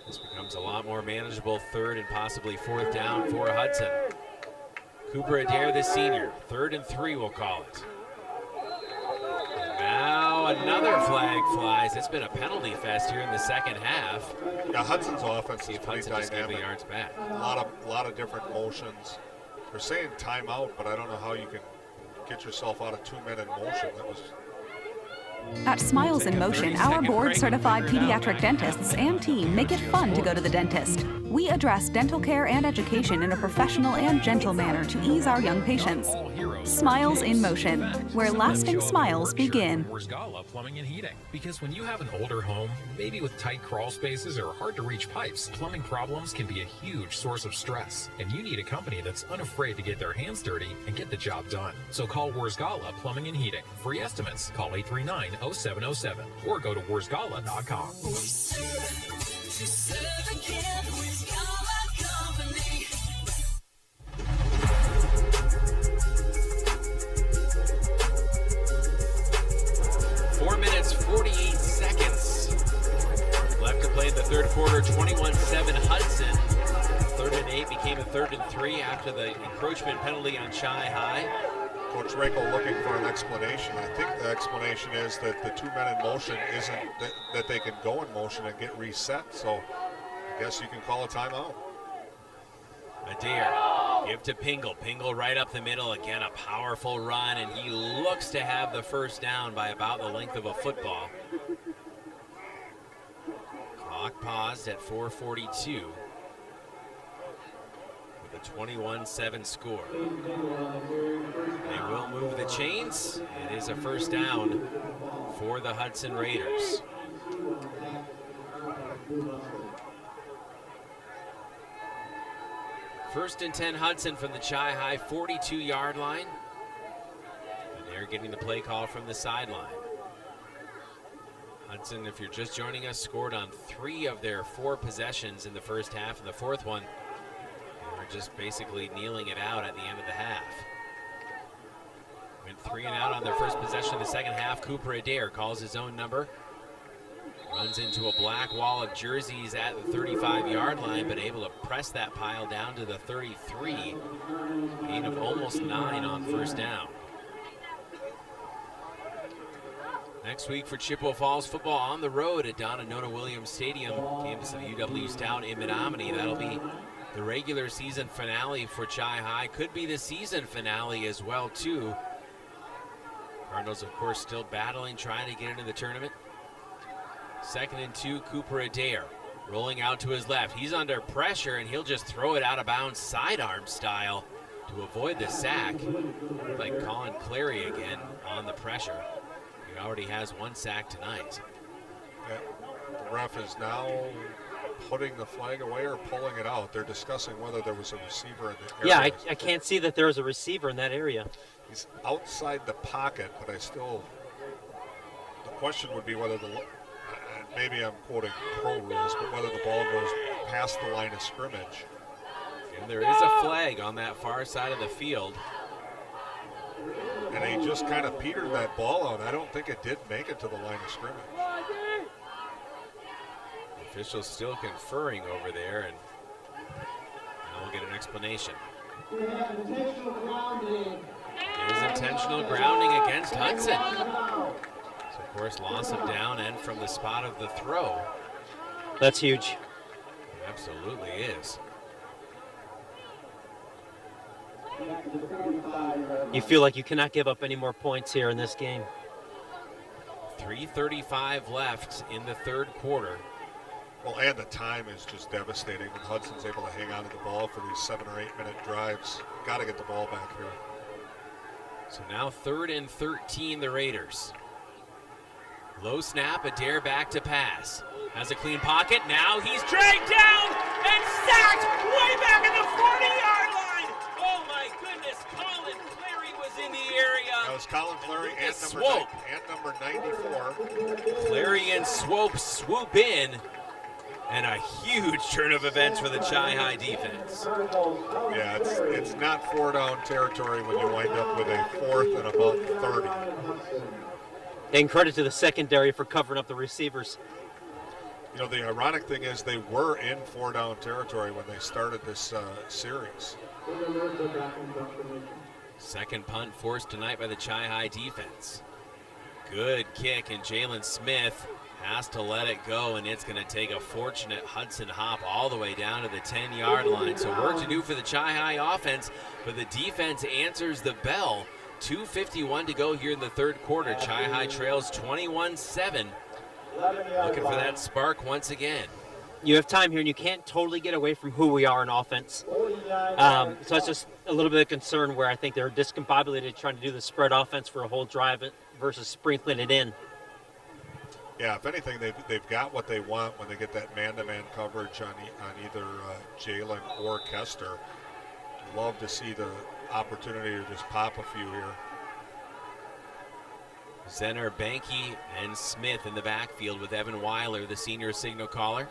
This becomes a lot more manageable 3rd and possibly 4th down for Hudson. Cooper Adair, the senior. 3rd and 3, we'll call it. And now another flag flies. It's been a penalty fest here in the second half. Yeah, Hudson's offense is pretty Hudson just gave the dynamic. yards back. A lot of different motions. They're saying timeout, but I don't know how you can get yourself out of 2-minute motion. That was. At Smiles in Motion, our board-certified pediatric dentists and team make it fun to go to the dentist. We address dental care and education in a professional and gentle manner to ease our young patients. Smiles in Motion, where lasting smiles begin. Warsgala Plumbing and Heating. Because when you have an older home, maybe with tight crawl spaces or hard-to-reach pipes, plumbing problems can be a huge source of stress. And you need a company that's unafraid to get their hands dirty and get the job done. So call Warsgala Plumbing and Heating. Free estimates. Call 839-0707 or go to warsgala.com. 4 minutes, 48 seconds left to play in the third quarter. 21-7 Hudson. 3rd and 8 became a 3rd and 3 after the encroachment penalty on Chi-High. Coach Rakel looking for an explanation. I think the explanation is that the 2-minute motion isn't that they can go in motion and get reset. So I guess you can call a timeout. Adair, give to Pingle. Pingle right up the middle. Again, a powerful run, and he looks to have the first down by about the length of a football. Clock paused at 4:42 with a 21-7 score. They will move the chains. It is a first down for the Hudson Raiders. First and 10 Hudson from the Chi-High 42-yard line. And they're getting the play call from the sideline. Hudson, if you're just joining us, scored on 3 of their 4 possessions in the first half, and the 4th one, they were just basically kneeling it out at the end of the half. Went 3 and out on their first possession of the second half. Cooper Adair calls his own number. Runs into a black wall of jerseys at the 35-yard line, but able to press that pile down to the 33. Gain of almost 9 on first down. Next week for Chippewa Falls football on the road at Donna Nona Williams Stadium, campus of UW Stout in Menominee. That'll be the regular season finale for Chi High. Could be the season finale as well, too. Cardinals, of course, still battling, trying to get into the tournament. 2nd and 2, Cooper Adair rolling out to his left. He's under pressure, and he'll just throw it out of bounds sidearm style to avoid the sack. Like Colin Clary again on the pressure. He already has 1 sack tonight. Yeah, the ref is now putting the flag away or pulling it out. They're discussing whether there was a receiver in the area. Yeah, I can't see that there was a receiver in that area. He's outside the pocket, but the question would be whether maybe I'm quoting pro rules, but whether the ball goes past the line of scrimmage. And there is a flag on that far side of the field. And he just kind of petered that ball out. I don't think it did make it to the line of scrimmage. Officials still conferring over there, and now we'll get an explanation. It is intentional grounding against Hudson. So, of course, loss of down and from the spot of the throw. That's huge. It absolutely is. You feel like you cannot give up any more points here in this game. 3:35 left in the third quarter. Well, and the time is just devastating when Hudson's able to hang on to the ball for these 7 or 8 minute drives. Got to get the ball back here. So now 3rd and 13, the Raiders. Low snap, Adair back to pass. Has a clean pocket. Now he's dragged down and sacked way back in the 40-yard line. Oh my goodness, Colin Clary was in the area. That was Colin Clary and number 94. Clary and swoop in. And a huge turn of events for the Chi High defense. Yeah, it's not 4-down territory when you wind up with a 4th and about 30. And credit to the secondary for covering up the receivers. You know, the ironic thing is they were in 4-down territory when they started this series. Second punt forced tonight by the Chi High defense. Good kick, and Jalen Smith has to let it go, and it's going to take a fortunate Hudson hop all the way down to the 10-yard line. So work to do for the Chi High offense, but the defense answers the bell. 2:51 to go here in the third quarter. Chi High trails 21-7. Looking for that spark once again. You have time here, and you can't totally get away from who we are in offense. So that's just a little bit of concern where I think they're discombobulated trying to do the spread offense for a whole drive versus sprinkling it in. Yeah, if anything, they've got what they want when they get that man-to-man coverage on either Jalen or Kester. Love to see the opportunity to just pop a few here. Zenner, Banky, and Smith in the backfield with Evan Weiler, the senior signal caller.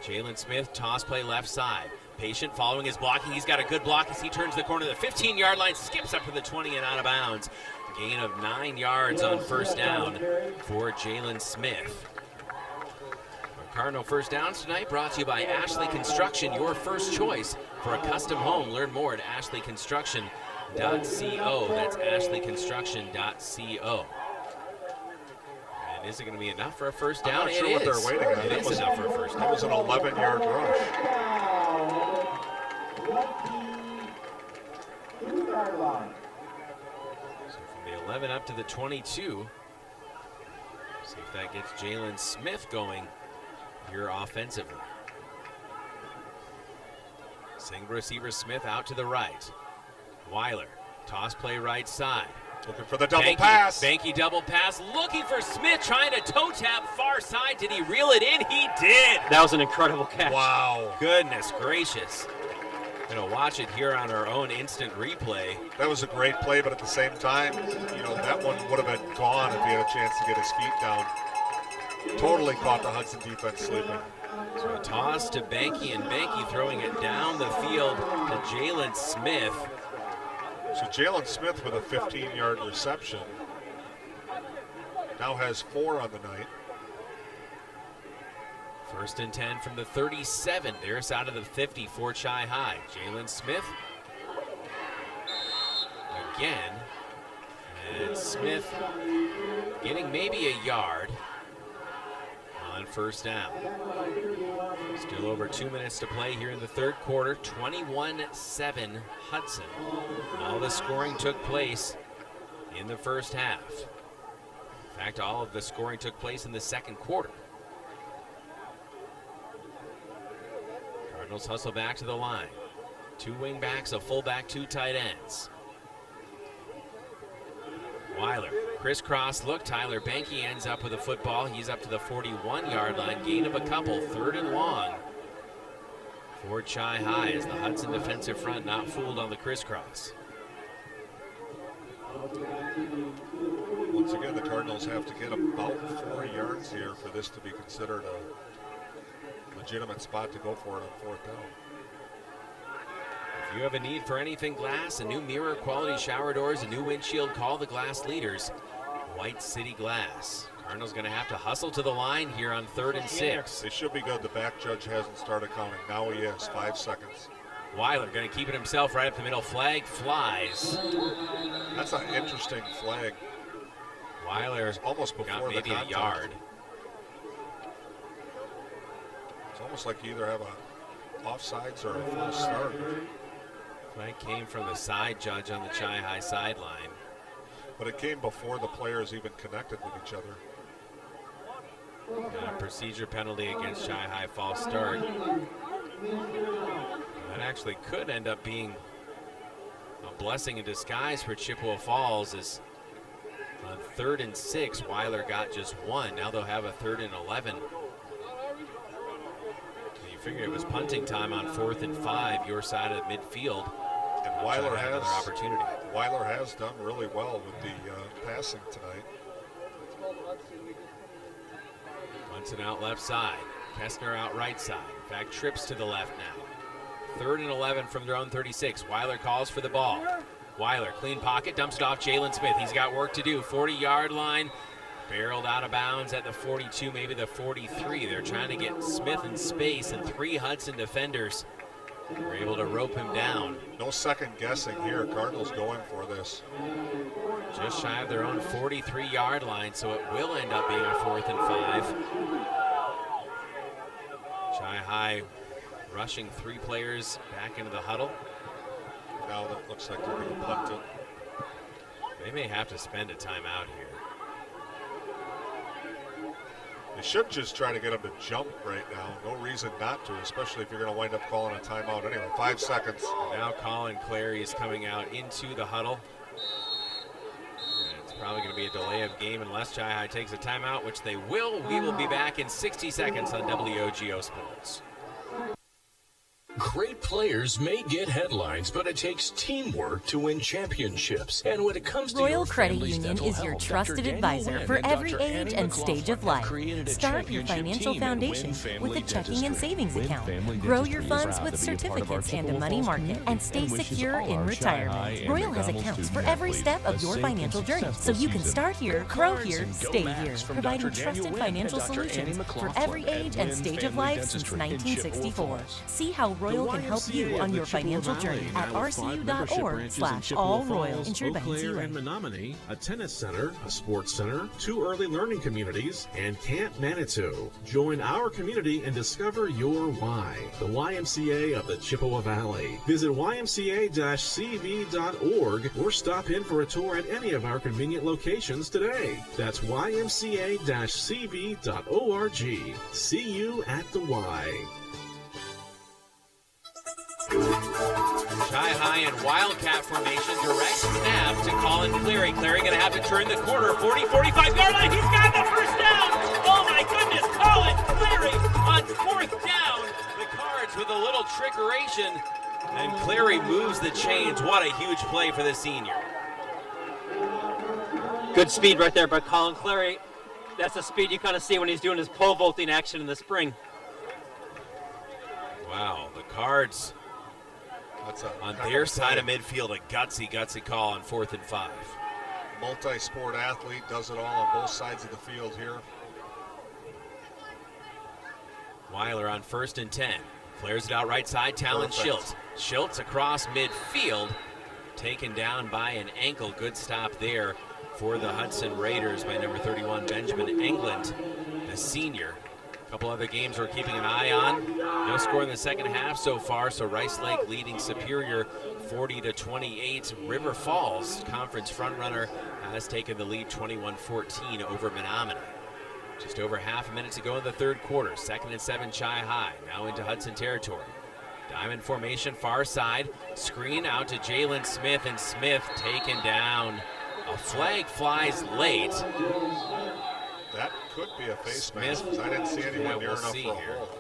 Jalen Smith, toss play left side. Patient following his blocking. He's got a good block as he turns the corner of the 15-yard line, skips up to the 20 and out of bounds. Gain of 9 yards on first down for Jalen Smith. Our Cardinal first downs tonight brought to you by Ashley Construction, your first choice for a custom home. Learn more at ashleyconstruction.co. That's ashleyconstruction.co. And is it going to be enough for a first down? I'm not sure what they're waiting on. It is enough for a first down. That was an 11-yard rush. So from the 11 up to the 22. See if that gets Jalen Smith going here offensively. Single receiver Smith out to the right. Weiler, toss play right side. Looking for the double pass. Banky double pass, looking for Smith, trying to toe tap far side. Did he reel it in? He did. That was an incredible catch. Wow. Goodness gracious. Gonna watch it here on our own instant replay. That was a great play, but at the same time, you know, that one would have been gone if he had a chance to get his feet down. Totally caught the Hudson defense sleeping. So a toss to Banky, and Banky throwing it down the field to Jalen Smith. So Jalen Smith with a 15-yard reception. Now has 4 on the night. First and 10 from the 37. There's out of the 50 for Chi High. Jalen Smith again. And Smith getting maybe a yard on first down. Still over 2 minutes to play here in the third quarter. 21-7 Hudson. All the scoring took place in the first half. In fact, all of the scoring took place in the second quarter. Cardinals hustle back to the line. 2 wing backs, a fullback, 2 tight ends. Weiler, crisscross look. Tyler Banky ends up with a football. He's up to the 41-yard line. Gain of a couple, 3rd and long for Chi High as the Hudson defensive front not fooled on the crisscross. Once again, the Cardinals have to get about 4 yards here for this to be considered a legitimate spot to go for it on 4th down. If you have a need for anything glass, a new mirror, quality shower doors, a new windshield, call the glass leaders, White City Glass. Cardinals going to have to hustle to the line here on 3rd and 6. They should be good. The back judge hasn't started counting. Now he is. 5 seconds. Weiler going to keep it himself right up the middle. Flag flies. That's an interesting flag. Weiler almost before got maybe the a yard. It's almost like you either have a offsides or a false start. Flag came from the side judge on the Chi High sideline. But it came before the players even connected with each other. And a procedure penalty against Chi High, false start. That actually could end up being a blessing in disguise for Chippewa Falls, as on 3rd and 6, Weiler got just 1. Now they'll have a 3rd and 11. You figure it was punting time on 4th and 5, your side of the midfield. And Weiler has another opportunity. Weiler has done really well with the passing tonight. Hudson out left side. Kestner out right side. In fact, trips to the left now. 3rd and 11 from their own 36. Weiler calls for the ball. Weiler, clean pocket, dumps it off Jalen Smith. He's got work to do. 40-yard line. Barreled out of bounds at the 42, maybe the 43. They're trying to get Smith in space, and 3 Hudson defenders were able to rope him down. No second guessing here. Cardinals going for this. Just shy of their own 43-yard line, so it will end up being a 4th and 5. Chi High rushing 3 players back into the huddle. Now that looks like they're going to punt it. They may have to spend a timeout here. They should just try to get them to jump right now. No reason not to, especially if you're going to wind up calling a timeout anyway. 5 seconds. Now Colin Clary is coming out into the huddle. And it's probably going to be a delay of game unless Chi High takes a timeout, which they will. We will be back in 60 seconds on WOGO Sports. Great players may get headlines, but it takes teamwork to win championships. And when it comes to Royal your Credit family's Union dental is your health, trusted Dr. advisor Daniel for Wynn every Dr. age Annie and McLaughlin stage of have life. created a Start your championship financial team in foundation Wynn Family with a checking and Dentistry. savings Wynn account. Family Grow your Dentistry is funds proud with to be a part of our certificates and a Chippewa money Falls market community and stay and wishes secure all in our retirement. Chi High and Royal has McDonald's accounts for student every athletes step a of your safe and financial journey, so successful you can season. start here, Go grow Cards here, and Go stay Max here, from providing Dr. Daniel trusted Wynn financial and Dr. Annie solutions for McLaughlin every at age and Wynn stage of Family life since Dentistry in Chippewa 1964. Falls. See how Royal can help you on your financial journey at rcu.org/allroyal. Insured by Eau Claire NCUA. and Menominee, a tennis center, a sports center, 2 early learning communities, and Camp Manitou. Join our community and discover your why. The YMCA of the Chippewa Valley. Visit ymca-cv.org or stop in for a tour at any of our convenient locations today. That's ymca-cv.org. See you at the Y. Chi High in Wildcat formation, direct snap to Colin Clary. Clary going to have to turn the corner, 40, 45-yard line. He's got the first down. Oh my goodness, Colin Clary on 4th down. The Cards with a little trickeration, and Clary moves the chains. What a huge play for the senior. Good speed right there by Colin Clary. That's the speed you kind of see when he's doing his pole vaulting action in the spring. Wow, the Cards on their side of midfield, a gutsy call on 4th and 5. Multi-sport athlete, does it all on both sides of the field here. Weiler on 1st and 10. Flares it out right side, Talon Schultz. Schultz across midfield, taken down by an ankle. Good stop there for the Hudson Raiders by number 31, Benjamin England, the senior. A couple other games we're keeping an eye on. No score in the second half so far, so Rice Lake leading Superior 40-28. River Falls, conference frontrunner, has taken the lead 21-14 over Menominee. Just over half a minute to go in the third quarter. 2nd and 7, Chi-High, now into Hudson territory. Diamond formation, far side. Screen out to Jalen Smith, and Smith taken down. A flag flies late. That could be a face mask. I didn't see anyone near enough for a hold.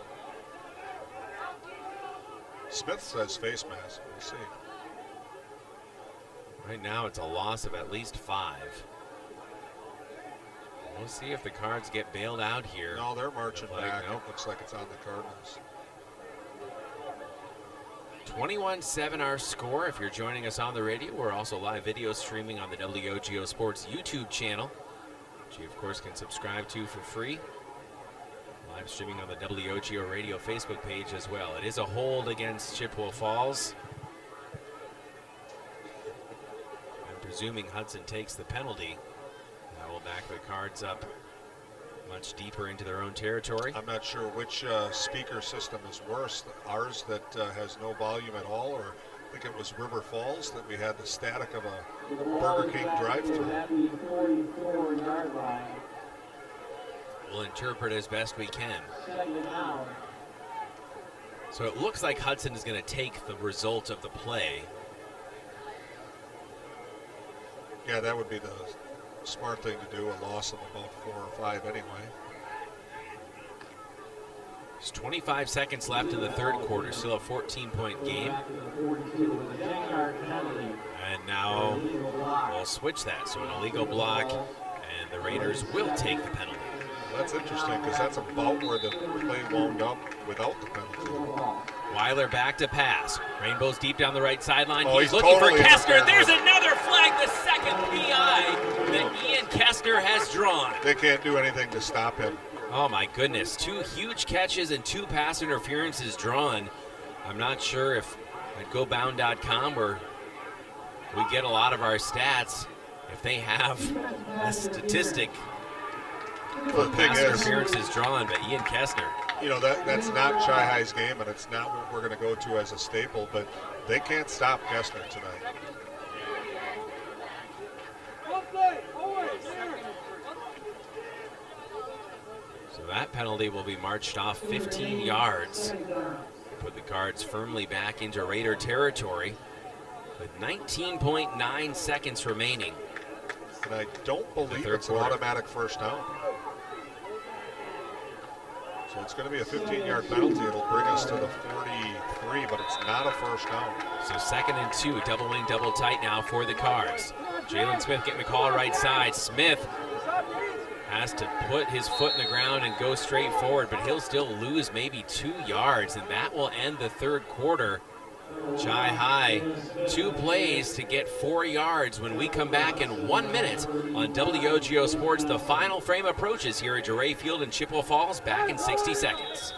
Smith says face mask. We'll see. Right now it's a loss of at least 5. We'll see if the Cards get bailed out here. No, they're marching back. Nope. Looks like it's on the Cardinals. 21-7 our score. If you're joining us on the radio, we're also live video streaming on the WOGO Sports YouTube channel, which you of course can subscribe to for free. Live streaming on the WOGO Radio Facebook page as well. It is a hold against Chippewa Falls. I'm presuming Hudson takes the penalty. That will back the Cards up much deeper into their own territory. I'm not sure which speaker system is worse, ours that has no volume at all, or I think it was River Falls that we had the static of a Burger King drive-thru. We'll interpret as best we can. So it looks like Hudson is going to take the result of the play. Yeah, that would be the smart thing to do, a loss of about 4 or 5 anyway. There's 25 seconds left in the third quarter, still a 14-point game. And now we'll switch that, so an illegal block, and the Raiders will take the penalty. That's interesting, because that's about where the play wound up without the penalty. Weiler back to pass. Rainbow's deep down the right sideline. Oh, he's looking totally for Kestner. There's another flag, the second PI that Ian Kestner has drawn. They can't do anything to stop him. Oh my goodness, 2 huge catches and 2 pass interferences drawn. I'm not sure if at GoBound.com, where we get a lot of our stats, if they have a statistic for pass interferences drawn, but Ian Kestner. You know, that's not Chi-High's game, and it's not what we're going to go to as a staple, but they can't stop Kestner tonight. So that penalty will be marched off 15 yards. Put the Cards firmly back into Raider territory with 19.9 seconds remaining. And I don't believe it's an automatic first down. So it's going to be a 15-yard penalty. It'll bring us to the 43, but it's not a first down. So 2nd and 2, double wing, double tight now for the Cards. Jalen Smith getting the call right side. Smith has to put his foot in the ground and go straight forward, but he'll still lose maybe 2 yards, and that will end the third quarter. Chi-High, 2 plays to get 4 yards. When we come back in 1 minute on WOGO Sports, the final frame approaches here at Dorais Field in Chippewa Falls. Back in 60 seconds.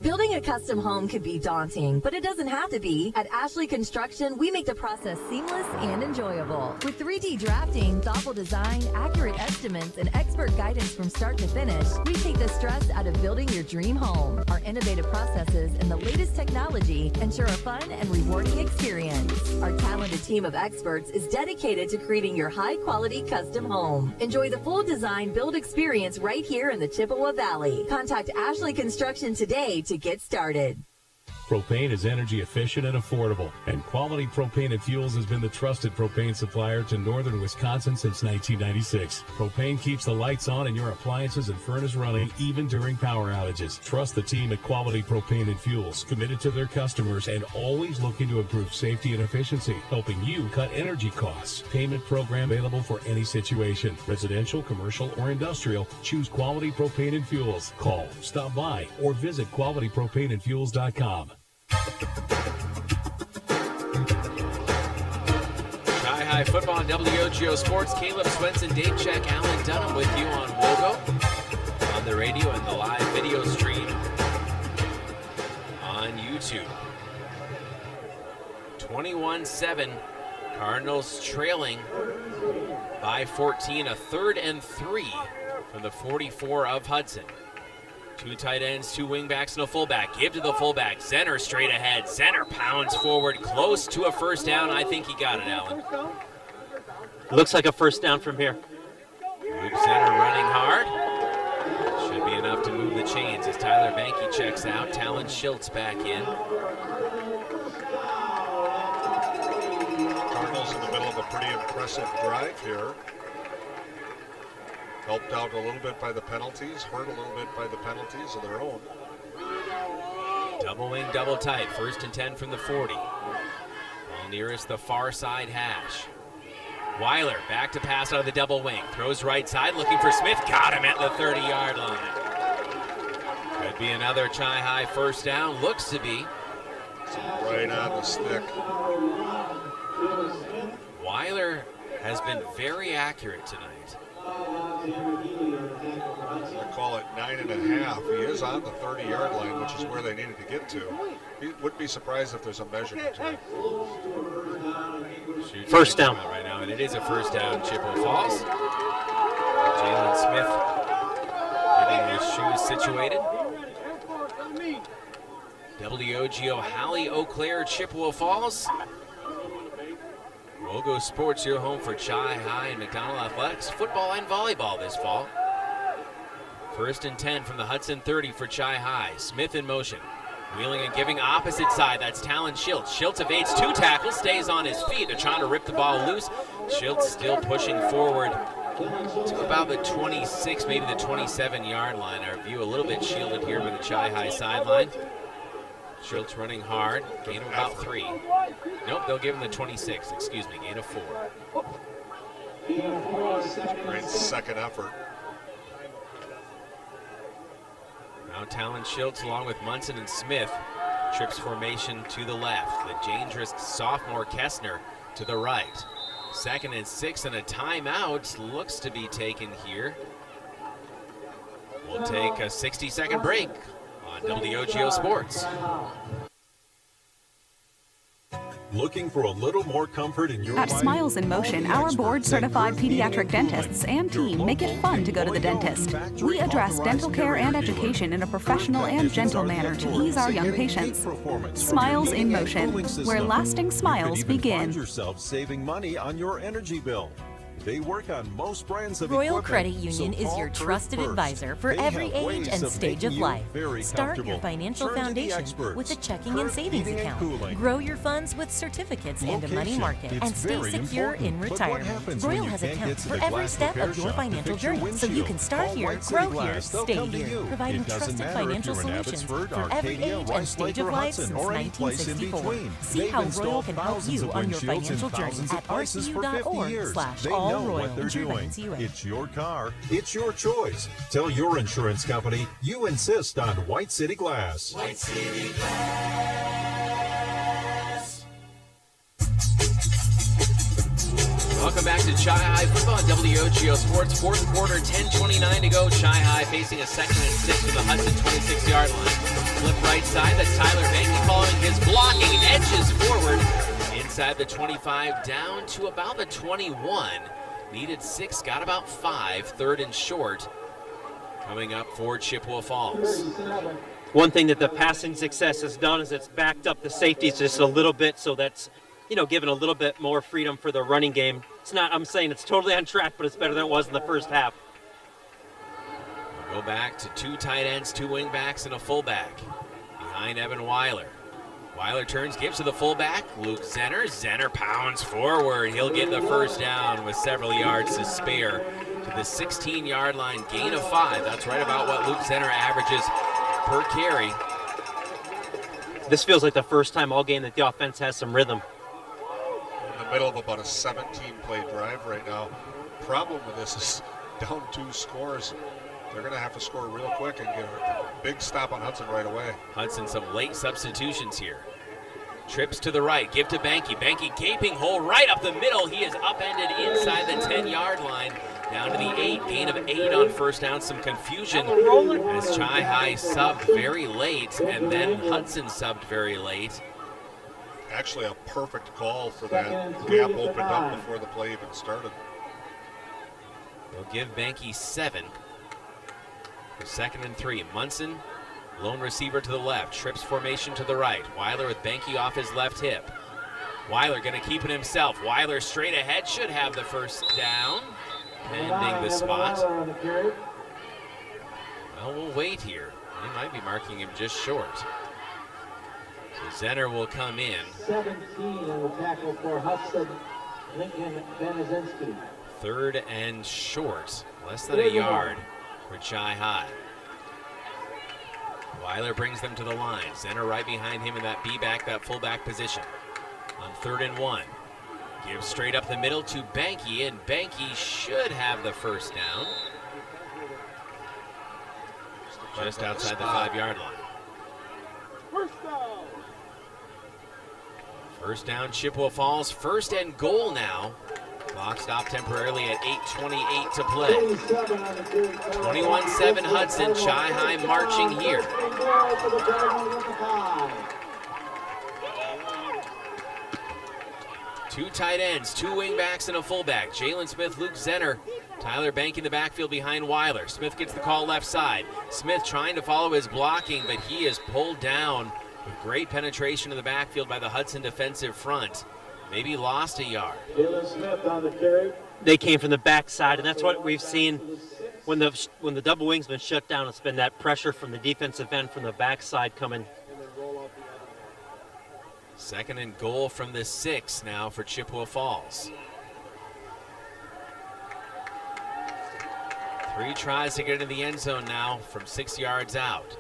Building a custom home could be daunting, but it doesn't have to be. At Ashley Construction, we make the process seamless and enjoyable. With 3D drafting, thoughtful design, accurate estimates, and expert guidance from start to finish, we take the stress out of building your dream home. Our innovative processes and the latest technology ensure a fun and rewarding experience. Our talented team of experts is dedicated to creating your high-quality custom home. Enjoy the full design build experience right here in the Chippewa Valley. Contact Ashley Construction today to get started. Propane is energy efficient and affordable, and Quality Propane and Fuels has been the trusted propane supplier to northern Wisconsin since 1996. Propane keeps the lights on and your appliances and furnace running even during power outages. Trust the team at Quality Propane and Fuels, committed to their customers and always looking to improve safety and efficiency, helping you cut energy costs. Payment program available for any situation, residential, commercial, or industrial. Choose Quality Propane and Fuels. Call, stop by, or visit qualitypropaneandfuels.com. Chi-High football and WOGO Sports. Caleb Swenson, Dave Check, Alan Dunham with you on WOGO, on the radio and the live video stream 2-2. 21-7. Cardinals trailing by 14. A 3rd and 3 from the 44 of Hudson. 2 tight ends, 2 wingbacks, and a fullback. Give to the fullback. Zenner straight ahead. Zenner pounds forward, close to a first down. I think he got it, Alan. Looks like a first down from here. Luke Zenner running hard. Should be enough to move the chains as Tyler Banky checks out. Talon Schiltz back in. Cardinals in the middle of a pretty impressive drive here. Helped out a little bit by the penalties, hurt a little bit by the penalties of their own. Double wing, double tight. 1st and 10 from the 40. Ball nearest the far side hash. Weiler back to pass out of the double wing. Throws right side, looking for Smith. Got him at the 30-yard line. Could be another Chi-High first down. Looks to be. Right on the stick. Weiler has been very accurate tonight. I call it 9.5. He is on the 30-yard line, which is where they needed to get to. He wouldn't be surprised if there's a measurement to it. First down. Right now, and it is a first down, Chippewa Falls. Jalen Smith getting his shoes situated. WOGO Hallie Eau Claire, Chippewa Falls. Wogo Sports, your home for Chi-High and McDonald Athletics, football and volleyball this fall. 1st and 10 from the Hudson 30 for Chi-High. Smith in motion. Wheeling and giving opposite side. That's Talon Schiltz. Schiltz evades 2 tackles, stays on his feet. They're trying to rip the ball loose. Schiltz still pushing forward to about the 26, maybe the 27-yard line. Our view a little bit shielded here by the Chi-High sideline. Schiltz running hard, gain of about 3. Nope, they'll give him the 26, excuse me, gain of 4. Great second effort. Now Talon Schiltz along with Munson and Smith. Trips formation to the left. The dangerous sophomore Kessner to the right. 2nd and 6 and a timeout looks to be taken here. We'll take a 60-second break on WOGO Sports. Looking for a little more comfort in your At life? Smiles in Motion, our board-certified pediatric dentists and team make it fun to go to the dentist. We address dental care and education in a professional and gentle manner to ease our young patients. Smiles in Motion, where lasting smiles begin. Find yourself saving money on your energy bill. They work on most brands of Royal equipment, Credit Union so is call your Kurt trusted first. advisor for They every have ways age and of stage of making you life. very Start your comfortable. financial Turn to the foundation experts. with a checking Kurt and savings Heating and account. Cooling. Grow your funds with certificates and a money Location. market, It's and stay very secure important. in But what retirement. happens when Royal you has a can't temp get to for the every glass step repair of your shop to financial fix your journey, so you windshield? can start Call here, White City grow Glass. here, They'll stay come to here, you. providing It doesn't trusted matter if financial you're in solutions Abbotsford, for every Arcadia, age and Rice stage Lake, of or life Hudson, since or any place in 1964. between. See They've how Royal installed can help thousands you of on your windshields financial and journey thousands of at places for 50 years. They know rcu.org/allroyal what they're doing. Insurance US. It's your car. It's your choice. Tell your insurance company you insist on White City Glass. White City Glass. Welcome back to Chi-High football, WOGO Sports. 4th quarter, 10:29 to go. Chi-High facing a 2nd and 6 from the Hudson 26-yard line. Flip right side, that's Tyler Banky following his blocking, edges forward. Inside the 25, down to about the 21. Needed 6, got about 5. 3rd and short. Coming up for Chippewa Falls. One thing that the passing success has done is it's backed up the safeties just a little bit, so that's, given a little bit more freedom for the running game. It's not, I'm saying it's totally on track, but it's better than it was in the first half. Go back to 2 tight ends, 2 wing backs, and a fullback. Behind Evan Weiler. Weiler turns, gives to the fullback, Luke Zenner. Zenner pounds forward. He'll get the first down with several yards to spare to the 16-yard line, gain of 5. That's right about what Luke Zenner averages per carry. This feels like the first time all game that the offense has some rhythm. In the middle of about a 17-play drive right now. Problem with this is down 2 scores. They're going to have to score real quick and get a big stop on Hudson right away. Hudson, some late substitutions here. Trips to the right, give to Banky. Banky gaping hole right up the middle. He is upended inside the 10-yard line. Down to the 8, gain of 8 on first down. Some confusion as Chi High subbed very late, and then Hudson subbed very late. Actually, a perfect call for that gap opened up before the play even started. They'll give Banky 7. For 2nd and 3, Munson, lone receiver to the left. Trips formation to the right. Weiler with Banky off his left hip. Weiler going to keep it himself. Weiler straight ahead, should have the first down. Pending the spot. Well, we'll wait here. He might be marking him just short. So Zenner will come in. 17 on the tackle for Hudson. Lincoln Benezinski. 3rd and short. Less than a yard for Chi High. Weiler brings them to the line. Zenner right behind him in that B-back, that fullback position. On 3rd and 1. Gives straight up the middle to Banky, and Banky should have the first down. Just outside the 5-yard line. First down, Chippewa Falls. 1st and goal now. Clock stopped temporarily at 8:28 to play. 21-7 Hudson. Chi High marching here. Two tight ends, 2 wingbacks, and a fullback. Jalen Smith, Luke Zenner. Tyler Bank in the backfield behind Weiler. Smith gets the call left side. Smith trying to follow his blocking, but he is pulled down with great penetration in the backfield by the Hudson defensive front. Maybe lost a yard. Jalen Smith on the carry. They came from the backside, and that's what we've seen when the double wing's been shut down. It's been that pressure from the defensive end from the backside coming. 2nd and goal from the 6 now for Chippewa Falls. 3 tries to get into the end zone now from 6 yards out.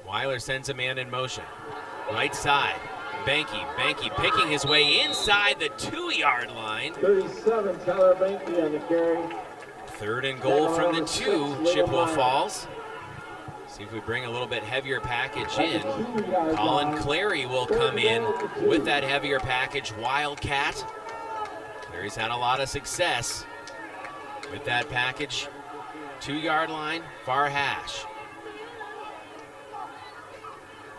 Weiler sends a man in motion. Right side, Banky picking his way inside the 2-yard line. 37, Tyler Banky on the carry. 3rd and goal from the 2, Chippewa Falls. See if we bring a little bit heavier package in. Colin Clary will come in with that heavier package. Wildcat. Clary's had a lot of success with that package. 2-yard line, far hash.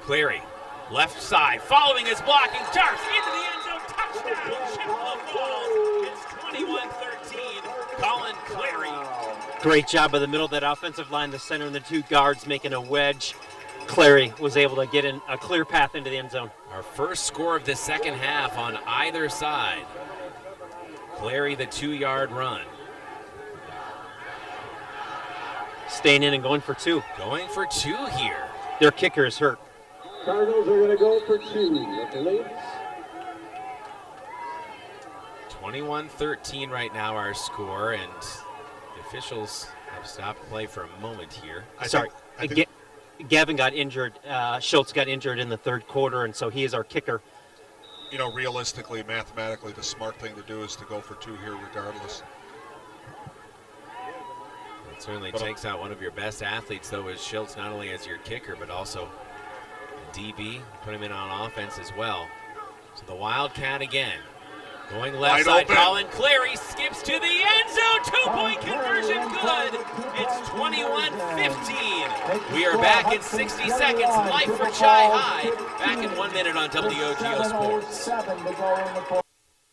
Clary, left side, following his blocking, darts into the end zone, touchdown, Chippewa Falls. It's 21-13, Colin Clary. Great job by the middle of that offensive line, the center and the 2 guards making a wedge. Clary was able to get in a clear path into the end zone. Our first score of the second half on either side. Clary, the 2-yard run. Staying in and going for 2. Going for 2 here. Their kicker is hurt. Cardinals are going to go for 2, I believe. 21-13 right now our score, and the officials have stopped play for a moment here. Gavin got injured. Schultz got injured in the 3rd quarter, and so he is our kicker. You know, realistically, mathematically, the smart thing to do is to go for 2 here regardless. It certainly takes out one of your best athletes, though, as Schultz, not only as your kicker, but also DB. Put him in on offense as well. So the Wildcat again. Going left side, Colin Clary skips to the end zone. 2-point conversion, good. It's 21-15. We are back in 60 seconds. Life for Chi High. Back in 1 minute on WOGO Sports.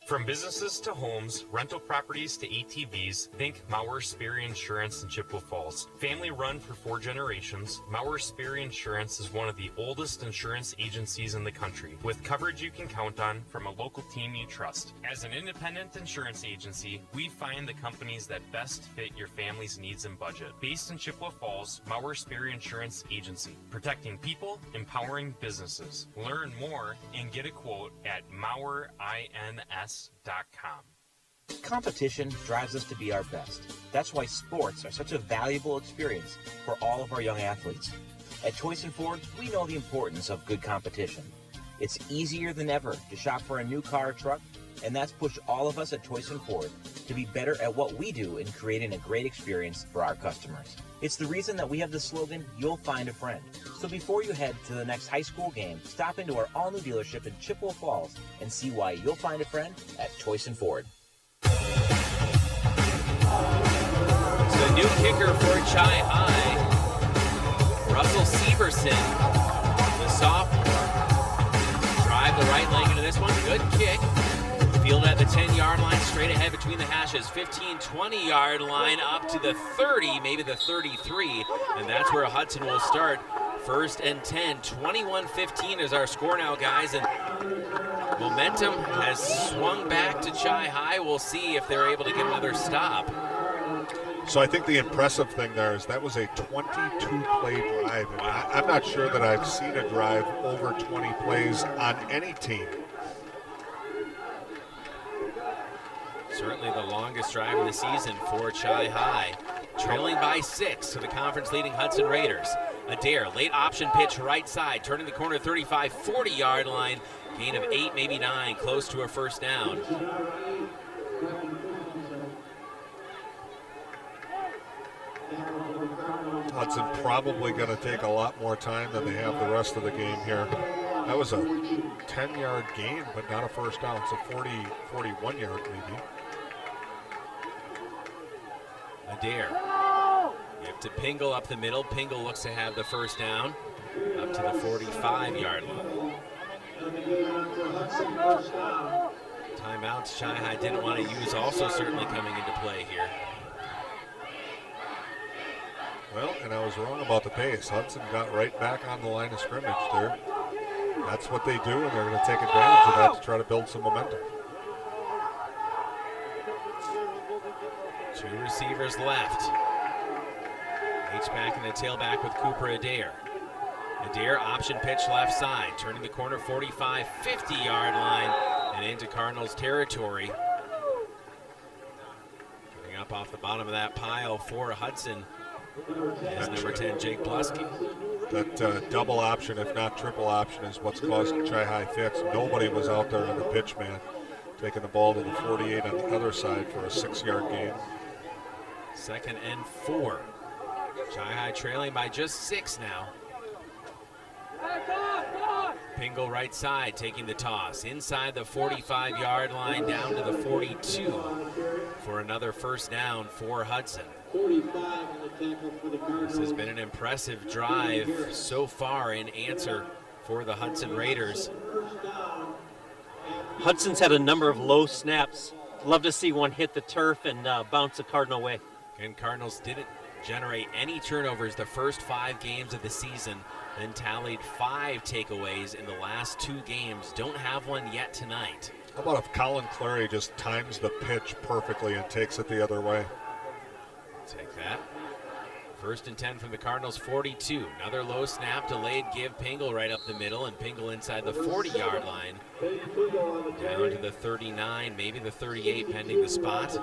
From businesses to homes, rental properties to ATVs, think Mauer Sperry Insurance in Chippewa Falls. Family run for 4 generations, Mauer Sperry Insurance is one of the oldest insurance agencies in the country, with coverage you can count on from a local team you trust. As an independent insurance agency, we find the companies that best fit your family's needs and budget. Based in Chippewa Falls, Mauer Sperry Insurance Agency, protecting people, empowering businesses. Learn more and get a quote at MauerINS.com. Competition drives us to be our best. That's why sports are such a valuable experience for all of our young athletes. At Choice & Ford, we know the importance of good competition. It's easier than ever to shop for a new car or truck And that's pushed all of us at Toyson Ford to be better at what we do in creating a great experience for our customers. It's the reason that we have the slogan, "You'll find a friend." So before you head to the next high school game, stop into our all-new dealership in Chippewa Falls and see why you'll find a friend at Toyson Ford. So new kicker for Chi High, Russell Severson, the sophomore. Drive the right leg into this one. Good kick. Fielded at the 10-yard line, straight ahead between the hashes. 15, 20-yard line up to the 30, maybe the 33. And that's where Hudson will start. 1st and 10. 21-15 is our score now, guys. And momentum has swung back to Chi High. We'll see if they're able to get another stop. So I think the impressive thing there is that was a 22-play drive. And I'm not sure that I've seen a drive over 20 plays on any team. Certainly the longest drive of the season for Chi High. Trailing by 6 to the conference-leading Hudson Raiders. Adair, late option pitch right side, turning the corner 35, 40-yard line. Gain of 8, maybe 9, close to a first down. Hudson probably going to take a lot more time than they have the rest of the game here. That was a 10-yard gain, but not a first down. It's a 41-yard maybe. Adair. Give to Pingle up the middle. Pingle looks to have the first down up to the 45-yard line. Timeouts Chi High didn't want to use, also certainly coming into play here. Well, and I was wrong about the pace. Hudson got right back on the line of scrimmage there. That's what they do, and they're going to take advantage of that to try to build some momentum. 2 receivers left. H-back and the tailback with Cooper Adair. Adair, option pitch left side, turning the corner 45, 50-yard line, and into Cardinals territory. Getting up off the bottom of that pile for Hudson is number 10, Jake Blusky. That double option, if not triple option, is what's caused Chi High fits. Nobody was out there on the pitch man, taking the ball to the 48 on the other side for a 6-yard gain. 2nd and 4. Chi High trailing by just 6 now. Pingle right side taking the toss. Inside the 45-yard line down to the 42 for another first down for Hudson. This has been an impressive drive so far in answer for the Hudson Raiders. Hudson's had a number of low snaps. Love to see one hit the turf and bounce the Cardinal way. And Cardinals didn't generate any turnovers the first 5 games of the season, then tallied 5 takeaways in the last 2 games. Don't have one yet tonight. How about if Colin Clary just times the pitch perfectly and takes it the other way? Take that. 1st and 10 from the Cardinals 42. Another low snap, delayed give. Pingle right up the middle, and Pingle inside the 40-yard line. Down to the 39, maybe the 38, pending the spot.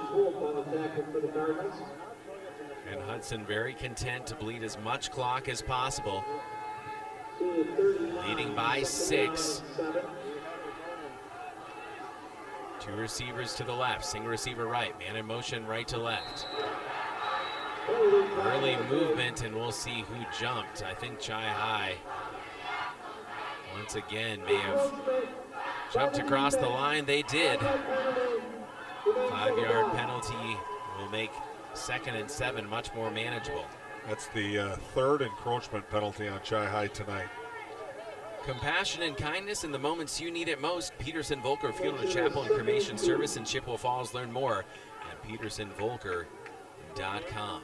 And Hudson very content to bleed as much clock as possible. Leading by 6. 2 receivers to the left, single receiver right, man in motion right to left. Early movement, and we'll see who jumped. I think Chi High once again may have jumped across the line. They did. 5-yard penalty will make 2nd and 7 much more manageable. That's the 3rd encroachment penalty on Chi High tonight. Compassion and kindness in the moments you need it most. Peterson Volker Funeral Chapel and Cremation Service in Chippewa Falls. Learn more at petersonvolker.com.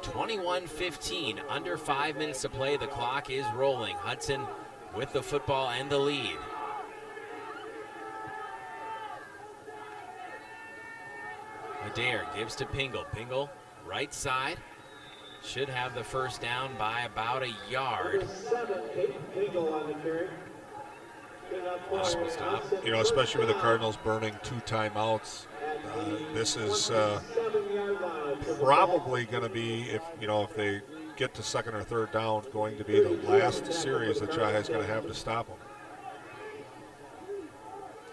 21-15, under 5 minutes to play. The clock is rolling. Hudson with the football and the lead. Adair gives to Pingle. Pingle, right side. Should have the first down by about a yard. Stop. You know, especially with the Cardinals burning 2 timeouts, this is probably going to be, if they get to 2nd or 3rd down, going to be the last series that Chi is going to have to stop them.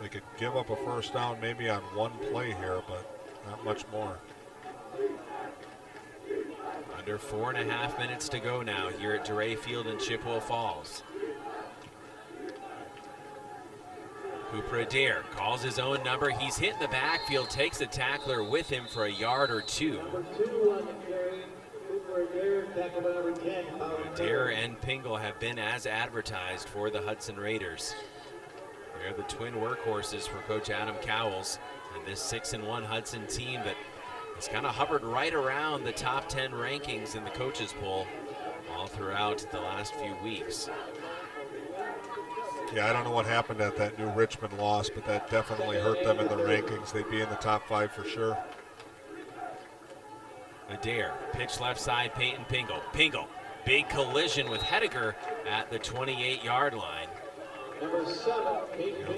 They could give up a first down maybe on one play here, but not much more. Under 4.5 minutes to go now here at Dorais Field in Chippewa Falls. Cooper Adair calls his own number. He's hit in the backfield, takes a tackler with him for a yard or two. Adair and Pingle have been as advertised for the Hudson Raiders. They're the twin workhorses for Coach Adam Cowles and this 6-1 Hudson team that has kind of hovered right around the top 10 rankings in the coaches poll all throughout the last few weeks. Yeah, I don't know what happened at that New Richmond loss, but that definitely hurt them in the rankings. They'd be in the top 5 for sure. Adair, pitch left side, Peyton Pingle. Pingle, big collision with Hediger at the 28-yard line.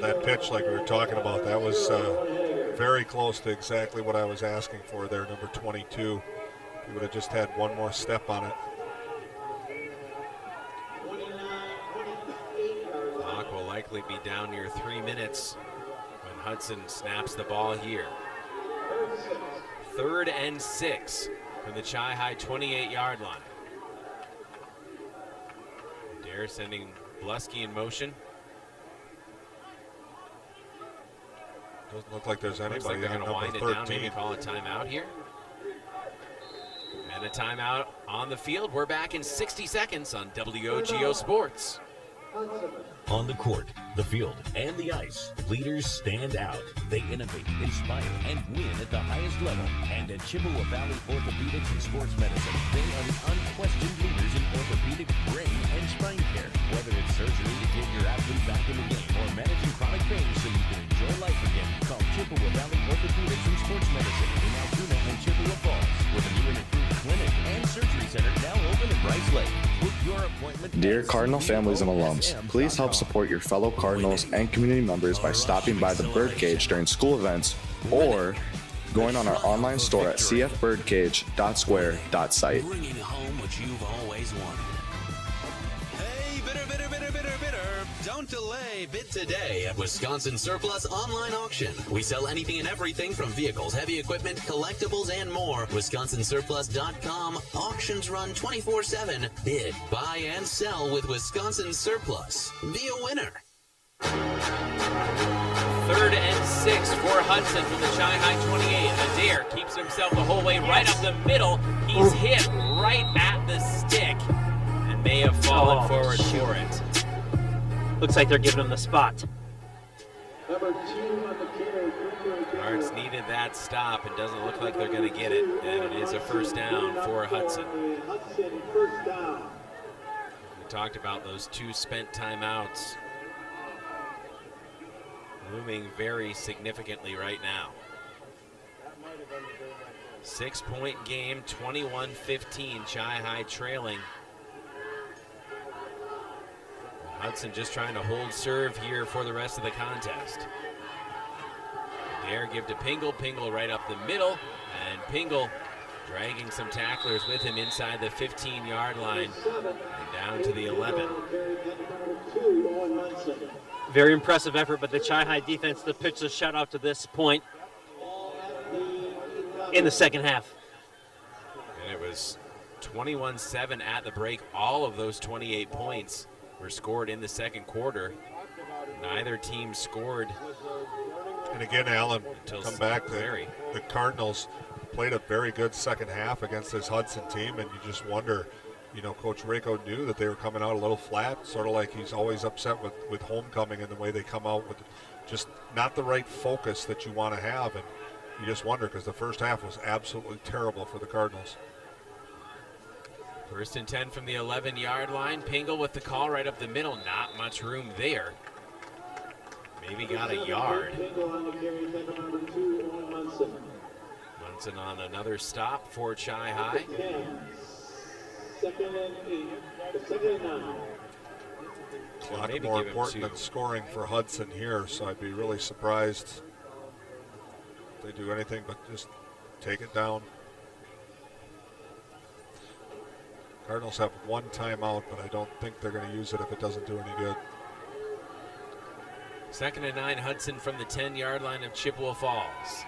That pitch, like we were talking about, that was very close to exactly what I was asking for there, number 22. He would have just had one more step on it. Clock will likely be down near 3 minutes when Hudson snaps the ball here. 3rd and 6 from the Chi-High 28-yard line. Adair sending Blusky in motion. Doesn't look like there's anybody. Looks like they're going to wind it 13. down, maybe call a timeout here. And a timeout on the field. We're back in 60 seconds on WOGO Sports. On the court, the field, and the ice, leaders stand out. They innovate, inspire, and win at the highest level. And at Chippewa Valley Orthopedics and Sports Medicine, they are the unquestioned leaders in orthopedic, brain, and spine care. Whether it's surgery to get your athlete back in the game or managing chronic pain so you can enjoy life again, call Chippewa Valley Orthopedics and Sports Medicine in Altoona and Chippewa Falls, with a new and improved clinic and surgery center now open in Bryce Lake. Book your appointment. Dear Cardinal families and alums, please help support your fellow Cardinals and community members by stopping by the Birdcage during school events or going on our online store at cfbirdcage.square.site. Bringing home what you've always wanted. Hey, bidder. Don't delay. Bid today at Wisconsin Surplus Online Auction. We sell anything and everything from vehicles, heavy equipment, collectibles, and more. WisconsinSurplus.com. Auctions run 24/7. Bid, buy, and sell with Wisconsin Surplus. Be a winner. 3rd and 6 for Hudson from the Chi-High 28. Adair keeps himself the whole way right up the middle. He's hit right at the stick and may have fallen forward for it. Looks like they're giving him the spot. Cards needed that stop. It doesn't look like they're going to get it. And it is a first down for Hudson. We talked about those 2 spent timeouts looming very significantly right now. 6-point game, 21-15, Chi-High trailing. Hudson just trying to hold serve here for the rest of the contest. Dare give to Pingle. Pingle right up the middle. And Pingle dragging some tacklers with him inside the 15-yard line and down to the 11. Very impressive effort, but the Chi-High defense, the pitch is shut out to this point in the second half. And it was 21-7 at the break. All of those 28 points were scored in the second quarter. Neither team scored. And again, Alan, come back. The Cardinals played a very good second half against this Hudson team, and you just wonder, Coach Rako knew that they were coming out a little flat, sort of like he's always upset with homecoming and the way they come out with just not the right focus that you want to have. And you just wonder, because the first half was absolutely terrible for the Cardinals. 1st and 10 from the 11-yard line. Pingle with the call right up the middle. Not much room there. Maybe got a yard. Munson on another stop for Chi-High. Clock more important than scoring for Hudson here, so I'd be really surprised if they do anything but just take it down. Cardinals have 1 timeout, but I don't think they're going to use it if it doesn't do any good. 2nd and 9, Hudson from the 10-yard line of Chippewa Falls.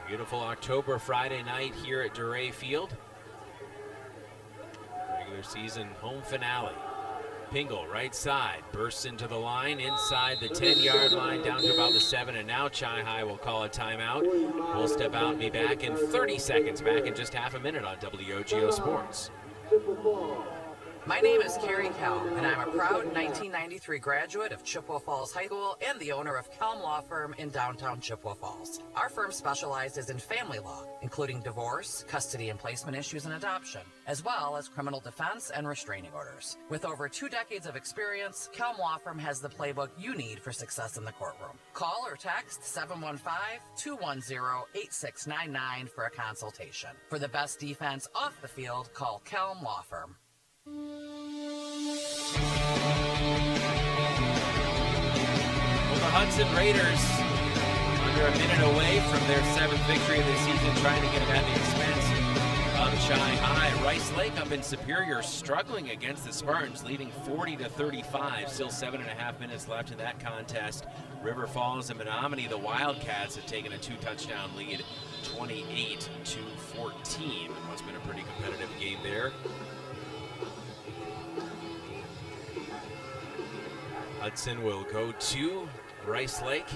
Beautiful October Friday night here at Dorais Field. Regular season home finale. Pingle, right side, bursts into the line, inside the 10-yard line, down to about the 7, and now Chi High will call a timeout. We'll step out and be back in 30 seconds, back in just half a minute on WOGO Sports. My name is Carrie Kelm, and I'm a proud 1993 graduate of Chippewa Falls High School and the owner of Kelm Law Firm in downtown Chippewa Falls. Our firm specializes in family law, including divorce, custody and placement issues, and adoption, as well as criminal defense and restraining orders. With over 2 decades of experience, Kelm Law Firm has the playbook you need for success in the courtroom. Call or text 715-210-8699 for a consultation. For the best defense off the field, call Kelm Law Firm. Well, the Hudson Raiders under a minute away from their 7th victory of the season, trying to get it at the expense of Chi High. Rice Lake up in Superior struggling against the Spartans, leading 40-35. Still 7.5 minutes left in that contest. River Falls and Menominee, the Wildcats, have taken a 2-touchdown lead, 28-14. It must have been a pretty competitive game there. Hudson will go to Rice Lake,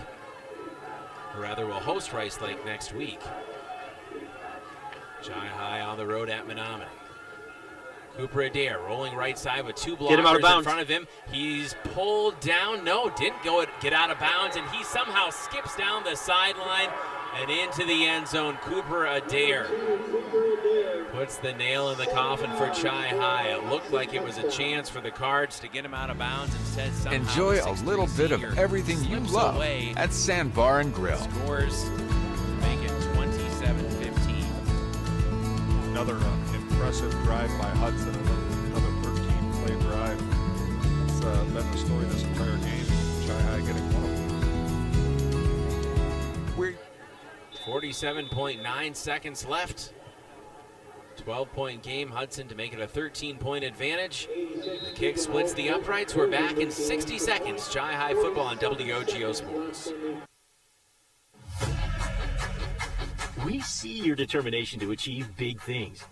or rather will host Rice Lake next week. Chi High on the road at Menominee. Cooper Adair rolling right side with 2 blockers in front of him. He's pulled down. No, didn't get out of bounds, and he somehow skips down the sideline and into the end zone. Cooper Adair puts the nail in the coffin for Chi High. It looked like it was a chance for the Cards to get him out of bounds. Instead, somehow Enjoy a little bit of everything you love at Sandbar and Grill. Scores make it 27-15. Another impressive drive by Hudson, another 13-play drive. It's been the story this entire game. Chi High getting one of them. We're 47.9 seconds left. 12-point game, Hudson to make it a 13-point advantage. The kick splits the uprights. We're back in 60 seconds. Chi High football on WOGO Sports. We see your determination to achieve big things.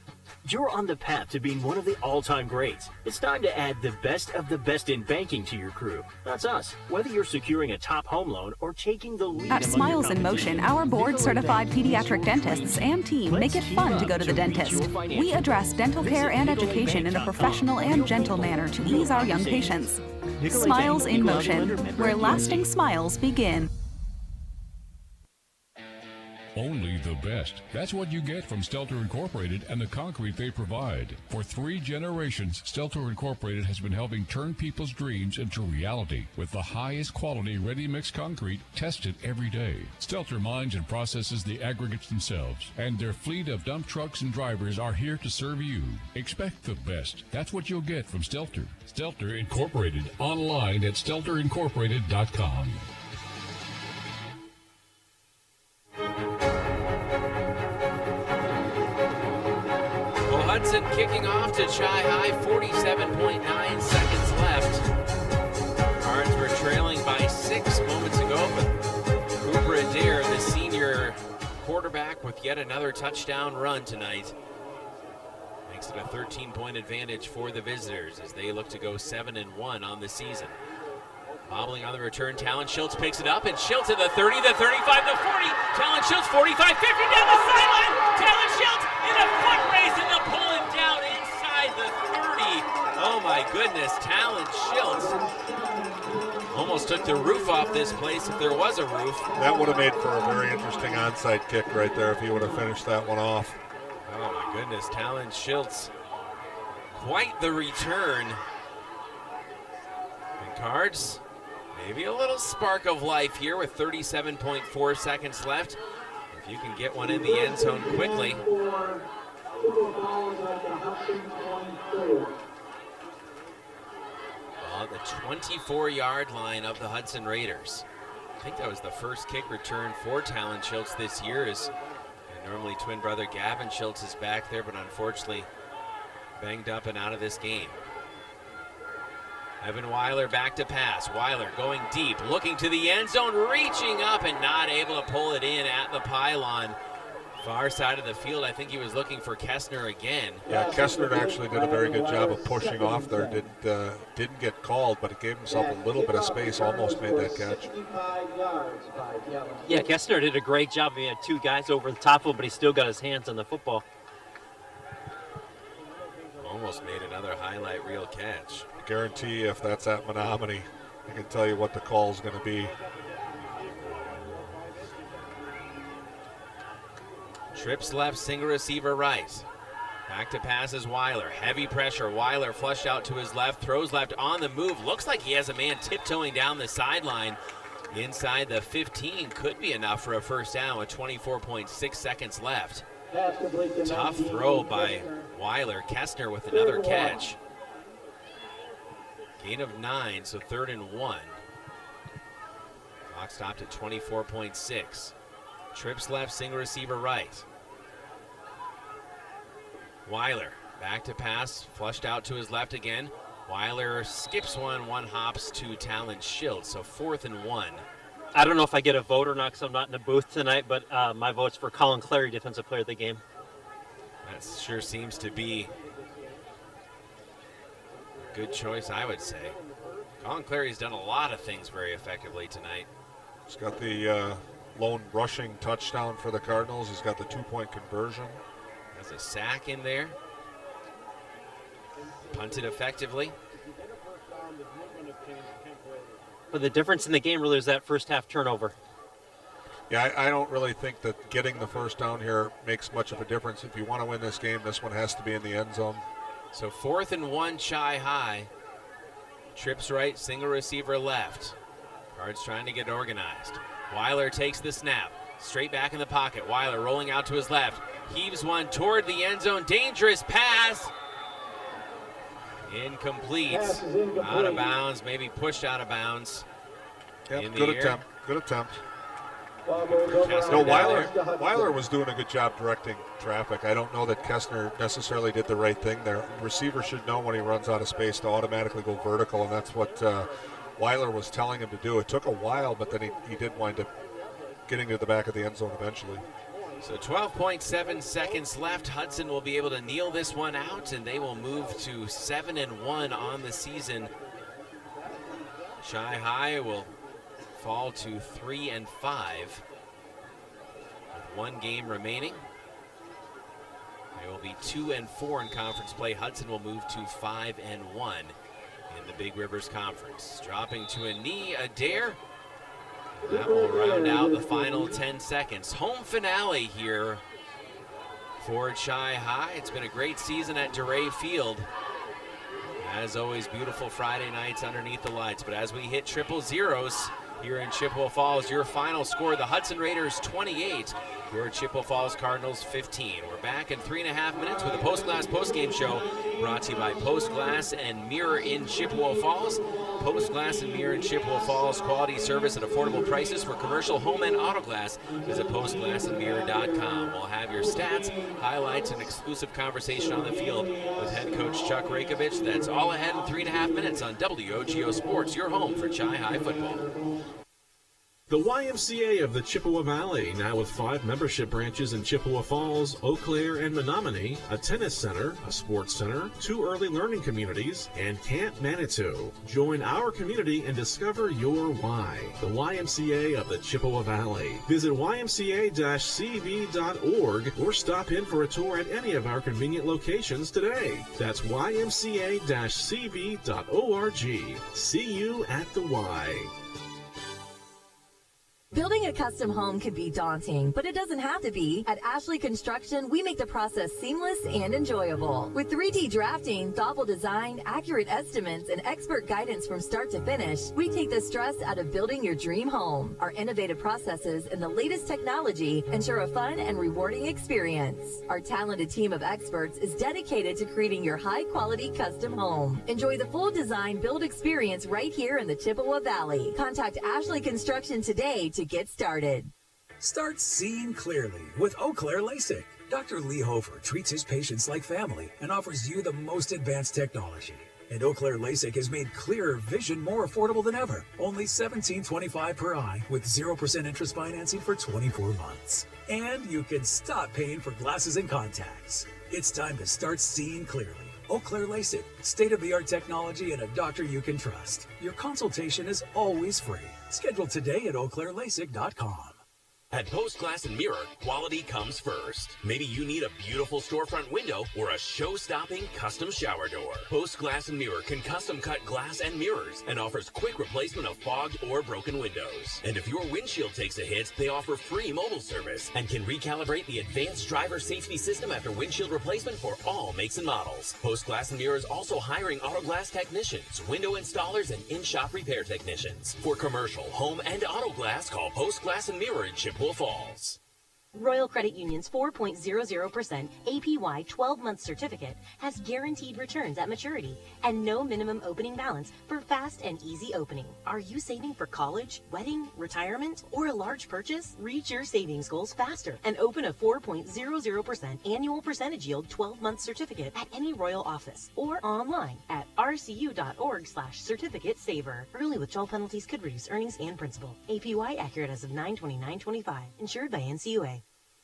You're on the path to being one of the all-time greats. It's time to add the best of the best in banking to your crew. That's us. Whether you're securing a top home loan or taking the lead At Smiles in Motion, our board-certified pediatric dentists and team make it fun to go to the dentist. We address dental care and education in a professional and gentle manner to ease our young patients. Smiles in Motion, where lasting smiles begin. Only the best. That's what you get from Stelter Incorporated and the concrete they provide. For 3 generations, Stelter Incorporated has been helping turn people's dreams into reality with the highest quality ready-mix concrete tested every day. Stelter mines and processes the aggregates themselves, and their fleet of dump trucks and drivers are here to serve you. Expect the best. That's what you'll get from Stelter. Stelter Incorporated, online at stelterincorporated.com. Hudson kicking off to Chi High, 47.9 seconds left. Cards were trailing by 6 moments ago, but Cooper Adair, the senior quarterback, with yet another touchdown run tonight, makes it a 13-point advantage for the visitors as they look to go 7-1 on the season. Hobbling on the return, Talon Schultz picks it up, and Schultz at the 30, the 35, the 40. Talon Schultz, 45, 50 down the sideline. Talon Schultz in a foot race, and they'll pull him down inside the 30. Oh my goodness, Talon Schultz almost took the roof off this place if there was a roof. That would have made for a very interesting onside kick right there if he would have finished that one off. Oh my goodness, Talon Schultz, quite the return. And Cards, maybe a little spark of life here with 37.4 seconds left. If you can get one in the end zone quickly. Well, the 24-yard line of the Hudson Raiders. I think that was the first kick return for Talon Schultz this year. Normally twin brother Gavin Schultz is back there, but unfortunately banged up and out of this game. Evan Weiler back to pass. Weiler going deep, looking to the end zone, reaching up and not able to pull it in at the pylon. Far side of the field, I think he was looking for Kestner again. Yeah, Kestner actually did a very good job of pushing off there. Didn't get called, but it gave himself a little bit of space, almost made that catch. Yeah, Kestner did a great job. He had two guys over the top of him, but he still got his hands on the football. Almost made another highlight reel catch. I guarantee if that's at Menominee, I can tell you what the call is going to be. Trips left, single receiver right. Back to pass is Weiler. Heavy pressure. Weiler flushed out to his left, throws left on the move. Looks like he has a man tiptoeing down the sideline. Inside the 15 could be enough for a first down with 24.6 seconds left. Tough throw by Weiler. Kestner with another catch. Gain of 9, so 3rd and 1. Clock stopped at 24.6. Trips left, single receiver right. Weiler back to pass, flushed out to his left again. Weiler skips one hops to Talon Schild, so 4th and 1. I don't know if I get a vote or not because I'm not in the booth tonight, but my vote's for Colin Clary, defensive player of the game. That sure seems to be a good choice, I would say. Colin Clary's done a lot of things very effectively tonight. He's got the lone rushing touchdown for the Cardinals. He's got the 2-point conversion. Has a sack in there. Punted effectively. But the difference in the game really is that first half turnover. Yeah, I don't really think that getting the first down here makes much of a difference. If you want to win this game, this one has to be in the end zone. So 4th and 1, Chi High. Trips right, single receiver left. Cards trying to get organized. Weiler takes the snap. Straight back in the pocket. Weiler rolling out to his left. Heaves one toward the end zone. Dangerous pass. Incomplete. Out of bounds. Maybe pushed out of bounds. Yep, good attempt. Good attempt. No, Weiler was doing a good job directing traffic. I don't know that Kestner necessarily did the right thing there. The receiver should know when he runs out of space to automatically go vertical, and that's what Weiler was telling him to do. It took a while, but then he did wind up getting to the back of the end zone eventually. So 12.7 seconds left. Hudson will be able to kneel this one out, and they will move to 7-1 on the season. Chi High will fall to 3-5 with one game remaining. They will be 2-4 in conference play. Hudson will move to 5-1 in the Big Rivers Conference. Dropping to a knee, Adair. That will round out the final 10 seconds. Home finale here for Chi High. It's been a great season at Dorais Field. As always, beautiful Friday nights underneath the lights. But as we hit triple zeros here in Chippewa Falls, your final score, the Hudson Raiders 28, your Chippewa Falls Cardinals 15. We're back in 3.5 minutes with a Post Glass postgame show brought to you by Post Glass and Mirror in Chippewa Falls. Post Glass and Mirror in Chippewa Falls, quality service at affordable prices for commercial, home, and auto glass. Visit postglassandmirror.com. We'll have your stats, highlights, and exclusive conversation on the field with head coach Chuck Rakovich. That's all ahead in 3.5 minutes on WOGO Sports, your home for Chi High football. The YMCA of the Chippewa Valley, now with 5 membership branches in Chippewa Falls, Eau Claire, and Menominee, a tennis center, a sports center, 2 early learning communities, and Camp Manitou. Join our community and discover your why. The YMCA of the Chippewa Valley. Visit ymca-cv.org or stop in for a tour at any of our convenient locations today. That's ymca-cv.org. See you at the Y. Building a custom home can be daunting, but it doesn't have to be. At Ashley Construction, we make the process seamless and enjoyable. With 3D drafting, thoughtful design, accurate estimates, and expert guidance from start to finish, we take the stress out of building your dream home. Our innovative processes and the latest technology ensure a fun and rewarding experience. Our talented team of experts is dedicated to creating your high-quality custom home. Enjoy the full design build experience right here in the Chippewa Valley. Contact Ashley Construction today to get started. Start seeing clearly with Eau Claire LASIK. Dr. Lee Hofer treats his patients like family and offers you the most advanced technology. And Eau Claire LASIK has made clearer vision more affordable than ever. Only $17.25 per eye with 0% interest financing for 24 months. And you can stop paying for glasses and contacts. It's time to start seeing clearly. Eau Claire LASIK, state-of-the-art technology and a doctor you can trust. Your consultation is always free. Schedule today at eauclairelasic.com. At Post Glass and Mirror, quality comes first. Maybe you need a beautiful storefront window or a show-stopping custom shower door. Post Glass and Mirror can custom cut glass and mirrors and offers quick replacement of fogged or broken windows. And if your windshield takes a hit, they offer free mobile service and can recalibrate the advanced driver safety system after windshield replacement for all makes and models. Post Glass and Mirror is also hiring auto glass technicians, window installers, and in-shop repair technicians. For commercial, home, and auto glass, call Post Glass and Mirror in Chippewa Falls. Royal Credit Union's 4.00% APY 12-month certificate has guaranteed returns at maturity and no minimum opening balance for fast and easy opening. Are you saving for college, wedding, retirement, or a large purchase? Reach your savings goals faster and open a 4.00% annual percentage yield 12-month certificate at any Royal office or online at rcu.org/certificate saver. Early withdrawal penalties could reduce earnings and principal. APY accurate as of 9/29/25. Insured by NCUA.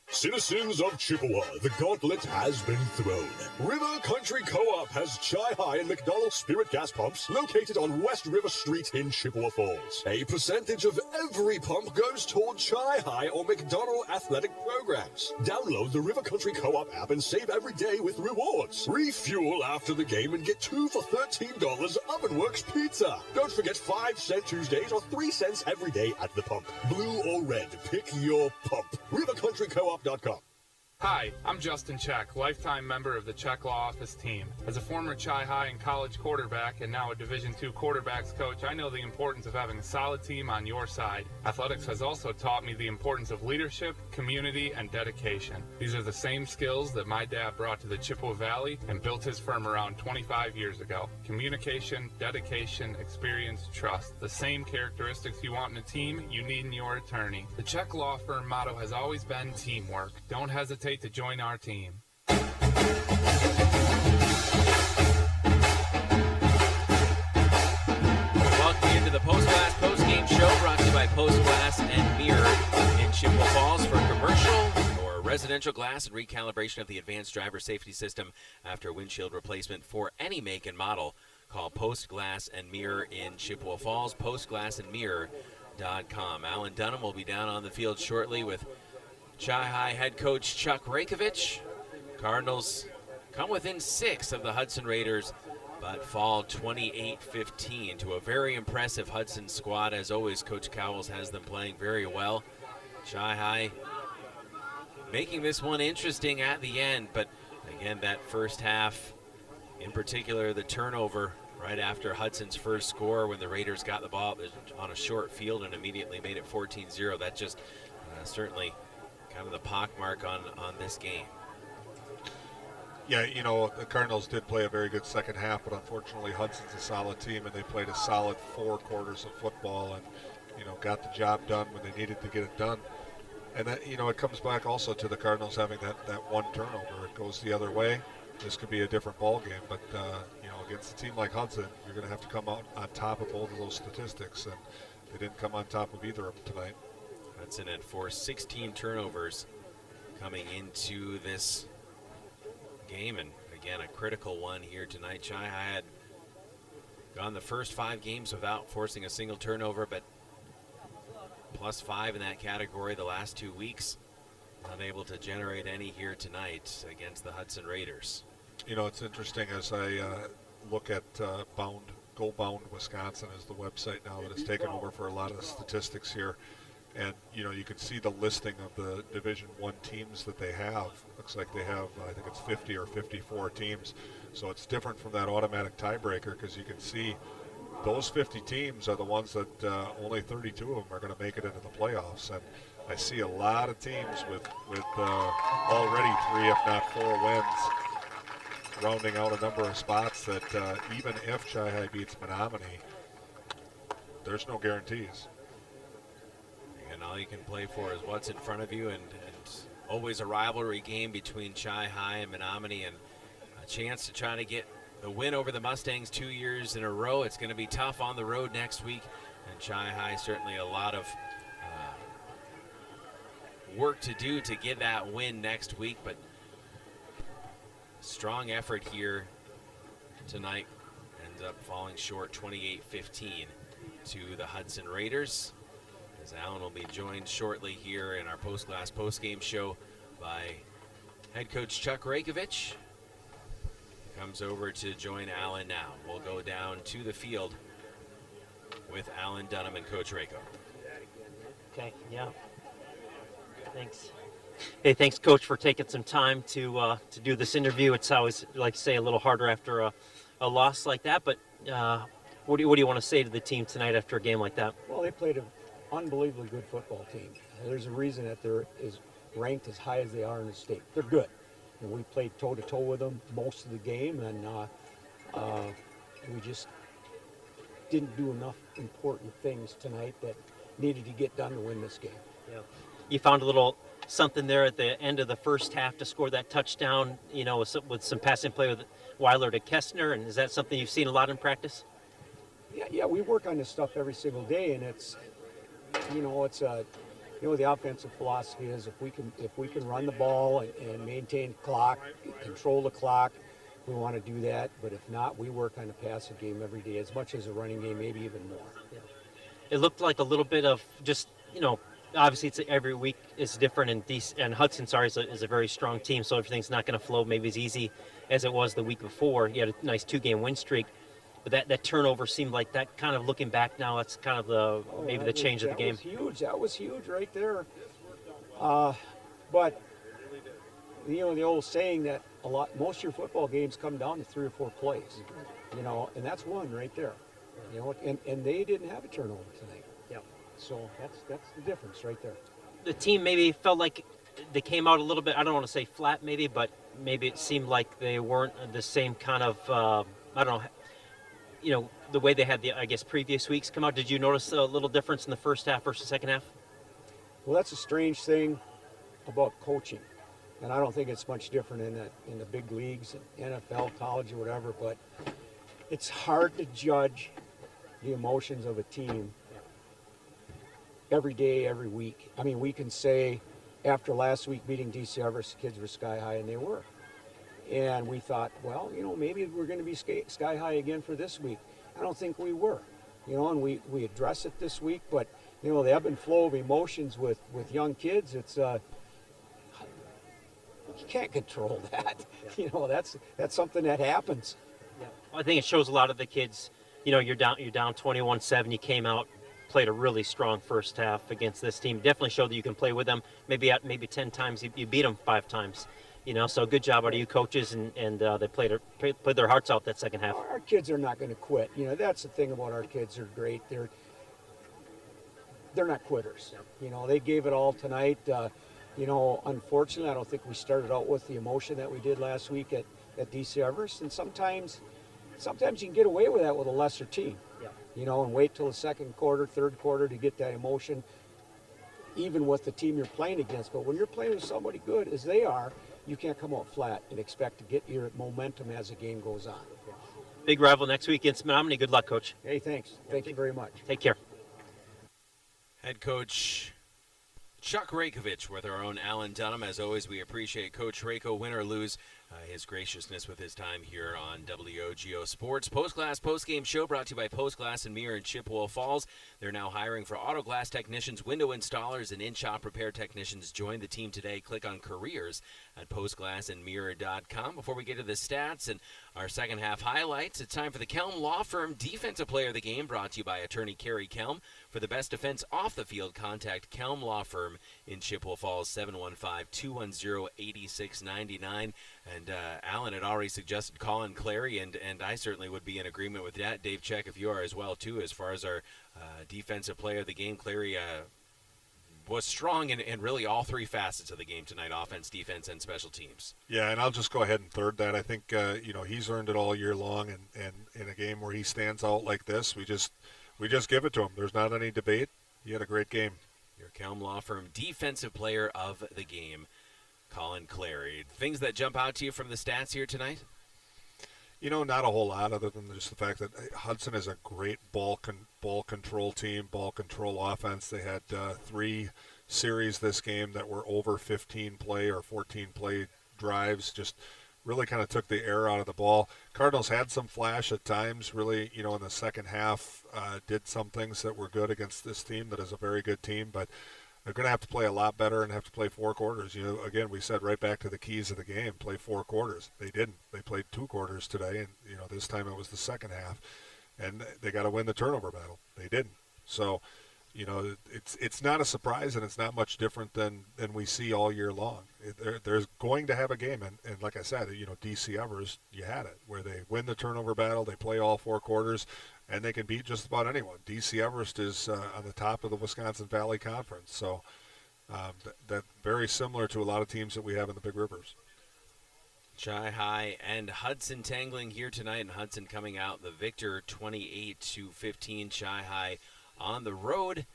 Citizens of Chippewa, the gauntlet has been thrown. River Country Co-op has Chi-Hi and McDonald's Spirit gas pumps located on West River Street in Chippewa Falls. A percentage of every pump goes toward Chi-Hi or McDonald athletic programs. Download the River Country Co-op app and save every day with rewards. Refuel after the game and get 2 for $13 Ovenworks pizza. Don't forget 5-cent Tuesdays or 3 cents every day at the pump. Blue or red, pick your pump. River Country Co-op. Hi, I'm Justin Check, lifetime member of the Check Law Office team. As a former Chi-Hi and college quarterback and now a Division II quarterbacks coach, I know the importance of having a solid team on your side. Athletics has also taught me the importance of leadership, community, and dedication. These are the same skills that my dad brought to the Chippewa Valley and built his firm around 25 years ago. Communication, dedication, experience, trust. The same characteristics you want in a team, you need in your attorney. The Check Law Firm motto has always been teamwork. Don't hesitate to join our team. Welcome into the Post Glass Post Game Show, brought to you by Post Glass and Mirror in Chippewa Falls. For commercial or residential glass and recalibration of the advanced driver safety system after windshield replacement for any make and model, call Post Glass and Mirror in Chippewa Falls. postglassandmirror.com. Alan Dunham will be down on the field shortly with Chi-Hi head coach Chuck Rakovich. Cardinals come within 6 of the Hudson Raiders, but fall 28-15 to a very impressive Hudson squad. As always, Coach Cowles has them playing very well. Chi-Hi making this one interesting at the end, but again, that first half, in particular the turnover right after Hudson's first score when the Raiders got the ball on a short field and immediately made it 14-0. That just certainly kind of the pockmark on this game. Yeah, you know, the Cardinals did play a very good second half, but unfortunately Hudson's a solid team, and they played a solid 4 quarters of football and, you know, got the job done when they needed to get it done. And that, you know, it comes back also to the Cardinals having that one turnover. It goes the other way. This could be a different ball game, but, you know, against a team like Hudson, you're going to have to come out on top of both of those statistics, and they didn't come on top of either of them tonight. Hudson had forced 16 turnovers coming into this game, and again, a critical one here tonight. Chi-Hi had gone the first 5 games without forcing a single turnover, but +5 in that category the last 2 weeks. Unable to generate any here tonight against the Hudson Raiders. You know, it's interesting as I look at Go Bound Wisconsin is the website now that has taken over for a lot of the statistics here. And, you know, you can see the listing of the Division I teams that they have. Looks like they have, I think it's 50 or 54 teams. So it's different from that automatic tiebreaker because you can see those 50 teams are the ones that only 32 of them are going to make it into the playoffs. And I see a lot of teams with already 3, if not 4 wins, rounding out a number of spots that even if Chi-Hi beats Menominee, there's no guarantees. And all you can play for is what's in front of you, and always a rivalry game between Chi-Hi and Menominee, and a chance to try to get the win over the Mustangs 2 years in a row. It's going to be tough on the road next week, and Chi-High certainly a lot of work to do to get that win next week, but strong effort here tonight. Ends up falling short 28-15 to the Hudson Raiders, as Alan will be joined shortly here in our post-class post-game show by head coach Chuck Rakovich. Comes over to join Alan now. We'll go down to the field with Alan Dunham and Coach Rako. Okay, yeah. Thanks. Hey, thanks, Coach, for taking some time to do this interview. It's always, like I say, a little harder after a loss like that. But what do you want to say to the team tonight after a game like that? Well, they played an unbelievably good football team. There's a reason that they're ranked as high as they are in the state. They're good. And we played toe-to-toe with them most of the game, and we just didn't do enough important things tonight that needed to get done to win this game. Yeah. You found a little something there at the end of the first half to score that touchdown, with some passing play with Weiler to Kestner, and is that something you've seen a lot in practice? Yeah, we work on this stuff every single day, and it's the offensive philosophy is if we can run the ball and maintain clock, control the clock, we want to do that. But if not, we work on the passing game every day as much as a running game, maybe even more. Yeah. It looked like a little bit of just, obviously it's every week is different, and Hudson, is a very strong team, so everything's not going to flow maybe as easy as it was the week before. You had a nice 2-game win streak. But that turnover seemed like that kind of looking back now, that's kind of the change of the game. That was huge right there. But, the old saying that most of your football games come down to 3 or 4 plays, and that's one right there. And they didn't have a turnover tonight. Yeah. So that's the difference right there. The team maybe felt like they came out a little bit, I don't want to say flat maybe, but maybe it seemed like they weren't the same kind of, the way they had the, previous weeks come out. Did you notice a little difference in the first half versus second half? Well, that's a strange thing about coaching, and I don't think it's much different in the big leagues, NFL, college, or whatever. But it's hard to judge the emotions of a team every day, every week. I mean, we can say after last week beating DC Everest, the kids were sky high, and they were. And we thought, well, maybe we're going to be sky high again for this week. I don't think we were, and we address it this week. But, the ebb and flow of emotions with young kids, it's, you can't control that. Yeah. That's something that happens. Yeah. I think it shows a lot of the kids, you're down 21-7. You came out, played a really strong first half against this team. Definitely showed that you can play with them. Maybe 10 times, you beat them 5 times. So good job out of you coaches, and they played their hearts out that second half. Our kids are not going to quit. That's the thing about our kids. They're great. They're not quitters. They gave it all tonight. Unfortunately, I don't think we started out with the emotion that we did last week at DC Everest. And sometimes you can get away with that with a lesser team. Yeah. And wait till the second quarter, third quarter to get that emotion, even with the team you're playing against. But when you're playing with somebody good as they are, you can't come out flat and expect to get your momentum as the game goes on. Big rival next week against Menominee. Good luck, Coach. Hey, thanks. Thank you very much. Take care. Head coach Chuck Rakovich with our own Alan Dunham. As always, we appreciate Coach Rako, win or lose, his graciousness with his time here on WOGO Sports. Post-Glass Post-Game Show brought to you by Post Glass and Mirror in Chippewa Falls. They're now hiring for auto glass technicians, window installers, and in-shop repair technicians. Join the team today. Click on careers at postglassandmirror.com. Before we get to the stats and our second half highlights, it's time for the Kelm Law Firm Defensive Player of the Game, brought to you by attorney Kerry Kelm. For the best defense off the field, contact Kelm Law Firm in Chippewa Falls, 715-210-8699. And Alan had already suggested Colin Clary, and I certainly would be in agreement with that. Dave Check, if you are as well, too, as far as our defensive player of the game. Clary was strong in really all 3 facets of the game tonight, offense, defense, and special teams. Yeah, and I'll just go ahead and third that. I think, he's earned it all year long, and in a game where he stands out like this, we just give it to him. There's not any debate. He had a great game. Your Kelm Law Firm Defensive Player of the Game, Colin Clary. Things that jump out to you from the stats here tonight? Not a whole lot other than just the fact that Hudson is a great ball control team, ball control offense. They had 3 series this game that were over 15 play or 14 play drives, just really kind of took the air out of the ball. Cardinals had some flash at times, really, in the second half, did some things that were good against this team that is a very good team, but they're going to have to play a lot better and have to play 4 quarters. Again, we said right back to the keys of the game, play 4 quarters. They didn't. They played 2 quarters today, and, this time it was the second half. And they got to win the turnover battle. They didn't. So, it's not a surprise, and it's not much different than we see all year long. There's going to have a game, and like I said, DC Evers, you had it, where they win the turnover battle, they play all 4 quarters, and they can beat just about anyone. DC Everest is on the top of the Wisconsin Valley Conference, so that very similar to a lot of teams that we have in the Big Rivers. Chi-High and Hudson tangling here tonight, and Hudson coming out the victor 28-15. Chi-High on the road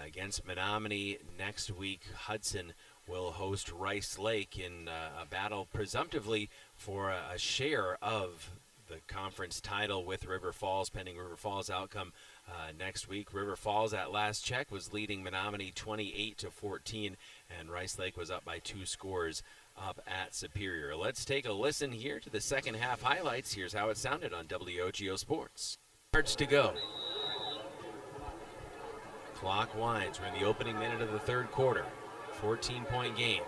against Menominee next week. Hudson will host Rice Lake in a battle presumptively for a share of the conference title with River Falls, pending River Falls outcome next week. River Falls at last check was leading Menominee 28-14, and Rice Lake was up by 2 scores up at Superior. Let's take a listen here to the second half highlights. Here's how it sounded on WOGO Sports. Yards to go. Clock winds. We're in the opening minute of the third quarter. 14-point game.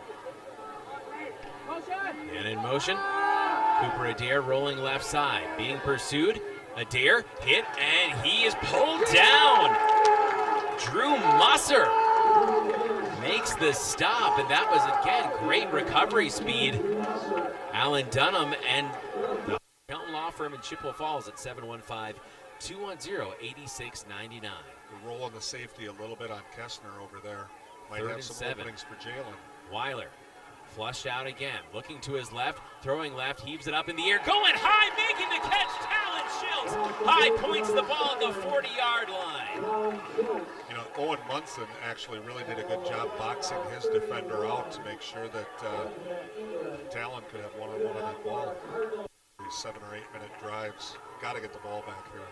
And in motion, Cooper Adair rolling left side. Being pursued. Adair hit, and he is pulled down. Drew Musser makes the stop, and that was, again, great recovery speed. Alan Dunham and the Helton Law Firm in Chippewa Falls at 715-210-8699. We're rolling the safety a little bit on Kessner over there. Might have some 7. openings for Jalen. Weiler flushed out again, looking to his left, throwing left, heaves it up in the air, going high, making the catch. Talon Schiltz high points the ball at the 40-yard line. Owen Munson actually really did a good job boxing his defender out to make sure that Talon could have one-on-one on that ball. These 7 or 8 minute drives, got to get the ball back here.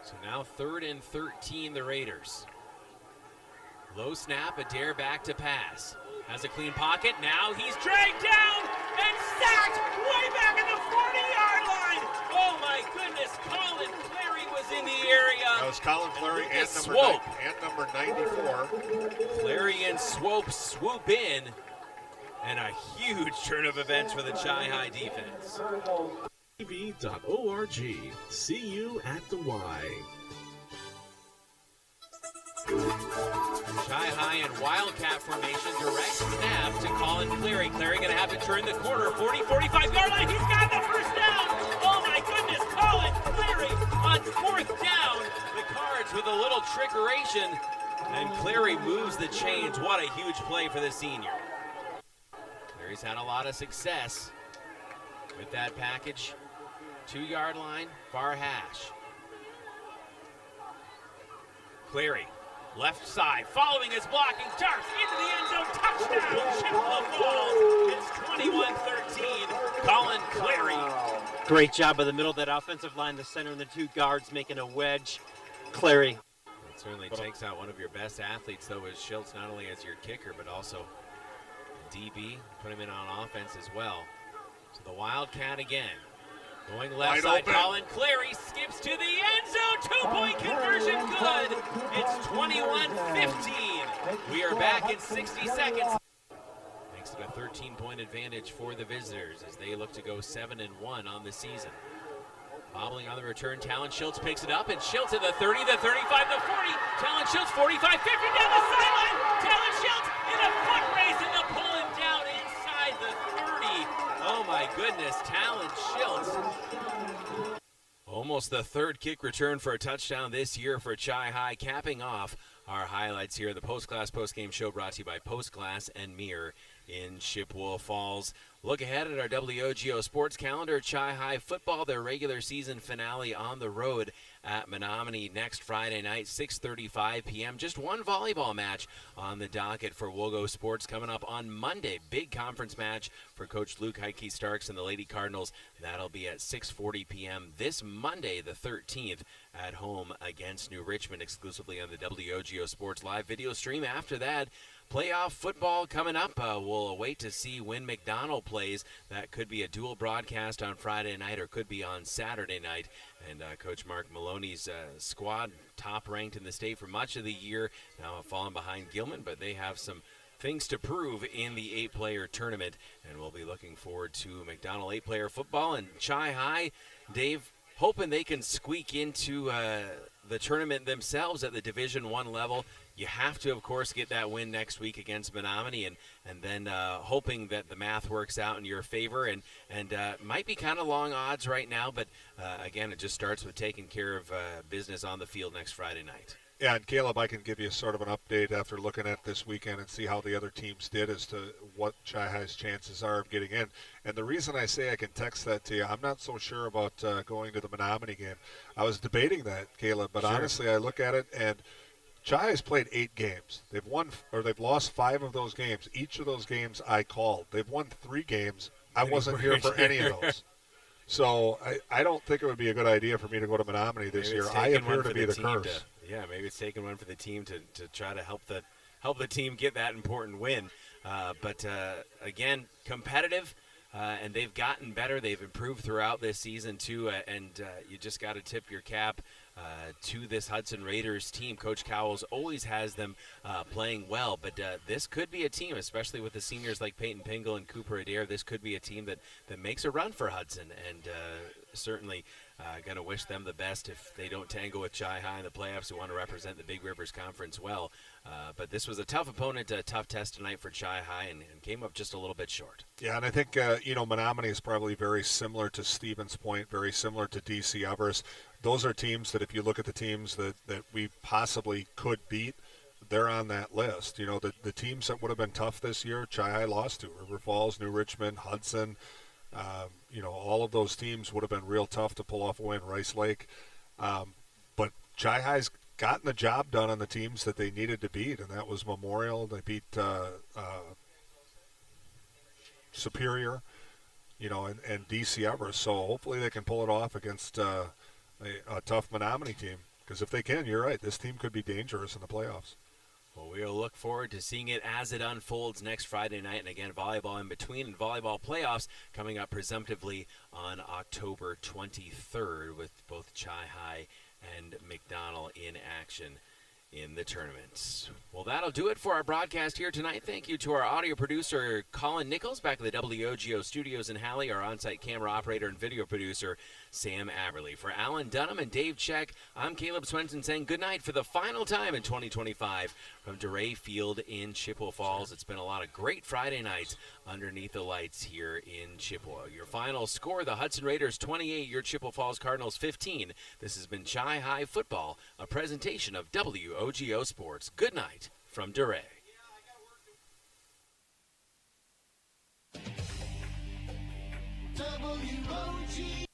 So now 3rd and 13, the Raiders. Low snap, Adair back to pass. Has a clean pocket, now he's dragged down and sacked way back at the 40-yard line. Oh my goodness, Colin Clary was in the area. That was Colin Clary and number 94. Clary and Swope swoop in, and a huge turn of events for the Chi-High defense. TV.org. See you at the Y. Chi-High and Wildcat formation, direct snap to Colin Clary. Clary going to have to turn the corner, 40, 45-yard line. He's got the first down. Oh my goodness, Colin Clary on 4th down. The Cards with a little trickeration, and Clary moves the chains. What a huge play for the senior. Clary's had a lot of success with that package. 2-yard line, far hash. Clary. Left side, following his blocking, darts into the end zone, touchdown, Chippewa Falls. It's 21-13, Colin Clary. Great job by the middle of that offensive line, the center and the 2 guards making a wedge. Clary. It certainly takes out one of your best athletes, though, as Schiltz, not only as your kicker, but also DB. Put him in on offense as well. So the Wildcat again. Going left side, Colin Clary skips to the end zone. 2-point conversion, good. It's 21-15. We are back in 60 seconds. Makes it a 13-point advantage for the visitors as they look to go 7-1 on the season. Bobbling on the return, Talon Schiltz picks it up, and Schiltz at the 30, the 35, the 40. Talon Schiltz 45, 50 down the sideline. Talon Schiltz in a foot race, and they'll pull him down inside the 30. Oh my goodness, Talon Schiltz. Almost the 3rd kick return for a touchdown this year for Chi-High, capping off our highlights here. The Post Glass Post-Game Show brought to you by Post Glass and Mirror in Chippewa Falls. Look ahead at our WOGO sports calendar. Chi-High football, their regular season finale on the road at Menominee next Friday night, 6:35 p.m. Just one volleyball match on the docket for Wogo Sports coming up on Monday. Big conference match for Coach Luke Heike-Starks and the Lady Cardinals. That'll be at 6:40 p.m. this Monday, the 13th, at home against New Richmond, exclusively on the WOGO Sports live video stream. After that, playoff football coming up. We'll wait to see when McDonald plays. That could be a dual broadcast on Friday night or could be on Saturday night. And Coach Mark Maloney's squad, top ranked in the state for much of the year, now have fallen behind Gilman, but they have some things to prove in the 8-player tournament. And we'll be looking forward to McDonald 8-player football. And Chi-High, Dave, hoping they can squeak into the tournament themselves at the Division I level. You have to, of course, get that win next week against Menominee, and then hoping that the math works out in your favor. And might be kind of long odds right now, but again, it just starts with taking care of business on the field next Friday night. Yeah, and Caleb, I can give you sort of an update after looking at this weekend and see how the other teams did as to what Chi-High's chances are of getting in. And the reason I say I can text that to you, I'm not so sure about going to the Menominee game. I was debating that, Caleb, but honestly, I look at it and Chi-High's played 8 games. They've lost 5 of those games. Each of those games I called. They've won 3 games. I wasn't here for any of those. So I don't think it would be a good idea for me to go to Menominee this year. I am here to be the curse. Maybe it's taking one for the team to try to help the team get that important win. But again, competitive, and they've gotten better. They've improved throughout this season too, and you just got to tip your cap to this Hudson Raiders team. Coach Cowles always has them playing well, but this could be a team, especially with the seniors like Peyton Pingle and Cooper Adair. This could be a team that makes a run for Hudson, and certainly going to wish them the best if they don't tangle with Chi-High in the playoffs, who want to represent the Big Rivers Conference well. But this was a tough opponent, a tough test tonight for Chi-High, and came up just a little bit short. Yeah, and I think, Menominee is probably very similar to Stevens Point, very similar to DC Everest. Those are teams that if you look at the teams that we possibly could beat, they're on that list. The teams that would have been tough this year, Chi-High lost to River Falls, New Richmond, Hudson. All of those teams would have been real tough to pull off a win, Rice Lake. But Chi-High's gotten the job done on the teams that they needed to beat, and that was Memorial. They beat Superior, and DC Everest. So hopefully they can pull it off against a tough Menominee team. Because if they can, you're right, this team could be dangerous in the playoffs. Well, we'll look forward to seeing it as it unfolds next Friday night. And again, volleyball in between, and volleyball playoffs coming up presumptively on October 23rd with both Chi-High and McDonald in action in the tournament. Well, that'll do it for our broadcast here tonight. Thank you to our audio producer, Colin Nichols, back at the WOGO studios in Halley, our on-site camera operator and video producer, Sam Aberley. For Alan Dunham and Dave Check, I'm Caleb Swenson saying good night for the final time in 2025 from Dorais Field in Chippewa Falls. It's been a lot of great Friday nights underneath the lights here in Chippewa. Your final score, the Hudson Raiders 28, your Chippewa Falls Cardinals 15. This has been Chi-High Football, a presentation of WOGO Sports. Good night from Dorais. WOGO